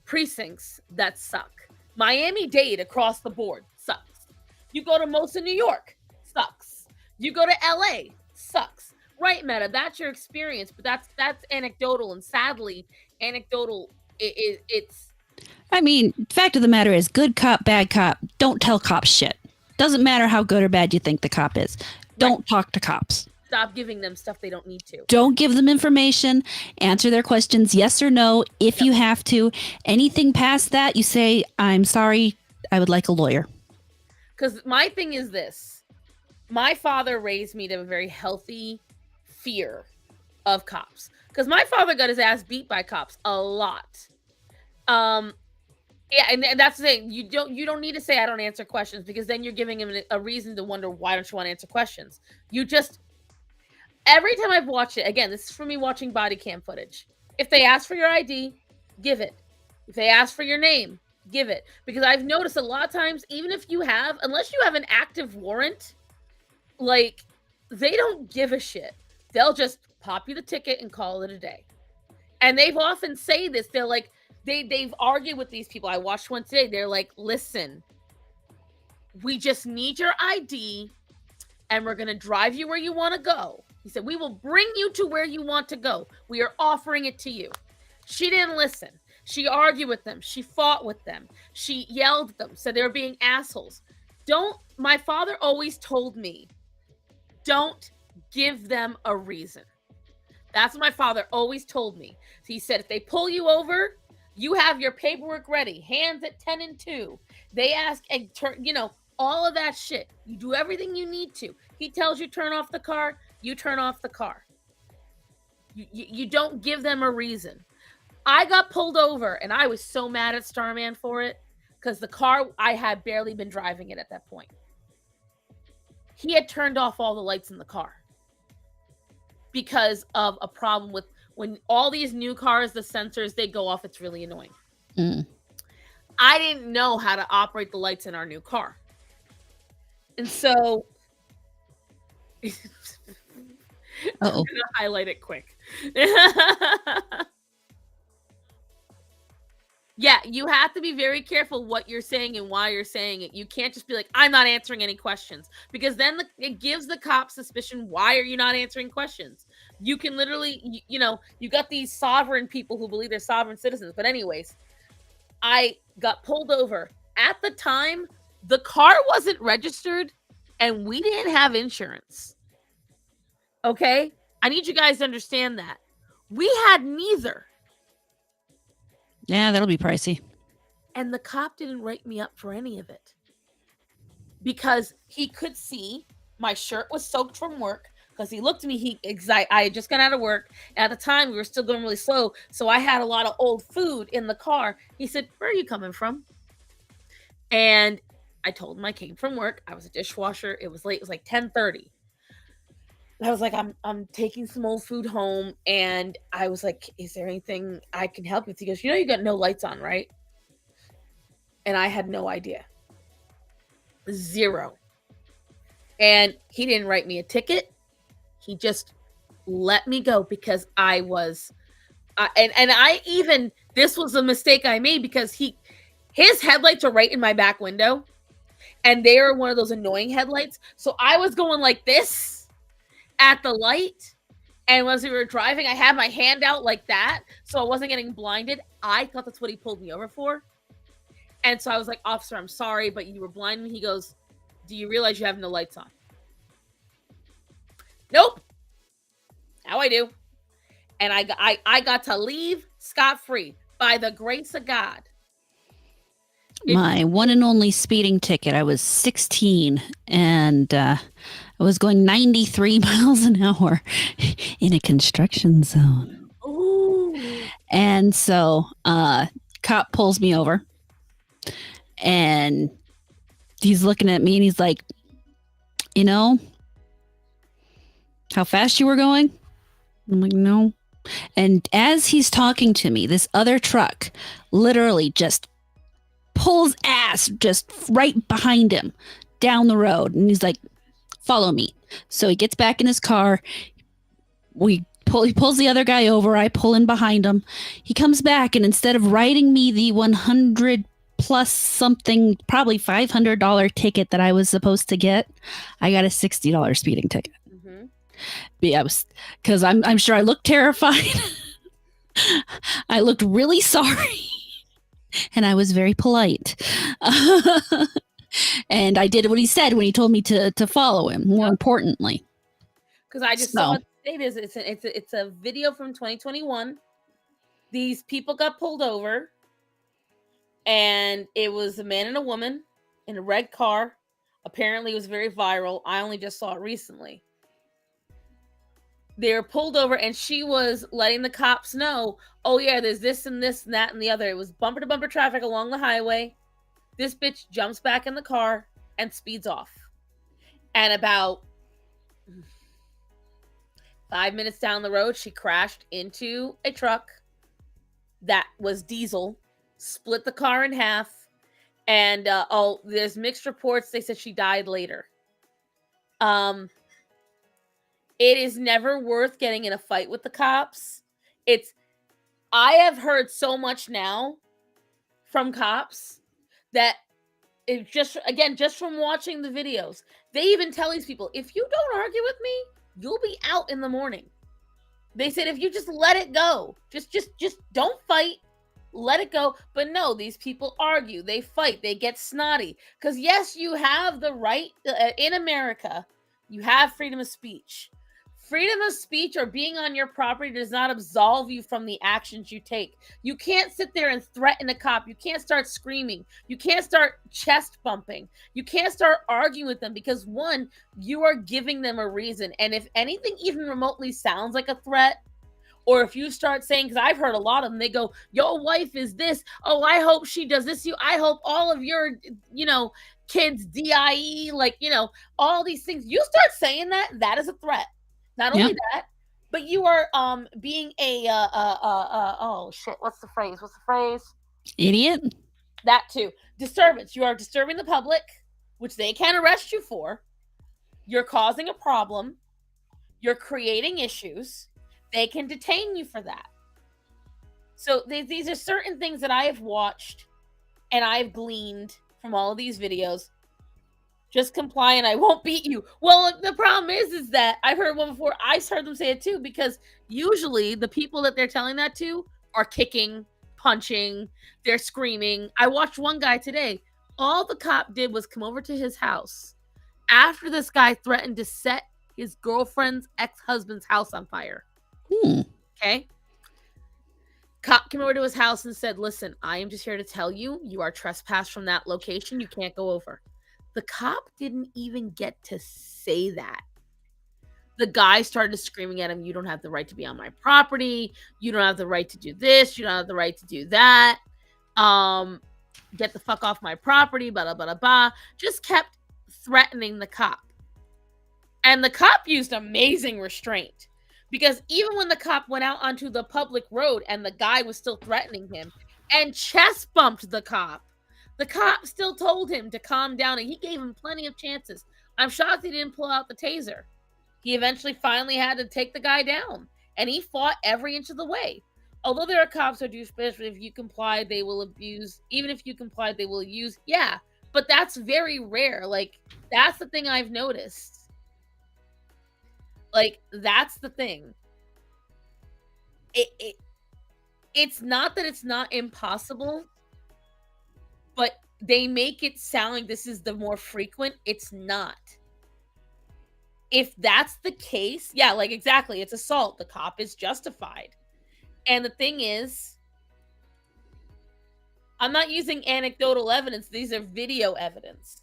precincts that suck. Miami-Dade across the board sucks. You go to most of New York, sucks. You go to LA, sucks. Right, Meta, that's your experience, but that's anecdotal, and sadly, anecdotal. It's. Fact of the matter is, good cop, bad cop, don't tell cops shit. Doesn't matter how good or bad you think the cop is. Don't talk to cops. Stop giving them stuff they don't need to. Don't give them information. Answer their questions yes or no if you have to. Anything past that, you say, I'm sorry, I would like a lawyer. Because my thing is this. My father raised me to a very healthy fear of cops. Because my father got his ass beat by cops a lot. Yeah, and that's the thing. You don't need to say I don't answer questions, because then you're giving him a reason to wonder, why don't you want to answer questions? You just... Every time I've watched it, again, this is for me watching body cam footage. If they ask for your ID, give it. If they ask for your name, give it. Because I've noticed a lot of times, even if you have, unless you have an active warrant, like, they don't give a shit. They'll just pop you the ticket and call it a day. And they've often say this. They're like, they've argued with these people. I watched one today. They're like, listen, we just need your ID and we're going to drive you where you want to go. He said, we will bring you to where you want to go. We are offering it to you. She didn't listen. She argued with them. She fought with them. She yelled at them. Said they were being assholes. My father always told me, don't give them a reason. That's what my father always told me. So he said, if they pull you over, you have your paperwork ready. Hands at 10 and 2. They ask, and turn, all of that shit. You do everything you need to. He tells you turn off the car, you turn off the car. You don't give them a reason. I got pulled over, and I was so mad at Starman for it, because the car, I had barely been driving it at that point. He had turned off all the lights in the car because of a problem with when all these new cars, the sensors, they go off. It's really annoying. I didn't know how to operate the lights in our new car. And so I'm going to highlight it quick. Yeah, you have to be very careful what you're saying and why you're saying it. You can't just be like, I'm not answering any questions, because then it gives the cops suspicion. Why are you not answering questions? You can literally, you got these sovereign people who believe they're sovereign citizens. But anyways, I got pulled over. At the time, the car wasn't registered and we didn't have insurance. Okay? I need you guys to understand that. We had neither. Yeah, that'll be pricey. And the cop didn't write me up for any of it because he could see my shirt was soaked from work. Because he looked at me, I had just got out of work. At the time, we were still going really slow. So I had a lot of old food in the car. He said, where are you coming from? And I told him I came from work. I was a dishwasher. It was late. It was like 10:30. I was like, I'm taking some old food home. And I was like, is there anything I can help you with? He goes, you got no lights on, right? And I had no idea. Zero. And he didn't write me a ticket. He just let me go because I was, this was a mistake I made because his headlights are right in my back window and they are one of those annoying headlights. So I was going like this at the light. And as we were driving, I had my hand out like that. So I wasn't getting blinded. I thought that's what he pulled me over for. And so I was like, officer, I'm sorry, but you were blinding me. He goes, do you realize you have no lights on? Nope. Now I do. And I got to leave scot-free by the grace of God. My one and only speeding ticket, I was 16 and I was going 93 miles an hour in a construction zone. Ooh. And so cop pulls me over and he's looking at me and he's like, how fast you were going? I'm like, no. And as he's talking to me, this other truck literally just pulls ass just right behind him down the road. And he's like, follow me. So he gets back in his car. He pulls the other guy over. I pull in behind him. He comes back, and instead of writing me the 100 plus something, probably $500 ticket that I was supposed to get, I got a $60 speeding ticket. Mm-hmm. Yeah, because I'm sure I looked terrified. I looked really sorry. And I was very polite. And I did what he said when he told me to follow him, more importantly. Because I just saw it's a video from 2021. These people got pulled over. And it was a man and a woman in a red car. Apparently it was very viral. I only just saw it recently. They were pulled over and she was letting the cops know, oh yeah, there's this and this and that and the other. It was bumper to bumper traffic along the highway. This bitch jumps back in the car and speeds off. And about 5 minutes down the road, she crashed into a truck that was diesel, split the car in half, And there's mixed reports. They said she died later. It is never worth getting in a fight with the cops. I have heard so much now from cops that it just from watching the videos, they even tell these people, if you don't argue with me, you'll be out in the morning. They said, if you just let it go, just don't fight, let it go. But no, these people argue, they fight, they get snotty. Because yes, you have the right in America, you have freedom of speech. Freedom of speech or being on your property does not absolve you from the actions you take. You can't sit there and threaten a cop. You can't start screaming. You can't start chest bumping. You can't start arguing with them because, one, you are giving them a reason. And if anything even remotely sounds like a threat, or if you start saying, because I've heard a lot of them, they go, your wife is this. Oh, I hope she does this. I hope all of your, kids DIE, all these things. You start saying that is a threat. Not only that, but you are being a oh shit, what's the phrase? Idiot. That too. Disturbance. You are disturbing the public, which they can arrest you for. You're causing a problem. You're creating issues. They can detain you for that. So these are certain things that I have watched and I've gleaned from all of these videos. Just comply and I won't beat you. Well, the problem is that I've heard one before. I heard them say it too, because usually the people that they're telling that to are kicking, punching, they're screaming. I watched one guy today. All the cop did was come over to his house after this guy threatened to set his girlfriend's ex-husband's house on fire. Okay? Cop came over to his house and said, listen, I am just here to tell you, you are trespassed from that location. You can't go over. The cop didn't even get to say that. The guy started screaming at him, you don't have the right to be on my property. You don't have the right to do this. You don't have the right to do that. Get the fuck off my property, blah, blah, blah, blah. Just kept threatening the cop. And the cop used amazing restraint. Because even when the cop went out onto the public road and the guy was still threatening him and chest bumped the cop still told him to calm down, and he gave him plenty of chances. I'm shocked he didn't pull out the taser. He eventually finally had to take the guy down, and he fought every inch of the way. Although there are cops who do, especially if you comply, they will abuse. Even if you comply, they will use. Yeah, but that's very rare. That's the thing I've noticed. That's the thing. It's not that it's not impossible, but they make it sound like this is the more frequent. It's not. If that's the case, yeah, exactly, it's assault. The cop is justified. And the thing is, I'm not using anecdotal evidence. These are video evidence.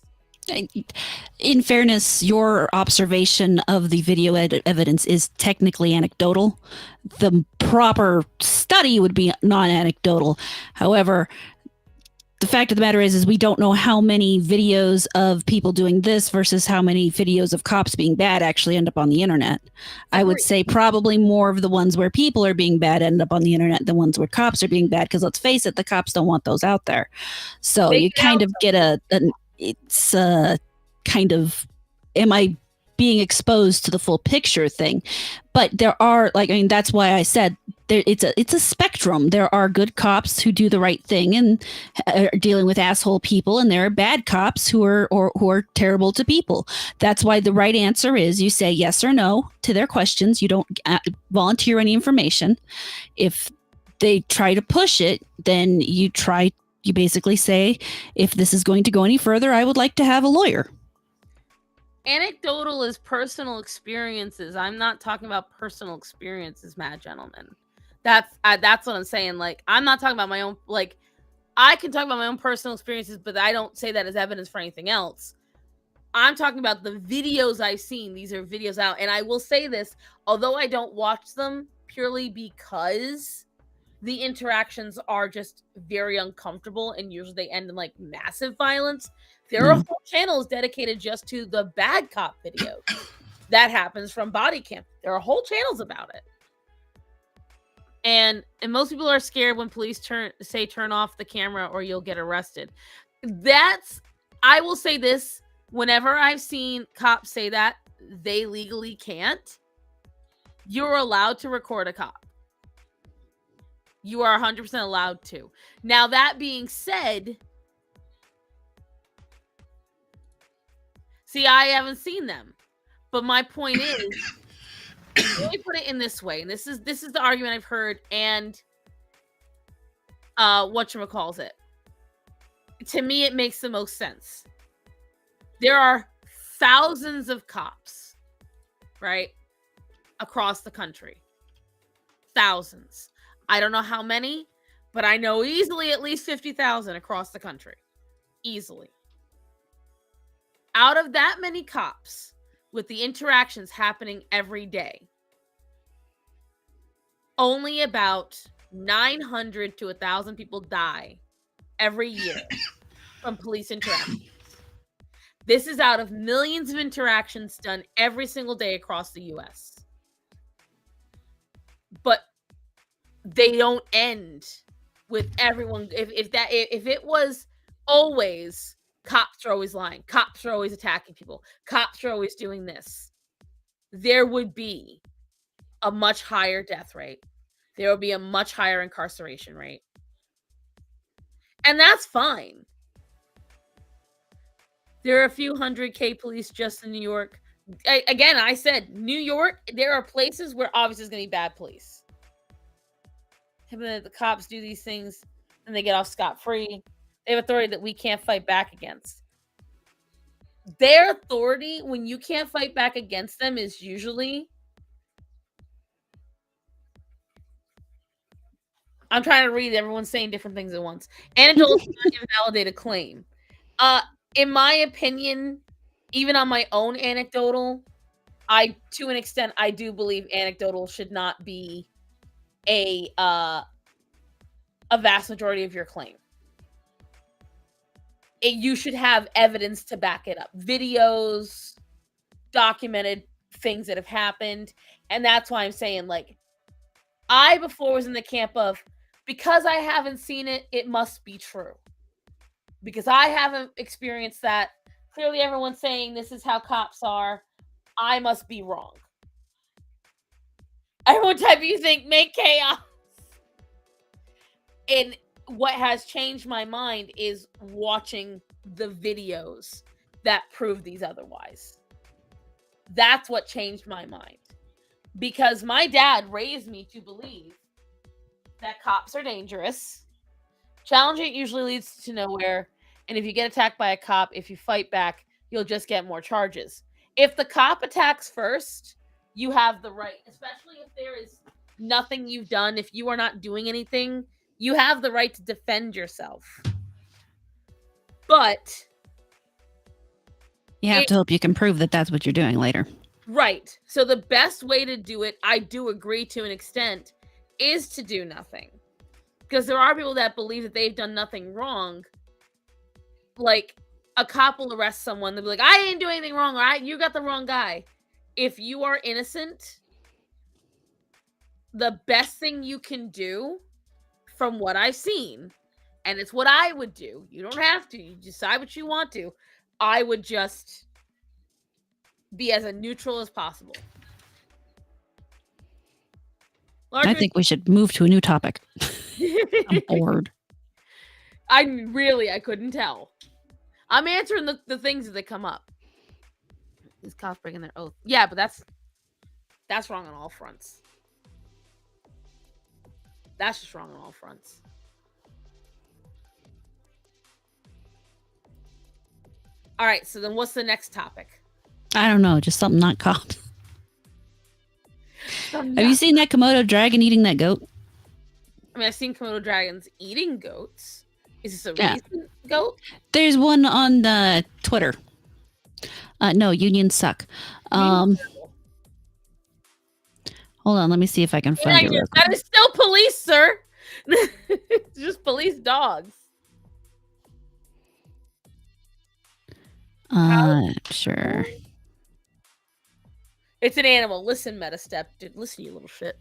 In fairness, your observation of the video evidence is technically anecdotal. The proper study would be non-anecdotal. However, the fact of the matter is we don't know how many videos of people doing this versus how many videos of cops being bad actually end up on the internet. I would say probably more of the ones where people are being bad end up on the internet than ones where cops are being bad, because let's face it, the cops don't want those out there. So you kind of get it's a kind of, am I being exposed to the full picture thing? But there are, that's why I said it's a spectrum. There are good cops who do the right thing and are dealing with asshole people, and there are bad cops who are terrible to people. That's why the right answer is you say yes or no to their questions. You don't volunteer any information. If they try to push it, then you basically say, if this is going to go any further, I would like to have a lawyer. Anecdotal is personal experiences. I'm not talking about personal experiences, mad gentlemen. That's what I'm saying. I'm not talking about my own, I can talk about my own personal experiences, but I don't say that as evidence for anything else. I'm talking about the videos I've seen. These are videos out. And I will say this, although I don't watch them purely because the interactions are just very uncomfortable and usually they end in massive violence. There are whole channels dedicated just to the bad cop videos that happens from body cam. There are whole channels about it. And most people are scared when police turn off the camera or you'll get arrested. I will say this, whenever I've seen cops say that they legally can't, you're allowed to record a cop. You are 100% allowed to. Now, that being said, see, I haven't seen them. But my point is, let me put it in this way, and this is the argument I've heard, and whatchamacalls it. To me, it makes the most sense. There are thousands of cops, right, across the country. Thousands. I don't know how many, but I know easily at least 50,000 across the country. Easily. Out of that many cops, with the interactions happening every day, only about 900 to 1,000 people die every year from police interactions. This is out of millions of interactions done every single day across the US. But they don't end with everyone. If it was always cops are always lying, cops are always attacking people, cops are always doing this, there would be a much higher death rate. There will be a much higher incarceration rate. And that's fine. There are a few 100K police just in New York. Again, I said New York, there are places where obviously there's going to be bad police. The cops do these things and they get off scot-free. They have authority that we can't fight back against. Their authority, when you can't fight back against them, is usually... I'm trying to read. Everyone's saying different things at once. Anecdotal does not invalidate a claim. In my opinion, even on my own anecdotal, to an extent, I do believe anecdotal should not be a vast majority of your claim. You should have evidence to back it up. Videos, documented things that have happened. And that's why I'm saying, like, I before was in the camp of, because I haven't seen it, it must be true. Because I haven't experienced that. Clearly everyone's saying this is how cops are. I must be wrong. Everyone type you think, make chaos. And what has changed my mind is watching the videos that prove these otherwise. That's what changed my mind. Because my dad raised me to believe that cops are dangerous. Challenging it usually leads to nowhere. And if you get attacked by a cop, if you fight back, you'll just get more charges. If the cop attacks first, you have the right, especially if there is nothing you've done, if you are not doing anything, you have the right to defend yourself. But you have to hope you can prove that that's what you're doing later. Right. So the best way to do it, I do agree to an extent, is to do nothing. Because there are people that believe that they've done nothing wrong. Like, a cop will arrest someone. They'll be like, I didn't do anything wrong. Or you got the wrong guy. If you are innocent, the best thing you can do, from what I've seen, and it's what I would do. You don't have to. You decide what you want to. I would just be as neutral as possible. I think we should move to a new topic. I'm bored. I couldn't tell. I'm answering the things that come up. These cops breaking their oath. Yeah, but that's wrong on all fronts. That's just wrong on all fronts. All right, so then what's the next topic? I don't know, just something not cops. Have you seen that Komodo dragon eating that goat? I mean, I've seen Komodo dragons eating goats. Is this a recent goat? There's one on the Twitter. No, unions suck. Hold on, let me see if I can find it. That is still police, sir. It's just police dogs. Sure. It's an animal. Listen, Metastep. Dude, listen, you little shit.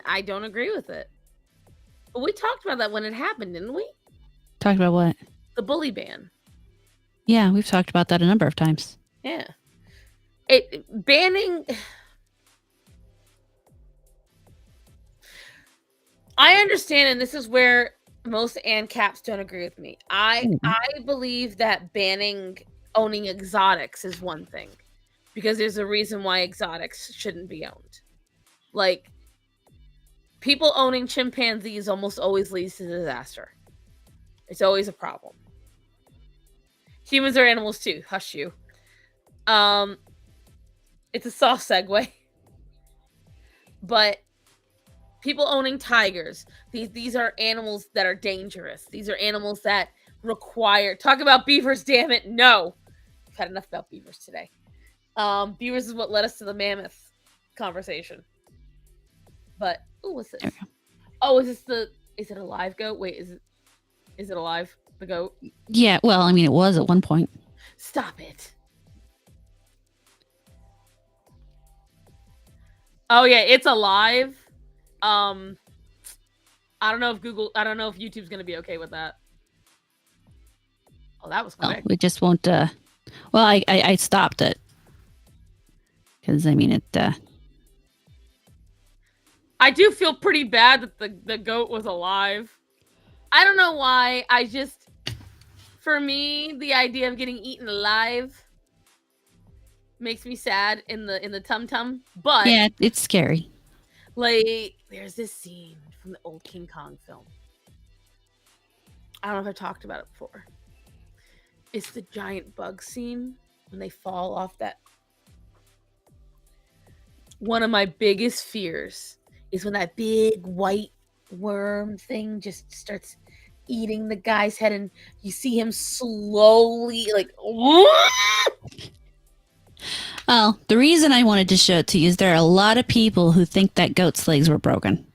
I don't agree with it. But we talked about that when it happened, didn't we? Talked about what? The bully ban. Yeah, we've talked about that a number of times. Yeah. It banning. I understand, and this is where most ANCAPs don't agree with me. I believe that banning owning exotics is one thing, because there's a reason why exotics shouldn't be owned. Like, people owning chimpanzees almost always leads to disaster. It's always a problem. Humans are animals too. Hush you. It's a soft segue. But people owning tigers, these are animals that are dangerous. These are animals that require, talk about beavers, damn it. No. I've had enough about beavers today. Beavers is what led us to the mammoth conversation. But what's this? Oh, is it a live goat? Wait, is it alive? The goat? Yeah, well, I mean, it was at one point. Stop it. Oh yeah, it's alive. I don't know if YouTube's gonna be okay with that. Oh, that was quick. We just won't. Well, I stopped it because I mean it. I do feel pretty bad that the goat was alive. I don't know why. For me, the idea of getting eaten alive makes me sad in the tum tum. But yeah, it's scary. Like, there's this scene from the old King Kong film. I don't know if I talked about it before. It's the giant bug scene when they fall off that. One of my biggest fears is when that big white worm thing just starts eating the guy's head and you see him slowly like. Well, the reason I wanted to show it to you is there are a lot of people who think that goat's legs were broken.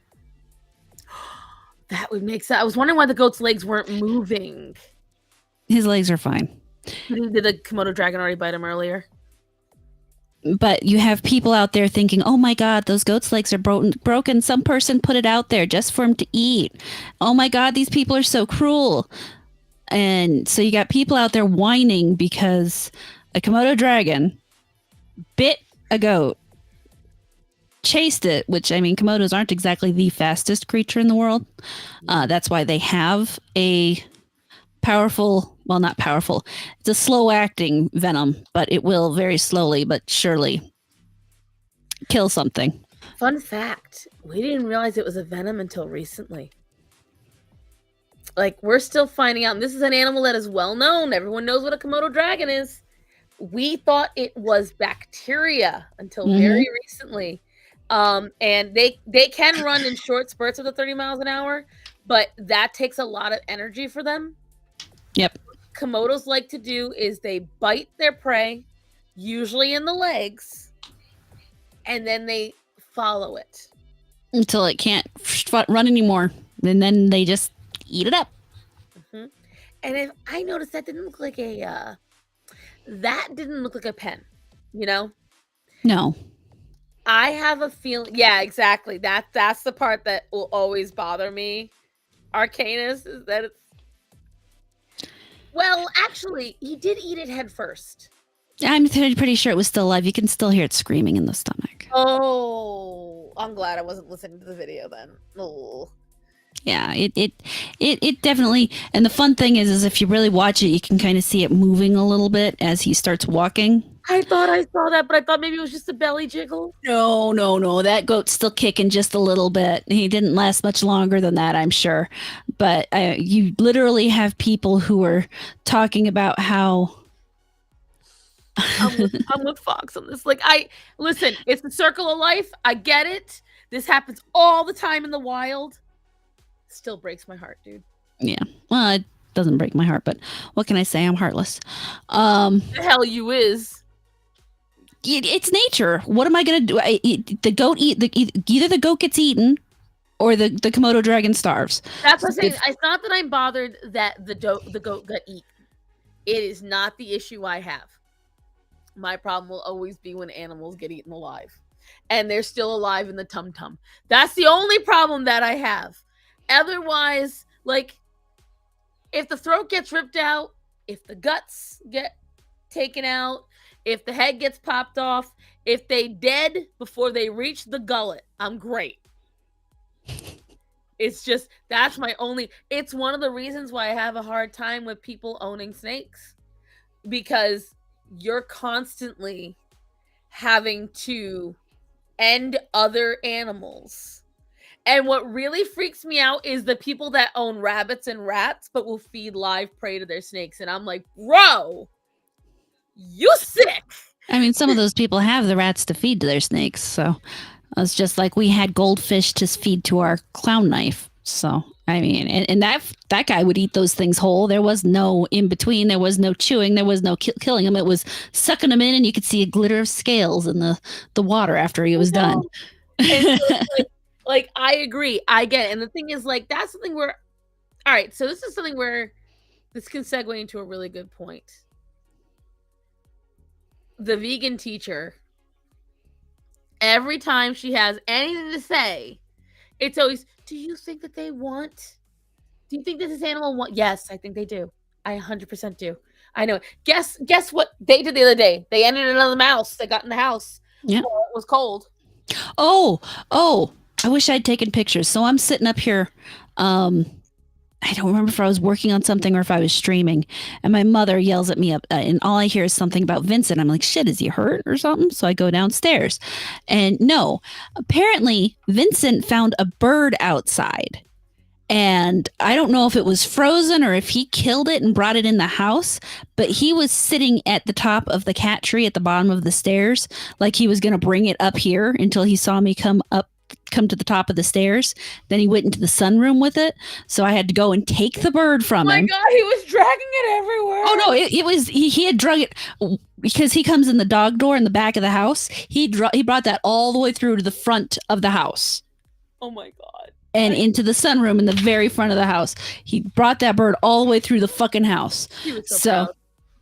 That would make sense. I was wondering why the goat's legs weren't moving. His legs are fine. Did the Komodo dragon already bite him earlier? But you have people out there thinking, oh my God, those goat's legs are broken. Some person put it out there just for him to eat. Oh my God, these people are so cruel. And so you got people out there whining because a Komodo dragon bit a goat, chased it, which, I mean, Komodos aren't exactly the fastest creature in the world. That's why they have a powerful, well, not powerful, it's a slow acting venom, but it will very slowly but surely kill something. Fun fact, we didn't realize it was a venom until recently. Like, we're still finding out, and this is an animal that is well known. Everyone knows what a Komodo dragon is. We thought it was bacteria until very recently. And they can run in short spurts of the 30 miles an hour, but that takes a lot of energy for them. Yep. What Komodos like to do is they bite their prey, usually in the legs, and then they follow it until it can't run anymore, and then they just eat it up. And if I noticed that didn't look like a pen, you know? No. I have a feeling. Yeah, exactly. That's the part that will always bother me. Arcanus is that it's. Well, actually, he did eat it head first. I'm pretty sure it was still alive. You can still hear it screaming in the stomach. Oh, I'm glad I wasn't listening to the video then. Oh. Yeah, it definitely. And the fun thing is if you really watch it, you can kind of see it moving a little bit as he starts walking. I thought I saw that, but I thought maybe it was just a belly jiggle. No. That goat's still kicking just a little bit. He didn't last much longer than that, I'm sure. But you literally have people who are talking about how. I'm with Fox on this. Like, listen, it's the circle of life. I get it. This happens all the time in the wild. Still breaks my heart, dude. Yeah. Well, it doesn't break my heart, but what can I say? I'm heartless. The hell you is. It's nature. What am I gonna do? The goat either the goat gets eaten, or the Komodo dragon starves. That's what I'm saying. It's not that I'm bothered that the goat got eaten. It is not the issue I have. My problem will always be when animals get eaten alive. and they're still alive in the tum-tum. That's the only problem that I have. Otherwise, like, if the throat gets ripped out, if the guts get taken out, if the head gets popped off, if they dead before they reach the gullet, I'm great. It's just, that's my only, it's one of the reasons why I have a hard time with people owning snakes, because you're constantly having to end other animals. And what really freaks me out is the people that own rabbits and rats but will feed live prey to their snakes. And I'm like, bro, you sick. I mean, some of those people have the rats to feed to their snakes. So it's just like we had goldfish to feed to our clown knife. So, I mean, and that guy would eat those things whole. There was no in between. There was no chewing. There was no killing them. It was sucking them in, and you could see a glitter of scales in the water after he was done. And so like, I agree. I get it. And the thing is, like, that's something where, all right, so this is something where this can segue into a really good point. The vegan teacher, every time she has anything to say, it's always, do you think that they want? Do you think that this animal want? Yes, I think they do. I 100% do. I know. Guess what they did the other day? They ended another mouse. They got in the house. Yeah. It was cold. Oh, I wish I'd taken pictures. So I'm sitting up here. I don't remember if I was working on something or if I was streaming, and my mother yells at me up, and all I hear is something about Vincent. I'm like, shit, is he hurt or something? So I go downstairs, and no, apparently Vincent found a bird outside, and I don't know if it was frozen or if he killed it and brought it in the house, but he was sitting at the top of the cat tree at the bottom of the stairs, like he was going to bring it up here until he saw me come to the top of the stairs. Then he went into the sunroom with it, so I had to go and take the bird from him. Oh my god, he was dragging it everywhere. Oh no, it was he had drug it because he comes in the dog door in the back of the house. He brought that all the way through to the front of the house. Oh my god. And into the sunroom in the very front of the house. He brought that bird all the way through the fucking house. He was so proud.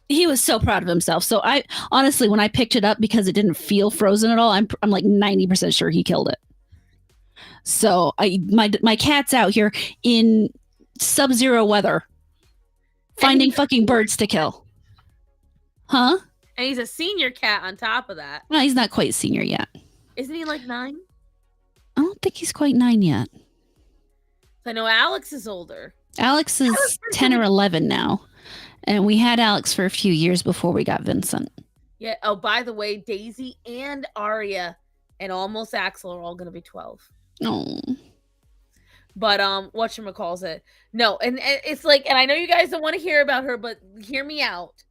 He was so proud of himself. So I honestly, when I picked it up, because it didn't feel frozen at all, I'm like 90% sure he killed it. So my cat's out here in sub-zero weather, finding fucking birds to kill. Huh? And he's a senior cat on top of that. Well, he's not quite senior yet. Isn't he like 9? I don't think he's quite 9 yet. I know Alex is older. Alex is 10 or 11 now. And we had Alex for a few years before we got Vincent. Yeah. Oh, by the way, Daisy and Aria and almost Axel are all going to be 12. Oh. But whatchamacallit? No, and it's like, and I know you guys don't want to hear about her, but hear me out.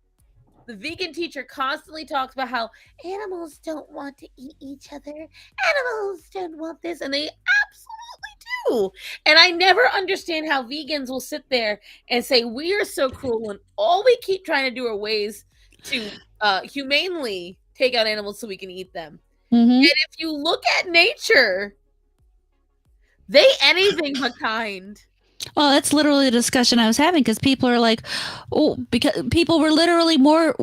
The vegan teacher constantly talks about how animals don't want to eat each other. Animals don't want this, and they absolutely do. And I never understand how vegans will sit there and say we are so cruel when all we keep trying to do are ways to humanely take out animals so we can eat them. Mm-hmm. And if you look at nature, they anything but kind. Well, that's literally the discussion I was having, because people are like, oh, because people were literally more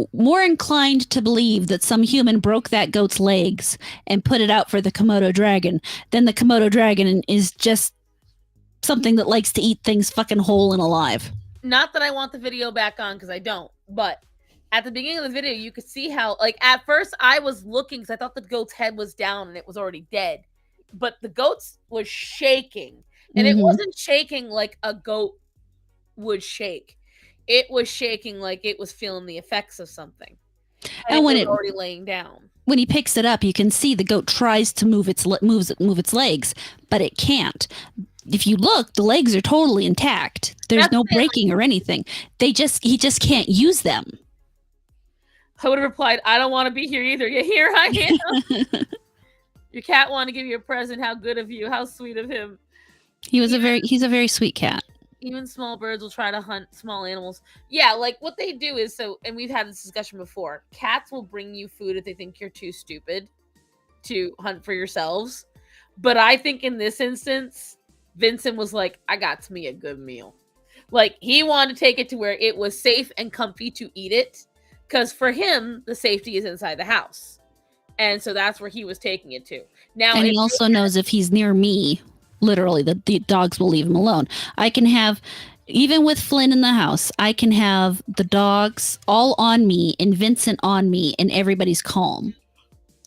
inclined to believe that some human broke that goat's legs and put it out for the Komodo dragon than the Komodo dragon is just something that likes to eat things fucking whole and alive. Not that I want the video back on, because I don't, but at the beginning of the video, you could see how, like, at first I was looking because I thought the goat's head was down and it was already dead, but the goat's was shaking. And it wasn't shaking like a goat would shake. It was shaking like it was feeling the effects of something. And when it was already laying down. When he picks it up, you can see the goat tries to move its legs, but it can't. If you look, the legs are totally intact. There's no breaking or anything. He just can't use them. I would have replied, I don't want to be here either. Yeah, here I am. Your cat wanted to give you a present. How good of you. How sweet of him. He's a very sweet cat. Even small birds will try to hunt small animals. Yeah, like what they do is and we've had this discussion before. Cats will bring you food if they think you're too stupid to hunt for yourselves. But I think in this instance, Vincent was like, I got me a good meal. Like, he wanted to take it to where it was safe and comfy to eat it. Because for him, the safety is inside the house. And so that's where he was taking it to. Now, and he also knows if he's near me, literally, the dogs will leave him alone. I can have, even with Flynn in the house, I can have the dogs all on me and Vincent on me, and everybody's calm.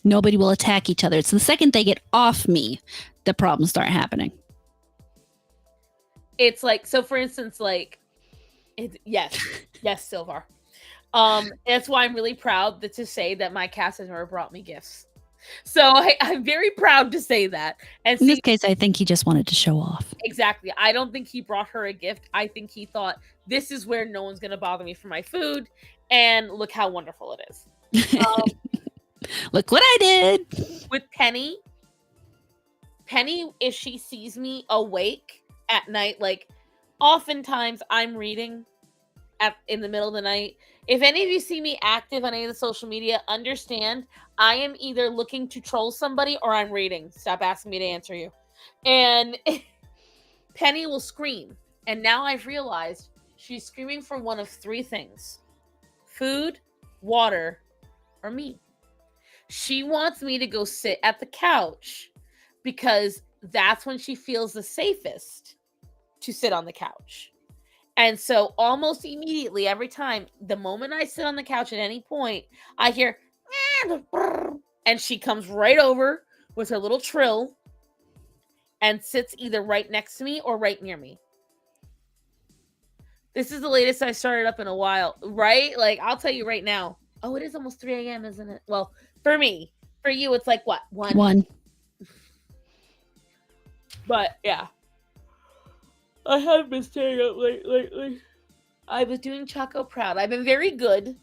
Nobody will attack each other. It's the second they get off me, the problems start happening. It's like, so for instance, like, yes, Silvar. That's why I'm really proud to say that my cats has never brought me gifts. So I'm very proud to say that. And in this case, I think he just wanted to show off. Exactly. I don't think he brought her a gift. I think he thought, this is where no one's going to bother me for my food. And look how wonderful it is. Look what I did. With Penny, if she sees me awake at night, like oftentimes I'm reading in the middle of the night. If any of you see me active on any of the social media, understand I am either looking to troll somebody or I'm reading. Stop asking me to answer you. And Penny will scream. And now I've realized she's screaming for one of three things: food, water, or me. She wants me to go sit at the couch because that's when she feels the safest to sit on the couch. And so almost immediately, every time, the moment I sit on the couch at any point, I hear, and she comes right over with her little trill and sits either right next to me or right near me. This is the latest I started up in a while, right? Like, I'll tell you right now. Oh, it is almost 3 a.m., isn't it? Well, for me. For you, it's like, what? 1? But, yeah. I have been staying up late lately. I was doing Choco proud. I've been very good,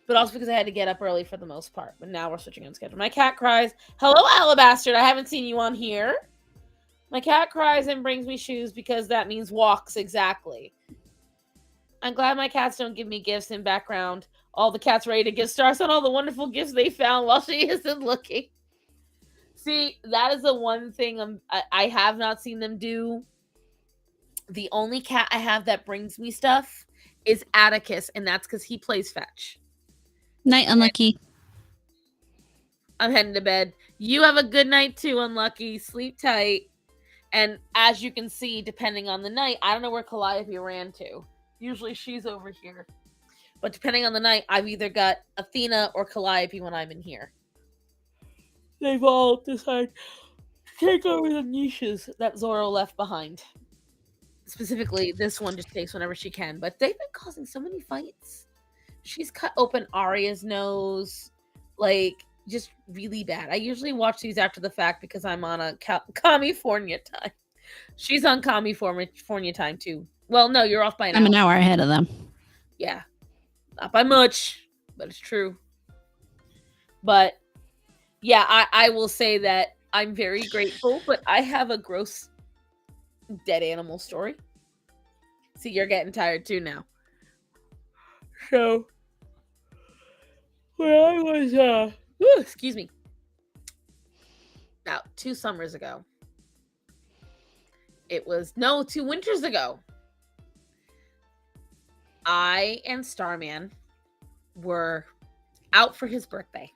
but also because I had to get up early for the most part. But now we're switching on schedule. My cat cries, hello, Alabastard. I haven't seen you on here. My cat cries and brings me shoes because that means walks, exactly. I'm glad my cats don't give me gifts in background. All the cats ready to give stars on all the wonderful gifts they found while she isn't looking. See, that is the one thing I have not seen them do. The only cat I have that brings me stuff is Atticus, and that's because he plays fetch. Night, Unlucky. I'm heading to bed. You have a good night too, Unlucky. Sleep tight. And as you can see, depending on the night, I don't know where Calliope ran to. Usually she's over here. But depending on the night, I've either got Athena or Calliope when I'm in here. They've all decided to take over the niches that Zorro left behind. Specifically, this one just takes whenever she can. But they've been causing so many fights. She's cut open Arya's nose. Like, just really bad. I usually watch these after the fact because I'm on a California time. She's on California time too. Well, no, you're off by an hour. I'm an hour ahead of them. Yeah. Not by much, but it's true. But yeah, I will say that I'm very grateful, but I have a gross dead animal story. See, you're getting tired too now. So, when I was, excuse me, about 2 summers ago, it was, no, 2 winters ago, I and Starman were out for his birthday.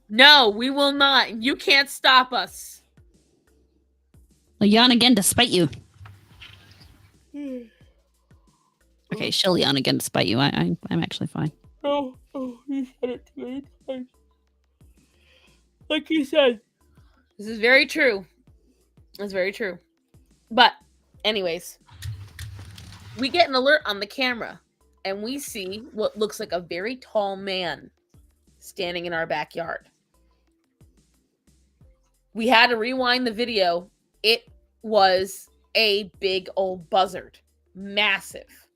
No, we will not. You can't stop us. I'll yawn again to spite you. Okay, she'll yawn again to spite you. I'm actually fine. Oh, you said it too many times. Like you said. This is very true. It's very true. But, anyways, we get an alert on the camera, and we see what looks like a very tall man standing in our backyard. We had to rewind the video. It was a big old buzzard. Massive.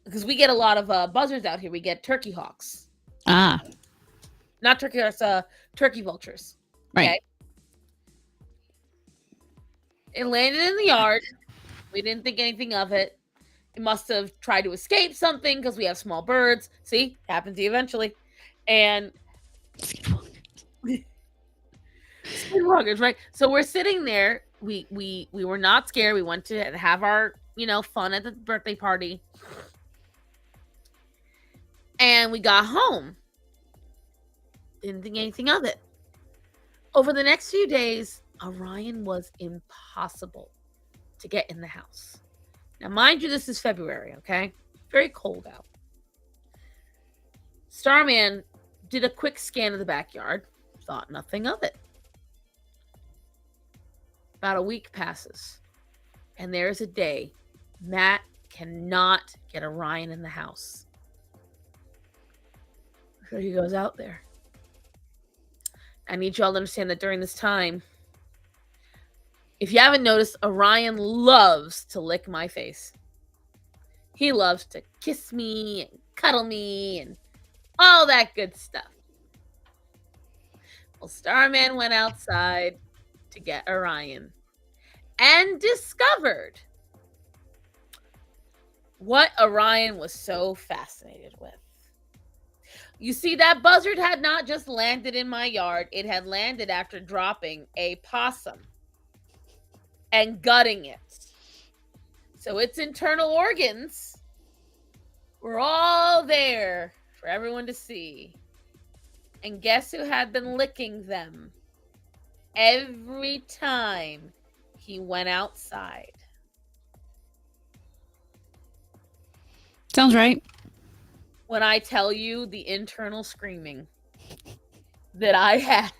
Because we get a lot of buzzards out here. We get turkey hawks. Ah. Not turkey hawks, turkey vultures. Right. Okay? It landed in the yard. We didn't think anything of it. It must have tried to escape something because we have small birds. See? Happens to you eventually. And skinwalkers, right? So we're sitting there. We were not scared. We went to have our, fun at the birthday party. And we got home. Didn't think anything of it. Over the next few days, Orion was impossible to get in the house. Now, mind you, this is February, okay? Very cold out. Starman did a quick scan of the backyard, thought nothing of it. About a week passes, and there's a day Matt cannot get Orion in the house. So he goes out there. I need y'all to understand that during this time, if you haven't noticed, Orion loves to lick my face. He loves to kiss me and cuddle me and all that good stuff. Well, Starman went outside to get Orion and discovered what Orion was so fascinated with. You see, that buzzard had not just landed in my yard, it had landed after dropping a possum and gutting it. So its internal organs were all there for everyone to see. And guess who had been licking them every time he went outside? Sounds right. When I tell you the internal screaming that I had.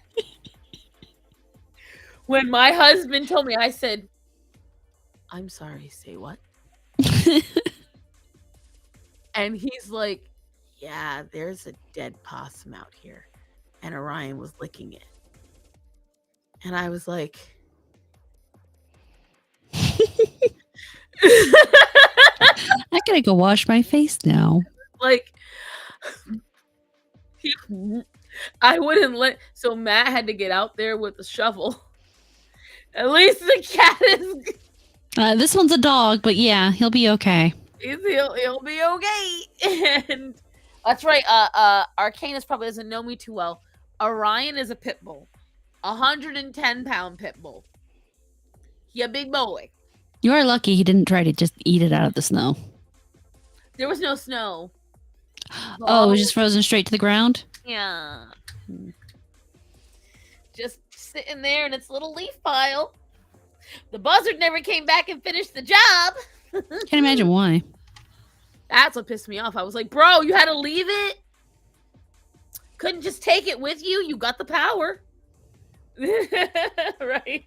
When my husband told me, I said, I'm sorry, say what? And he's like, yeah, there's a dead possum out here. And Orion was licking it. And I was like, I gotta go wash my face now. like, I wouldn't let. So Matt had to get out there with a shovel. At least the cat is. This one's a dog, but yeah, he'll be okay. He'll be okay. And that's right. Arcanus probably doesn't know me too well. Orion is a pit bull, 110-pound pit bull. He a big boy. You are lucky he didn't try to just eat it out of the snow. There was no snow. Oh, it was just frozen straight to the ground? Yeah. Just sitting there in its little leaf pile. The buzzard never came back and finished the job. Can't imagine why. That's what pissed me off. I was like, bro, you had to leave it? Couldn't just take it with you? You got the power. Right?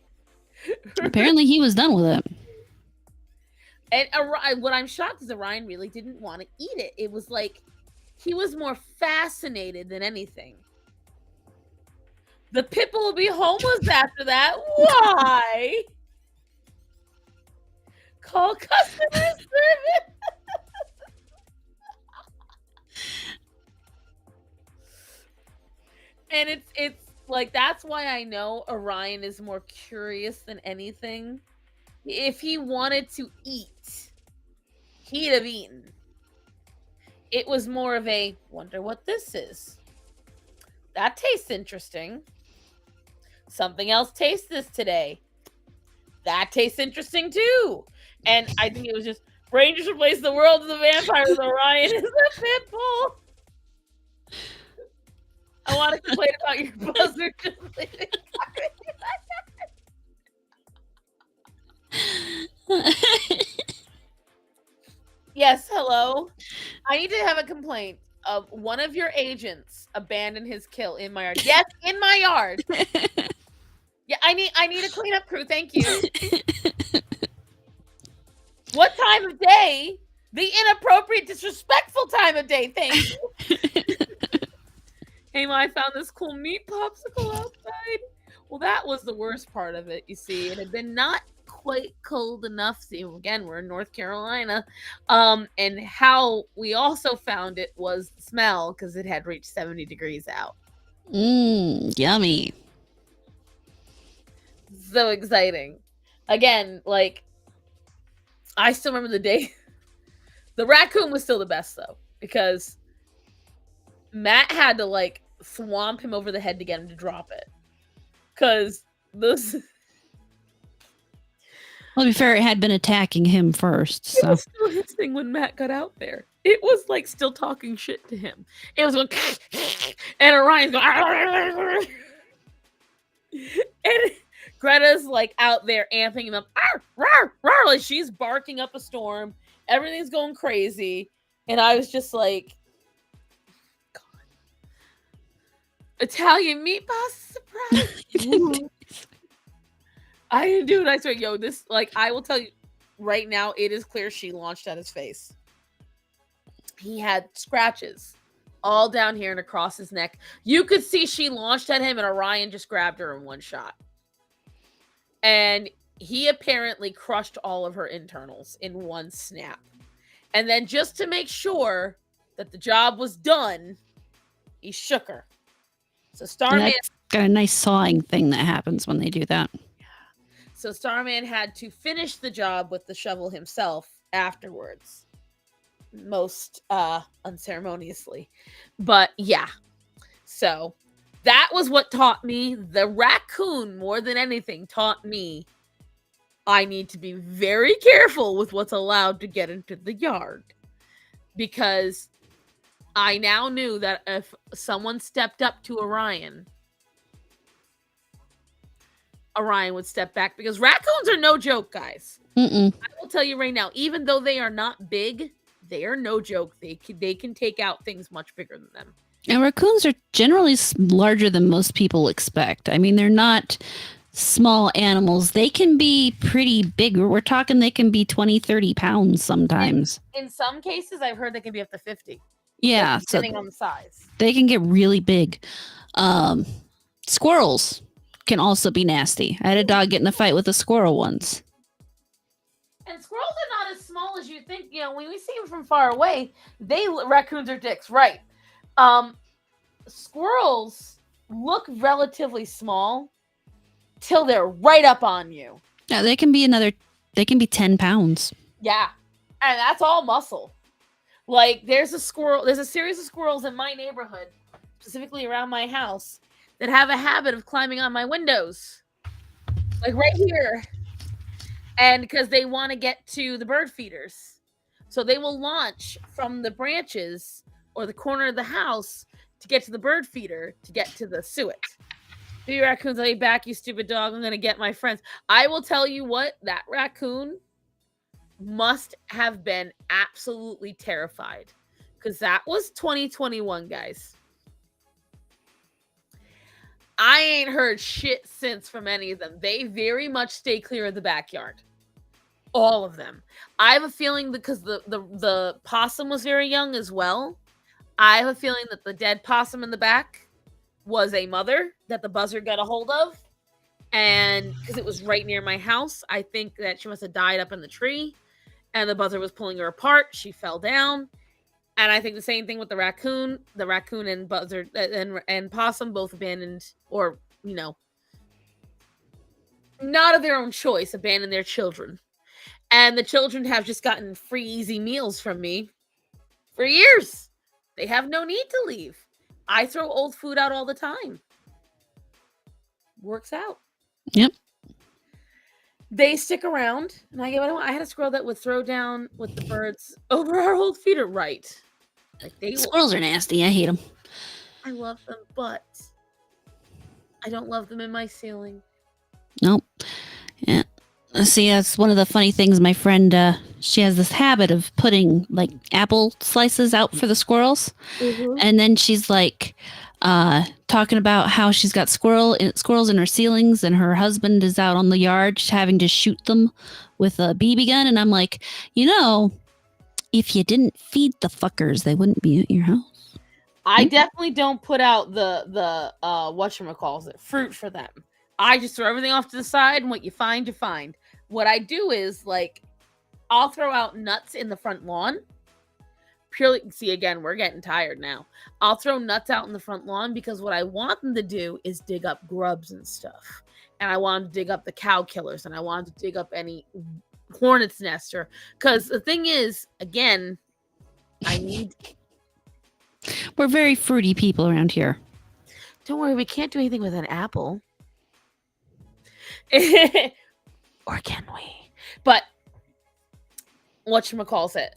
Apparently he was done with it. And what I'm shocked is Orion really didn't want to eat it. It was like he was more fascinated than anything. The pit bull will be homeless after that. Why? Call customer service. And it's like, that's why I know Orion is more curious than anything. If he wanted to eat, he'd have eaten. It was more of a, wonder what this is. That tastes interesting. Something else tastes this today. That tastes interesting too. And I think it was just, Rangers replace the world of the vampire with Orion is a pit bull. I want to complain about your buzzard. Yes, hello. I need to have a complaint of one of your agents abandoned his kill in my yard. Yes, in my yard. Yeah, I need a cleanup crew. Thank you. What time of day? The inappropriate, disrespectful time of day. Thank you. Hey, Ma, I found this cool meat popsicle outside. Well, that was the worst part of it. You see, it had been not quite cold enough. See, again, we're in North Carolina. And how we also found it was the smell, because it had reached 70 degrees out. Yummy. So exciting. Again, like, I still remember the day. The raccoon was still the best, though, because Matt had to, like, swamp him over the head to get him to drop it. Because this... Well, to be fair, it had been attacking him first. It So was still hissing when Matt got out there. it was like still talking shit to him. It was going, and Orion's going, and Greta's like out there amping him up, like she's barking up a storm. Everything's going crazy, and I was just like, God. Italian meat pasta surprise. I didn't do it. I swear, yo, this, like, I will tell you right now, it is clear she launched at his face. He had scratches all down here and across his neck. You could see she launched at him, and Orion just grabbed her in one shot. And he apparently crushed all of her internals in one snap. And then just to make sure that the job was done, he shook her. So Starman got a nice sawing thing that happens when they do that. So Starman had to finish the job with the shovel himself afterwards. Most unceremoniously. But yeah. So that was what taught me. The raccoon, more than anything, taught me I need to be very careful with what's allowed to get into the yard. Because I now knew that if someone stepped up to Orion would step back, because raccoons are no joke, guys. Mm-mm. I will tell you right now, even though they are not big, they are no joke. They can take out things much bigger than them. And raccoons are generally larger than most people expect. I mean, they're not small animals. They can be pretty big. We're talking they can be 20, 30 pounds sometimes. In some cases, I've heard they can be up to 50. Yeah. Like, depending on the size. They can get really big. Squirrels can also be nasty. I had a dog get in a fight with a squirrel once. And squirrels are not as small as you think. You know, when we see them from far away, raccoons are dicks, right? Squirrels look relatively small till they're right up on you. Yeah, they can be 10 pounds. Yeah. And that's all muscle. Like, there's a series of squirrels in my neighborhood, specifically around my house, that have a habit of climbing on my windows. Like right here. And because they want to get to the bird feeders. So they will launch from the branches or the corner of the house to get to the bird feeder, to get to the suet. Be raccoons, I'll be back, you stupid dog. I'm going to get my friends. I will tell you what, that raccoon must have been absolutely terrified. Because that was 2021, guys. I ain't heard shit since from any of them. They very much stay clear of the backyard. All of them. I have a feeling, because the possum was very young as well, I have a feeling that the dead possum in the back was a mother that the buzzard got a hold of. And because it was right near my house, I think that she must have died up in the tree. And the buzzard was pulling her apart. She fell down. And I think the same thing with the raccoon. The raccoon and buzzard and possum both abandoned, or, you know, not of their own choice, abandoned their children. And the children have just gotten free, easy meals from me for years. They have no need to leave. I throw old food out all the time. Works out. Yep. They stick around, and I get what I want. I had a squirrel that would throw down with the birds over our old feeder. Right. Like, squirrels are nasty. I hate them. I love them, but I don't love them in my ceiling. Nope. Yeah. See, that's one of the funny things. My friend, she has this habit of putting like apple slices out for the squirrels. Mm-hmm. And then she's like talking about how she's got squirrels in her ceilings, and her husband is out on the yard having to shoot them with a BB gun. And I'm like, you know, if you didn't feed the fuckers, they wouldn't be at your house. I definitely don't put out the whatchamacallit, fruit for them. I just throw everything off to the side, and what you find, you find. What I do is, like, I'll throw out nuts in the front lawn. Purely, see, again, we're getting tired now. I'll throw nuts out in the front lawn because what I want them to do is dig up grubs and stuff. And I want them to dig up the cow killers, and I want them to dig up any hornet's nest. Because the thing is, again, we're very fruity people around here. Don't worry, we can't do anything with an apple. Or can we? But whatchamacallit?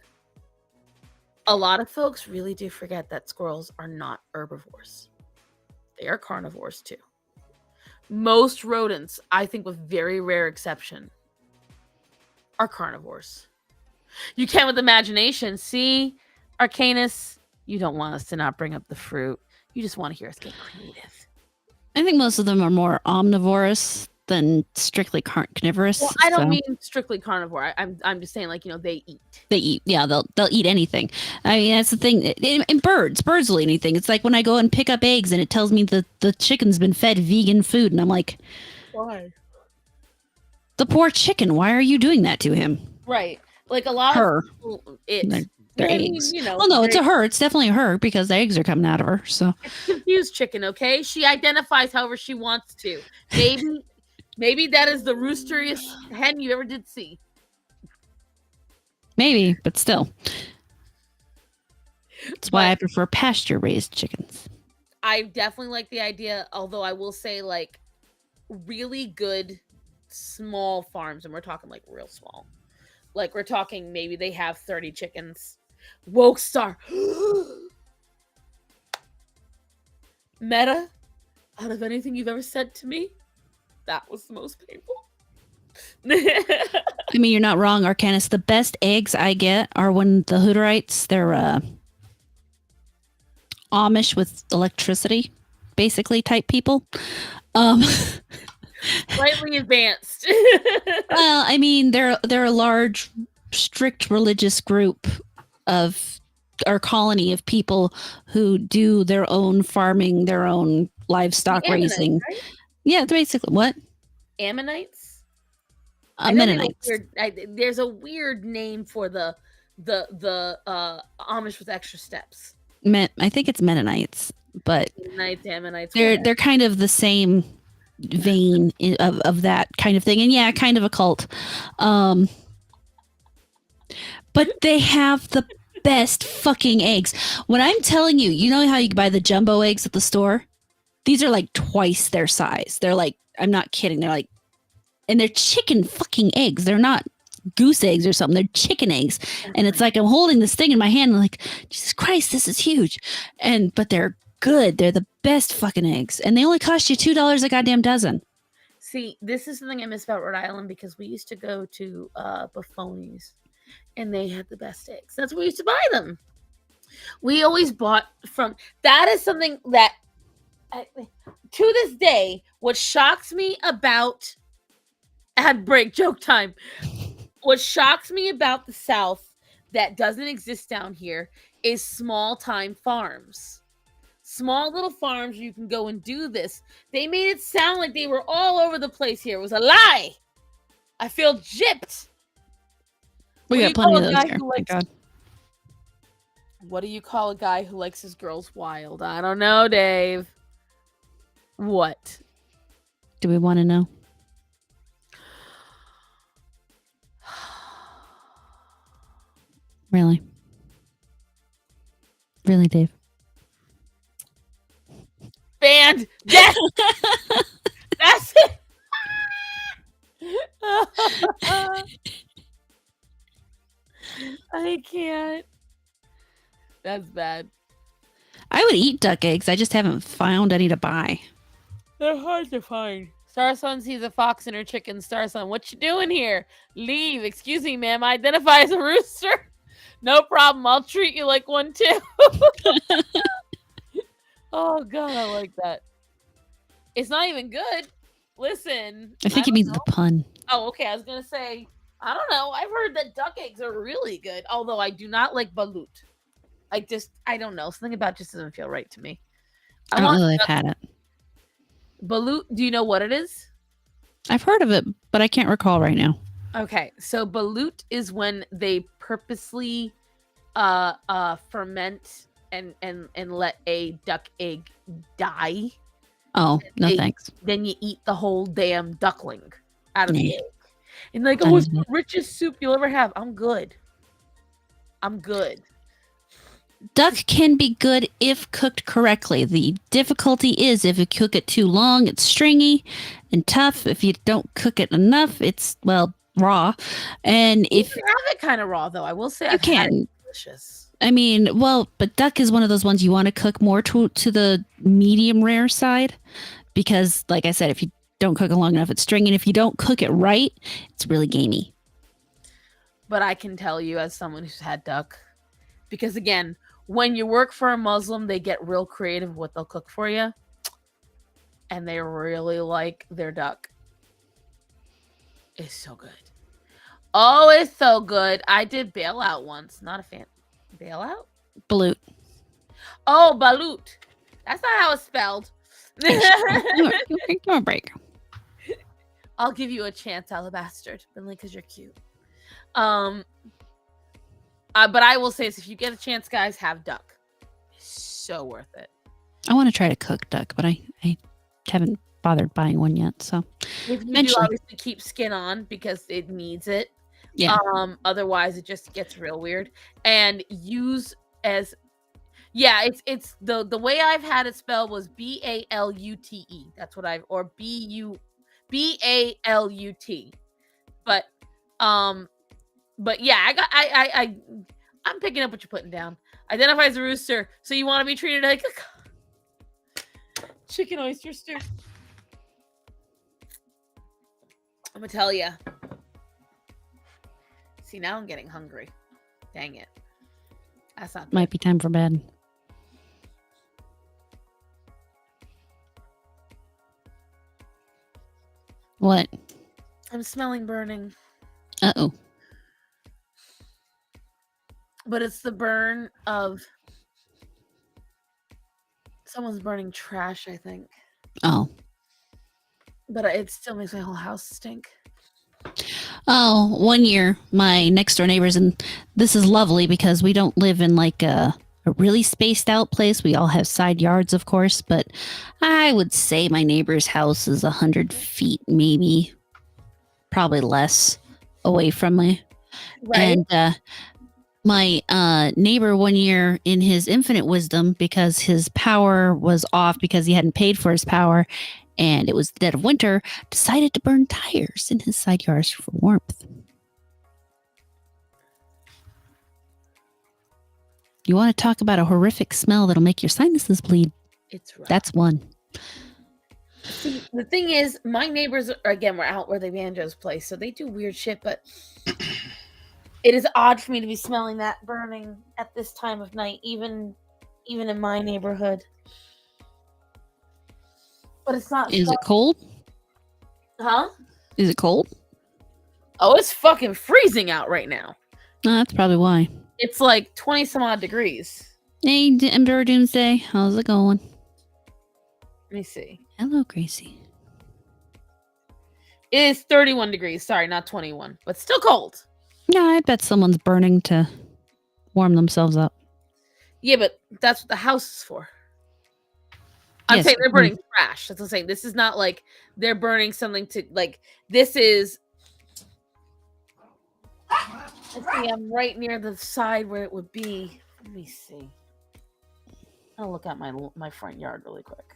A lot of folks really do forget that squirrels are not herbivores. They are carnivores too. Most rodents, I think with very rare exception, are carnivores. You can with imagination. See, Arcanus, you don't want us to not bring up the fruit. You just want to hear us get creative. I think most of them are more omnivorous than strictly carnivorous. Well, I don't mean strictly carnivore. I'm just saying, like, they eat. They eat. Yeah, they'll eat anything. I mean, that's the thing. And birds will eat anything. It's like when I go and pick up eggs and it tells me that the chicken's been fed vegan food, and I'm like, why? The poor chicken. Why are you doing that to him? Right. Like a lot her. of people, it's They're eggs. Well, no, it's a her. It's definitely a her because the eggs are coming out of her. So it's confused chicken. Okay, she identifies however she wants to. Maybe that is the roosteriest hen you ever did see. Maybe, but still. That's why I prefer pasture-raised chickens. I definitely like the idea, although I will say, like, really good small farms, and we're talking, like, real small. Like, we're talking maybe they have 30 chickens. Woke star. Meta, out of anything you've ever said to me, that was the most painful. I mean, you're not wrong, Arcanus. The best eggs I get are when the Hooterites, they're Amish with electricity, basically, type people. Slightly advanced. Well, I mean, they're a large, strict religious group of or colony of people who do their own farming, their own livestock raising. Right? Yeah, basically what? Ammonites. Mennonites. There's a weird name for the Amish with extra steps. I think it's Mennonites, but Ammonites. They're kind of the same vein of that kind of thing, and yeah, kind of a cult. But they have the best fucking eggs. When I'm telling you, you know how you can buy the jumbo eggs at the store? These are like twice their size. They're like, I'm not kidding. They're like, and they're chicken fucking eggs. They're not goose eggs or something. They're chicken eggs. And it's like I'm holding this thing in my hand and like, Jesus Christ, this is huge. But they're good. They're the best fucking eggs. And they only cost you $2 a goddamn dozen. See, this is something I miss about Rhode Island because we used to go to Buffoni's and they had the best eggs. That's where we used to buy them. We always bought from, that is something that, to this day, what shocks me about, ad break, joke time. What shocks me about the South that doesn't exist down here is small time farms. Small little farms where you can go and do this. They made it sound like they were all over the place here. It was a lie. I feel gypped. We got plenty of those here. God. What do you call a guy who likes his girls wild? I don't know, Dave. What? Do we want to know? Really? Really, Dave? Banned. Yes. That's it. I can't. That's bad. I would eat duck eggs. I just haven't found any to buy. They're hard to find. Starsun sees a fox in her chicken. Starsun, what you doing here? Leave. Excuse me, ma'am. I identify as a rooster. No problem. I'll treat you like one too. Oh God, I like that. It's not even good. Listen. I think he means the pun. Oh, okay. I was gonna say, I don't know. I've heard that duck eggs are really good, although I do not like balut. I don't know. Something about it just doesn't feel right to me. I don't know if I've had it. Balut, do you know what it is? I've heard of it, but I can't recall right now. Okay, so balut is when they purposely ferment and let a duck egg die. Oh, no thanks. Then you eat the whole damn duckling out of the egg. And like, oh, it's the richest soup you'll ever have. I'm good. Duck can be good if cooked correctly. The difficulty is if you cook it too long, it's stringy and tough. If you don't cook it enough, it's, well, raw. And if you can have it kind of raw, though, I will say you can. Delicious. I mean, well, but duck is one of those ones you want to cook more to the medium rare side because, like I said, if you don't cook it long enough, it's stringy. And if you don't cook it right, it's really gamey. But I can tell you, as someone who's had duck, because again, when you work for a Muslim, they get real creative with what they'll cook for you, and they really like their duck. It's so good. Oh, it's so good. I did bailout once. Not a fan. Bailout? Balut. Oh, balut. That's not how it's spelled. Give me a break. I'll give you a chance, Alabastard, only because you're cute. But I will say this: if you get a chance, guys, have duck. It's so worth it. I want to try to cook duck, but I haven't bothered buying one yet. So if you eventually. do, obviously keep skin on because it needs it. Yeah. Otherwise, it just gets real weird. And use as it's the way I've had it spelled was BALUTE. That's what I've or BALUT. But yeah, I'm picking up what you're putting down. Identify as a rooster, so you want to be treated like a chicken oyster stew. I'm gonna tell you. See, now I'm getting hungry. Dang it. That's not good. Might be time for bed. What? I'm smelling burning. Uh-oh. But it's the burn of someone's burning trash, I think. Oh. But it still makes my whole house stink. Oh, one year, my next door neighbors, and this is lovely because we don't live in like a really spaced out place. We all have side yards, of course, but I would say my neighbor's house is 100 feet, maybe, probably less, away from me. Right. And my neighbor one year, in his infinite wisdom, because his power was off because he hadn't paid for his power, and it was the dead of winter, decided to burn tires in his side yards for warmth. You want to talk about a horrific smell that'll make your sinuses bleed? It's rough. That's one. See, the thing is, my neighbors we're out where the banjos play, so they do weird shit, but it is odd for me to be smelling that burning at this time of night, even in my neighborhood. But it's not. Is it cold? Huh? Is it cold? Oh, it's fucking freezing out right now. That's probably why. It's like 20 some odd degrees. Hey, Ember Doomsday. How's it going? Let me see. Hello, Gracie. It is 31 degrees. Sorry, not 21, but still cold. Yeah, I bet someone's burning to warm themselves up. Yeah, but that's what the house is for. I'm saying they're burning trash. That's what I'm saying. This is not like they're burning something to like. This is. I see. I'm right near the side where it would be. Let me see. I'll look at my front yard really quick.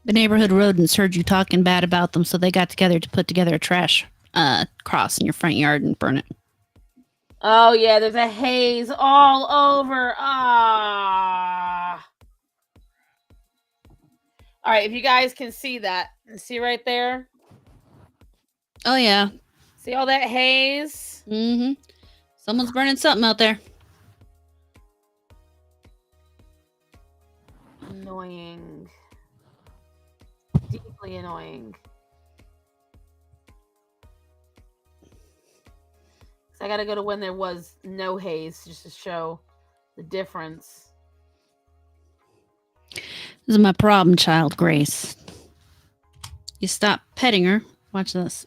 The neighborhood rodents heard you talking bad about them, so they got together to put together a trash cross in your front yard and burn it. Oh yeah, there's a haze all over. Ah. All right, if you guys can see that, see right there. Oh yeah. See all that haze? Mm-hmm. Someone's burning something out there. Annoying. Deeply annoying. So I gotta go to when there was no haze just to show the difference. This is my problem child, Grace. You stop petting her. Watch this.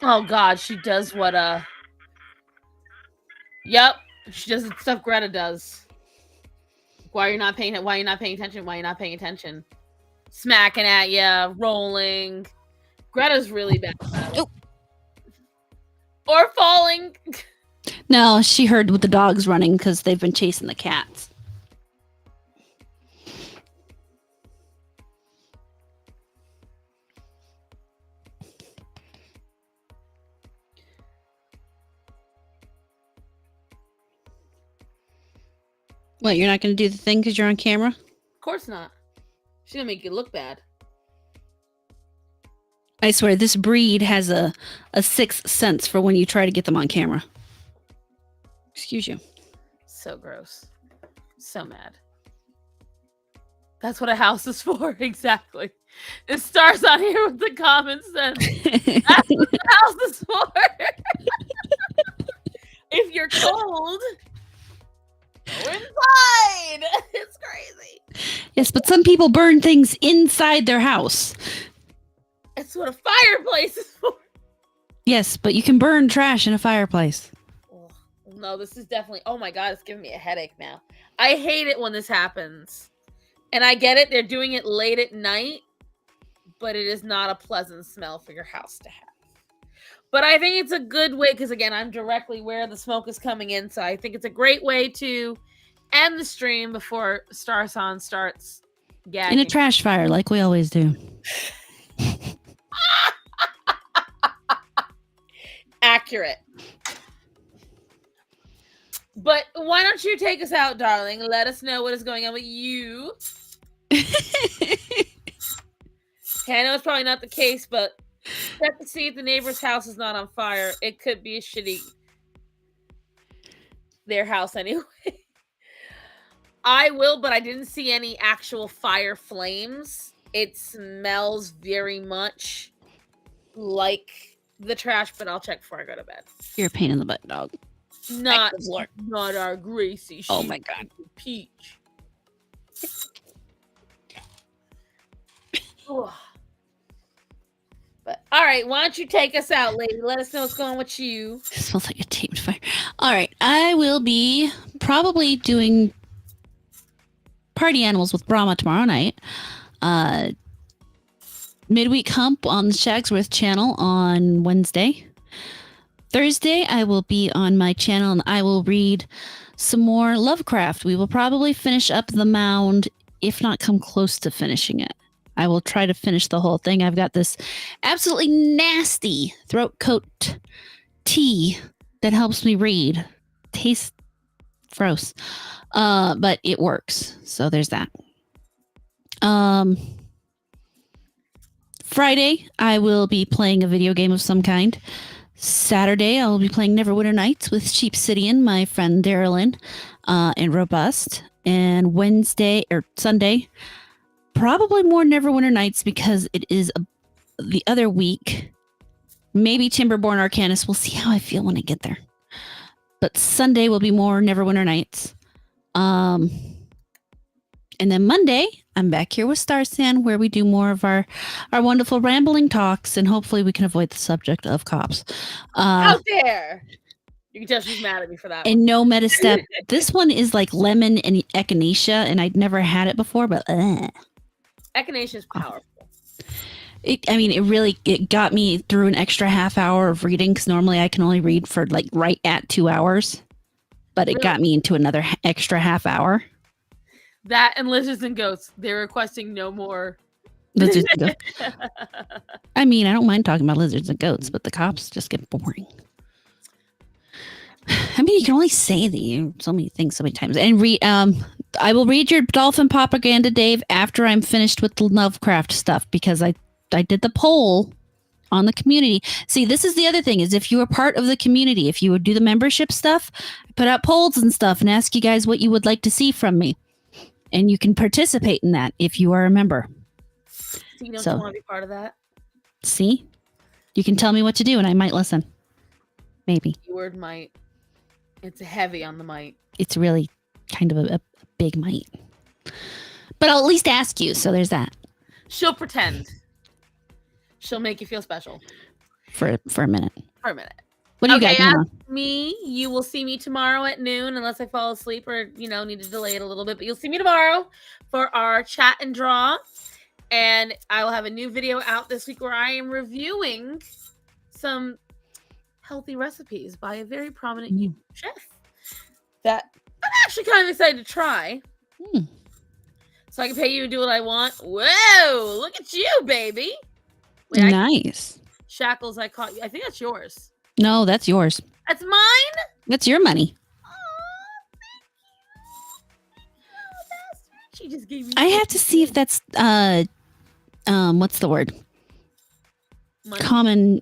Oh God, she does what Yep, she does the stuff Greta does. Why are you not paying attention? Why are you not paying attention? Smacking at you, rolling. Greta's really bad. Oh. Or falling. No, she heard with the dogs running because they've been chasing the cats. What, you're not going to do the thing because you're on camera? Of course not. She's gonna make you look bad. I swear, this breed has a sixth sense for when you try to get them on camera. Excuse you. So gross. So mad. That's what a house is for, exactly. It starts on here with the common sense. That's what the house is for. If you're cold, go inside. It's crazy. Yes, but some people burn things inside their house. That's what a fireplace is for. Yes, but you can burn trash in a fireplace. Oh, no, this is definitely... Oh my god, it's giving me a headache now. I hate it when this happens. And I get it, they're doing it late at night, but it is not a pleasant smell for your house to have. But I think it's a good way, because again, I'm directly where the smoke is coming in, so I think it's a great way to end the stream before Starson starts gagging. In a trash fire, like we always do. Accurate. But why don't you take us out, darling? Let us know what is going on with you. Okay, I know it's probably not the case, but check to see if the neighbor's house is not on fire. It could be a shitty their house anyway. I will, but I didn't see any actual fire flames. It smells very much like the trash, but I'll check before I go to bed. You're a pain in the butt, dog. Not our Gracie. Oh my god. Peach. But all right, why don't you take us out, lady? Let us know what's going on with you. It smells like a tamed fire. All right, I will be probably doing party animals with Brahma tomorrow night. Midweek hump on the Shagsworth channel on Wednesday. Thursday, I will be on my channel and I will read some more Lovecraft. We will probably finish up The Mound, if not come close to finishing it. I will try to finish the whole thing. I've got this absolutely nasty throat coat tea that helps me read. Tastes gross, but it works. So there's that. Friday, I will be playing a video game of some kind. Saturday, I will be playing Neverwinter Nights with Sheepsidian, my friend Darylyn, and Robust. And Wednesday or Sunday, probably more Neverwinter Nights because it is the other week. Maybe Timberborn Arcanist. We'll see how I feel when I get there. But Sunday will be more Neverwinter Nights. And then Monday, I'm back here with Starsan, where we do more of our wonderful rambling talks, and hopefully we can avoid the subject of cops. Out there! You can tell she's mad at me for that. And no meta step. This one is like lemon and echinacea, and I'd never had it before, but echinacea is powerful. It got me through an extra half hour of reading, because normally I can only read for like right at 2 hours, but it got me into another extra half hour. That and Lizards and Goats. They're requesting no more. Lizards and goats. I mean, I don't mind talking about lizards and goats, but the cops just get boring. I mean, you can only say so many things so many times. And I will read your dolphin propaganda, Dave, after I'm finished with the Lovecraft stuff, because I did the poll on the community. See, this is the other thing, is if you are part of the community, if you would do the membership stuff, I put out polls and stuff and ask you guys what you would like to see from me. And you can participate in that if you are a member. So you don't want to be part of that? See? You can tell me what to do and I might listen. Maybe. Keyword might. It's heavy on the might. It's really kind of a big might. But I'll at least ask you, so there's that. She'll pretend. She'll make you feel special. For a minute. For a minute. What do you got going on? Me, you will see me tomorrow at noon, unless I fall asleep or, need to delay it a little bit. But you'll see me tomorrow for our chat and draw. And I will have a new video out this week where I am reviewing some healthy recipes by a very prominent YouTube chef that I'm actually kind of excited to try. So I can pay you and do what I want. Whoa, look at you, baby. Wait, nice. Shackles, I caught you. I think that's yours. No, that's yours. That's mine? That's your money. Oh, thank She just gave me. I have to see if that's what's the word? Money. Common.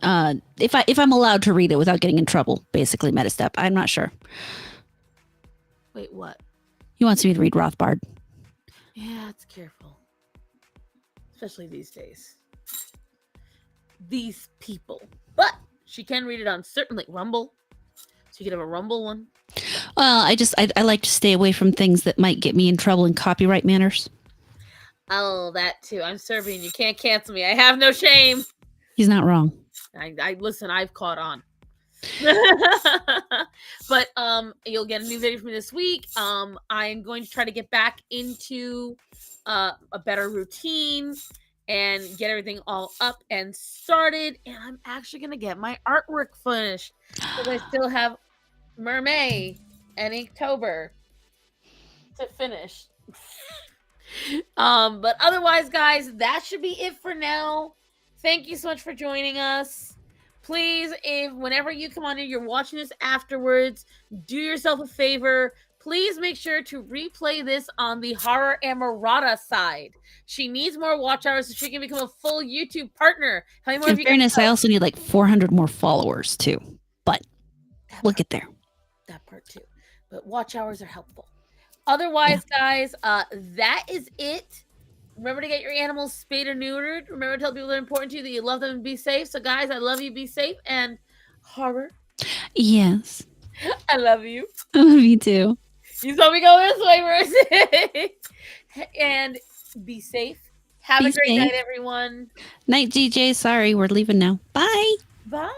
If I'm allowed to read it without getting in trouble, basically, Metastep. I'm not sure. Wait, what? He wants me to read Rothbard. Yeah, it's careful, especially these days. These people, but she can read it on certainly Rumble. So you could have a Rumble one. Well, I like to stay away from things that might get me in trouble in copyright manners. Oh, that too. I'm Serbian. You can't cancel me. I have no shame. He's not wrong. I listen. I've caught on. But you'll get a new video from me this week. I am going to try to get back into a better routine and get everything all up and started. And I'm actually gonna get my artwork finished because I still have Mermaid and Inktober to finish. But otherwise, guys, that should be it for now. Thank you so much for joining us. Please, if whenever you come on here, you're watching this afterwards, do yourself a favor. Please make sure to replay this on the Horror StarMorata side. She needs more watch hours so she can become a full YouTube partner. How many more? In fairness, I also need like 400 more followers too, but we'll get there. That part too. But watch hours are helpful. Otherwise, guys, that is it. Remember to get your animals spayed or neutered. Remember to tell people they're important to you, that you love them and be safe. So, guys, I love you. Be safe. And Horror. Yes. I love you. I love you too. You saw me go this way, Mercy. And be safe. Have a great night, everyone. Night, GJ. Sorry, we're leaving now. Bye. Bye.